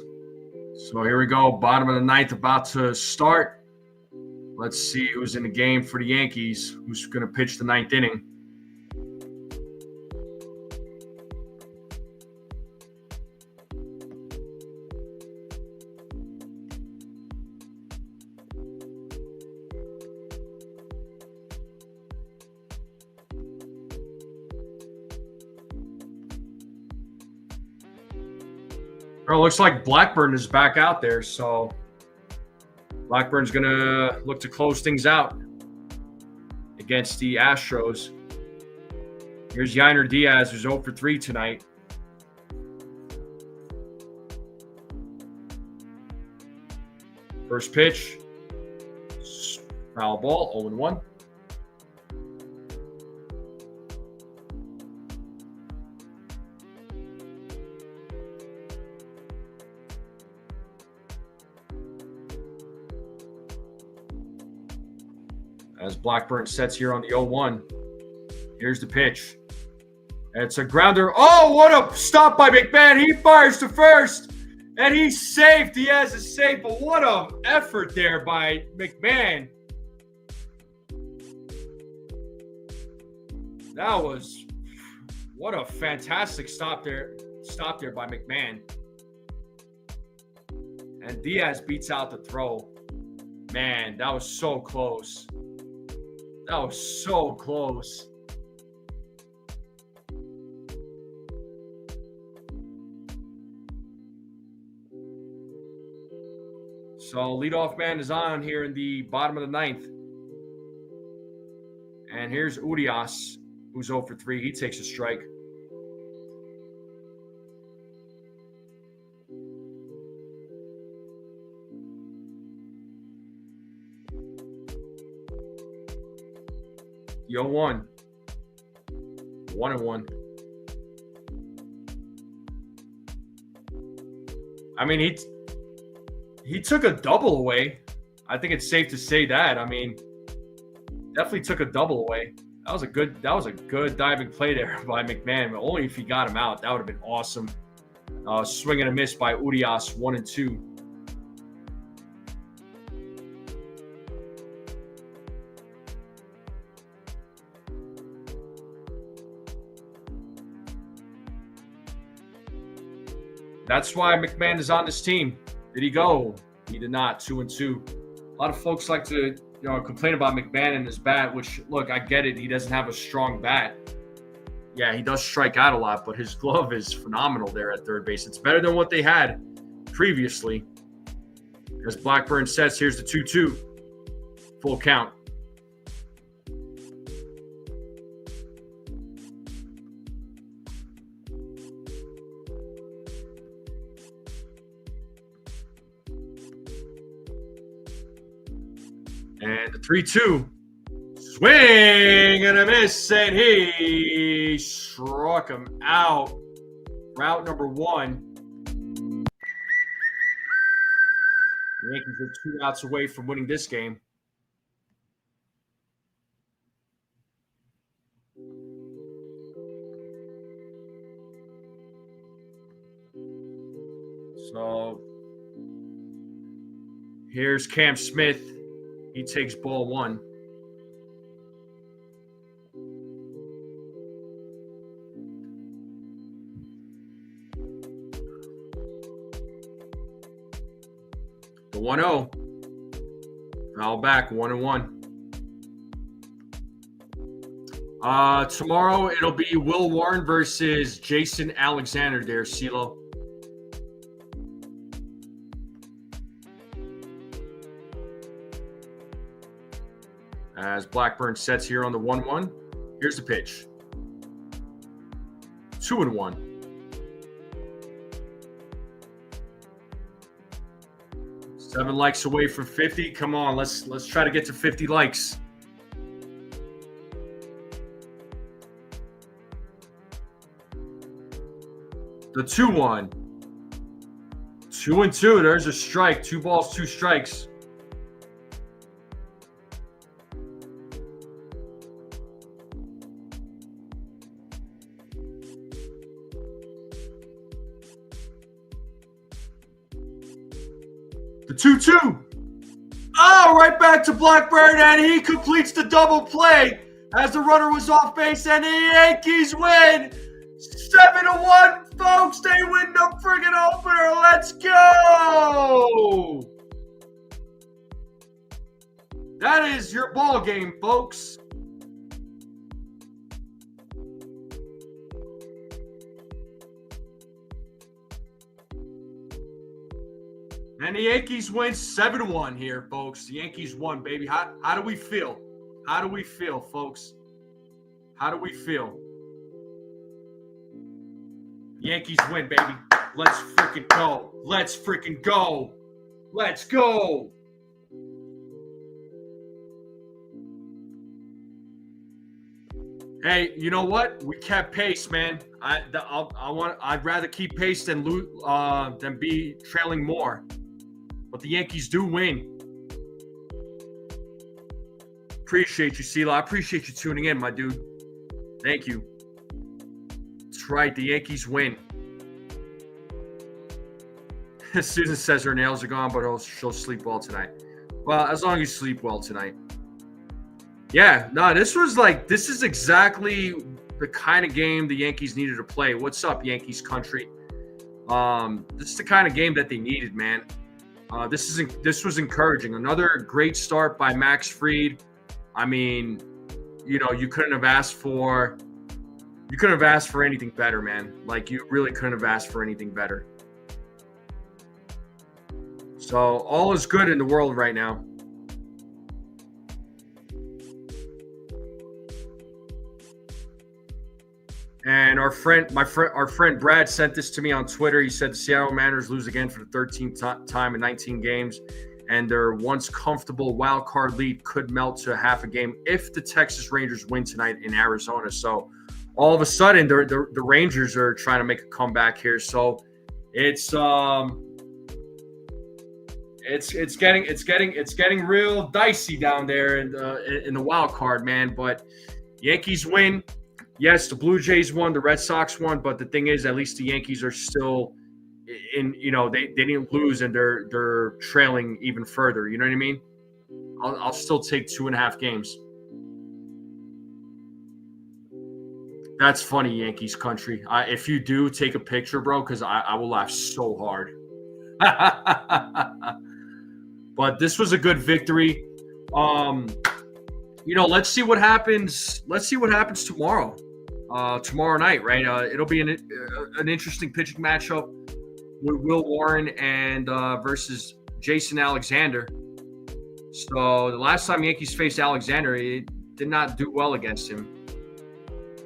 So here we go. Bottom of the ninth about to start. Let's see who's in the game for the Yankees. Who's going to pitch the ninth inning? Well, it looks like Blackburn is back out there, so Blackburn's going to look to close things out against the Astros. Here's Yainer Diaz, who's 0 for 3 tonight. First pitch, foul ball, 0-1. As Blackburn sets here on the 0-1. Here's the pitch. It's a grounder. Oh, what a stop by McMahon. He fires to first, and he's safe. Diaz is safe, but what an effort there by McMahon. That was, what a fantastic stop there by McMahon. And Diaz beats out the throw. Man, that was so close. That was so close. So leadoff man is on here in the bottom of the ninth. And here's Urias, who's 0 for 3. He takes a strike. The 0-1. 1-1. I mean, he took a double away. I think it's safe to say that. I mean, definitely took a double away. That was a good diving play there by McMahon, but only if he got him out. That would have been awesome. Swing and a miss by Urias, 1-2. That's why McMahon is on this team. Did he go? He did not. 2-2. A lot of folks like to, complain about McMahon and his bat, which, look, I get it. He doesn't have a strong bat. Yeah, he does strike out a lot, but his glove is phenomenal there at third base. It's better than what they had previously. As Blackburn says, here's the 2-2. Full count. 3-2. Swing and a miss, and he struck him out. Route number 1. The Yankees are 2 outs away from winning this game. So here's Cam Smith. He takes ball 1. The 1-0. Foul back, 1-1. Tomorrow it'll be Will Warren versus Jason Alexander there, CeeLo. As Blackburn sets here on the 1-1. Here's the pitch. 2-1. Seven likes away from 50. Come on, let's try to get to 50 likes. The 2-1. 2-2. There's a strike. 2 balls, 2 strikes. The 2-2. Oh, right back to Blackburn, and he completes the double play as the runner was off base, and the Yankees win 7-1, folks. They win the friggin' opener. Let's go. That is your ball game, folks. And the Yankees win 7-1 here, folks. The Yankees won, baby. How do we feel? How do we feel, folks? How do we feel? The Yankees win, baby. Let's freaking go. Let's freaking go. Let's go. Hey, you know what? We kept pace, man. I'd rather keep pace than be trailing more. But the Yankees do win. Appreciate you, CeeLo. I appreciate you tuning in, my dude. Thank you. That's right. The Yankees win. Susan says her nails are gone, but she'll sleep well tonight. Well, as long as you sleep well tonight. Yeah, no, this is exactly the kind of game the Yankees needed to play. What's up, Yankees country? This is the kind of game that they needed, man. This was encouraging. Another great start by Max Fried. I mean, you couldn't have asked for anything better, man. Like, you really couldn't have asked for anything better. So all is good in the world right now. And our friend Brad sent this to me on Twitter. He said the Seattle Mariners lose again for the 13th time in 19 games, and their once comfortable wild card lead could melt to half a game if the Texas Rangers win tonight in Arizona. So all of a sudden, the Rangers are trying to make a comeback here. So it's getting real dicey down there in the wild card, man. But Yankees win. Yes, the Blue Jays won, the Red Sox won, but the thing is, at least the Yankees are still in. They didn't lose, and they're trailing even further. You know what I mean? I'll still take 2.5 games. That's funny, Yankees country. If you do, take a picture, bro, because I will laugh so hard. But this was a good victory. Let's see what happens. Let's see what happens tomorrow. Tomorrow night, right? It'll be an interesting pitching matchup with Will Warren and versus Jason Alexander. So the last time Yankees faced Alexander, it did not do well against him.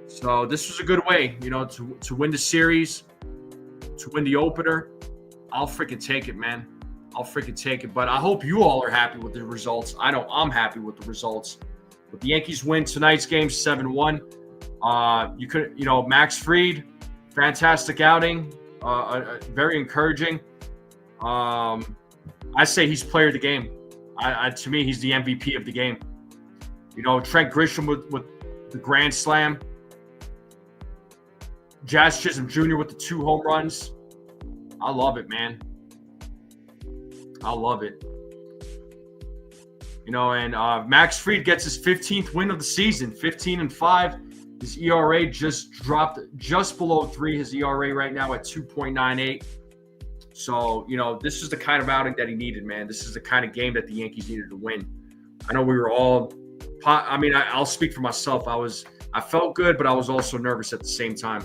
So this was a good way, to win the series, to win the opener. I'll freaking take it, man. I'll freaking take it. But I hope you all are happy with the results. I know I'm happy with the results. But the Yankees win tonight's game 7-1. Max Fried, fantastic outing, very encouraging. I say he's player of the game. To me, he's the MVP of the game. Trent Grisham with the grand slam. Jazz Chisholm Jr. with the 2 home runs. I love it, man. I love it. And Max Fried gets his 15th win of the season, 15-5. His ERA just dropped just below 3. His ERA right now at 2.98. So, this is the kind of outing that he needed, man. This is the kind of game that the Yankees needed to win. I know we were all – I'll speak for myself. I felt good, but I was also nervous at the same time.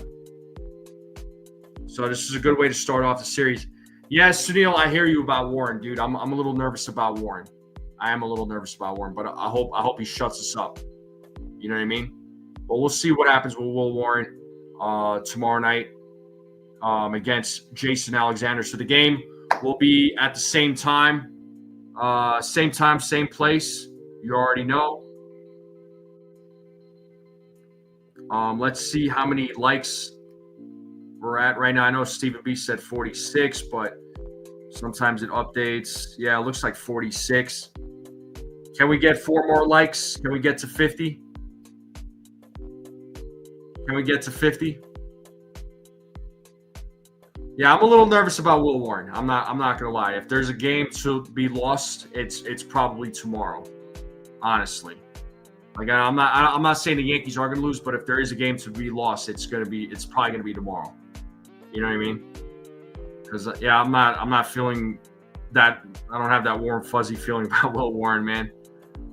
So this is a good way to start off the series. Yes, Sunil, I hear you about Warren, dude. I'm a little nervous about Warren. I am a little nervous about Warren, but I hope he shuts us up. You know what I mean? But we'll see what happens with Will Warren tomorrow night against Jason Alexander. So the game will be at the same time, same place. You already know. Let's see how many likes we're at right now. I know Stephen B said 46, but sometimes it updates. Yeah, it looks like 46. Can we get 4 more likes? Can we get to 50? Can we get to 50? Yeah, I'm a little nervous about Will Warren. I'm not gonna lie. If there's a game to be lost, it's probably tomorrow. Honestly. Like I'm not saying the Yankees are gonna lose, but if there is a game to be lost, it's probably gonna be tomorrow. You know what I mean? Because I'm not feeling that. I don't have that warm fuzzy feeling about Will Warren, man.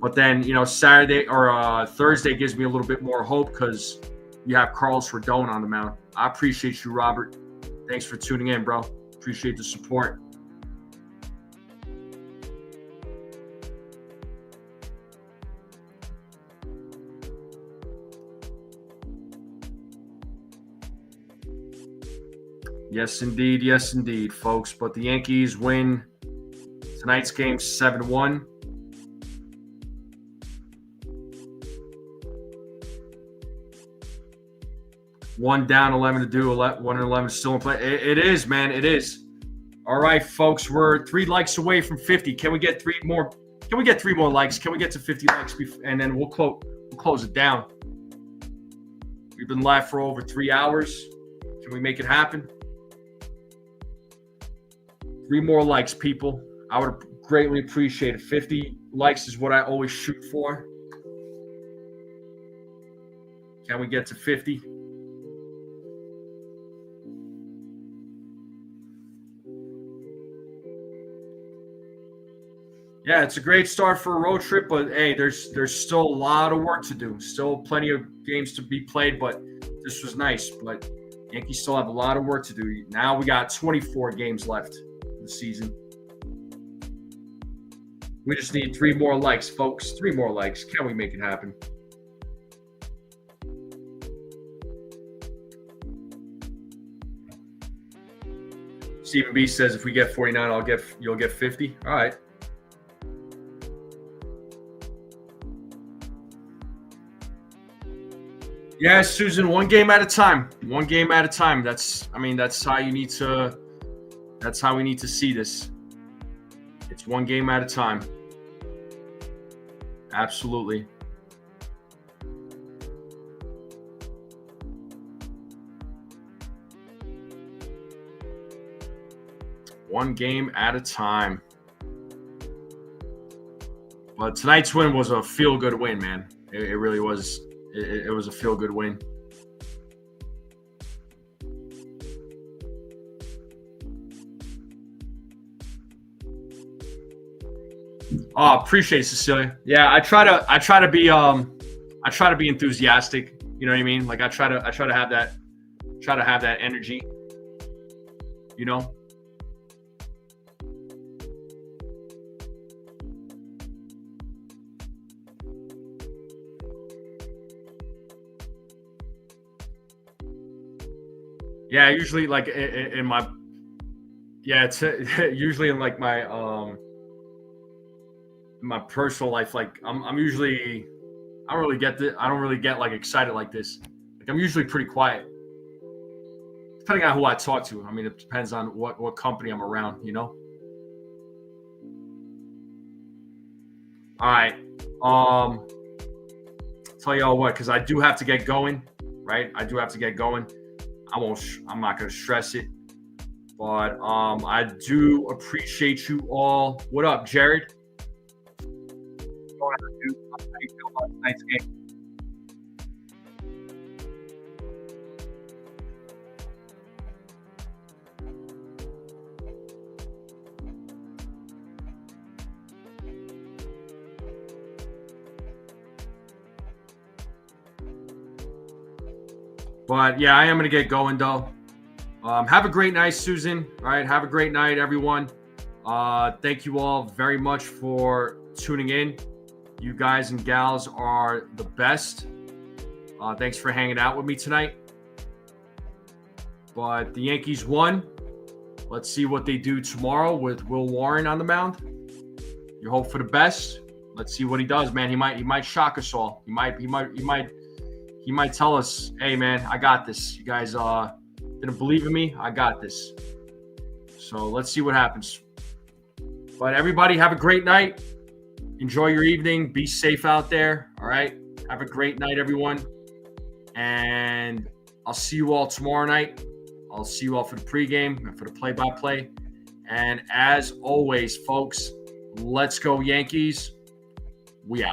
But then Saturday or Thursday gives me a little bit more hope because you have Carlos Rodon on the mound. I appreciate you, Robert. Thanks for tuning in, bro. Appreciate the support. Yes, indeed, folks. But the Yankees win tonight's game 7-1. One down, 11 to do, 1 and 11 still in play. It is, man. It is. All right, folks. We're 3 likes away from 50. Can we get 3 more? Can we get 3 more likes? Can we get to 50 likes? And then we'll close it down. We've been live for over 3 hours. Can we make it happen? 3 more likes, people. I would greatly appreciate it. 50 likes is what I always shoot for. Can we get to 50? Yeah, it's a great start for a road trip, but hey, there's still a lot of work to do. Still plenty of games to be played, but this was nice. But Yankees still have a lot of work to do. Now we got 24 games left in the season. We just need 3 more likes, folks. 3 more likes. Can we make it happen? Stephen B says if we get 49, you'll get 50. All right. Yeah, Susan, 1 game at a time. 1 game at a time. That's how we need to see this. It's 1 game at a time. Absolutely. One game at a time. But tonight's win was a feel-good win, man. It really was. It was a feel-good win. Oh, appreciate it, Cecilia. Yeah, I try to be enthusiastic. You know what I mean? Like I try to have that energy. You know. Yeah, usually like in my Yeah, it's usually in like my personal life. Like I'm usually I don't really get like excited like this. Like I'm usually pretty quiet, depending on who I talk to. I mean, it depends on what company I'm around. You know. All right. Tell y'all what, because I do have to get going. Right, I do have to get going. I'm not gonna stress it. But I do appreciate you all. What up, Jared? How do you feel about tonight's game? But yeah, I am gonna get going though. Have a great night, Susan. All right, have a great night, everyone. Thank you all very much for tuning in. You guys and gals are the best. Thanks for hanging out with me tonight. But the Yankees won. Let's see what they do tomorrow with Will Warren on the mound. You hope for the best. Let's see what he does, man. He might shock us all. He might tell us, "Hey, man, I got this. You guys didn't believe in me. I got this." So let's see what happens. But everybody, have a great night. Enjoy your evening. Be safe out there. All right. Have a great night, everyone. And I'll see you all tomorrow night. I'll see you all for the pregame and for the play-by-play. And as always, folks, let's go Yankees. We out.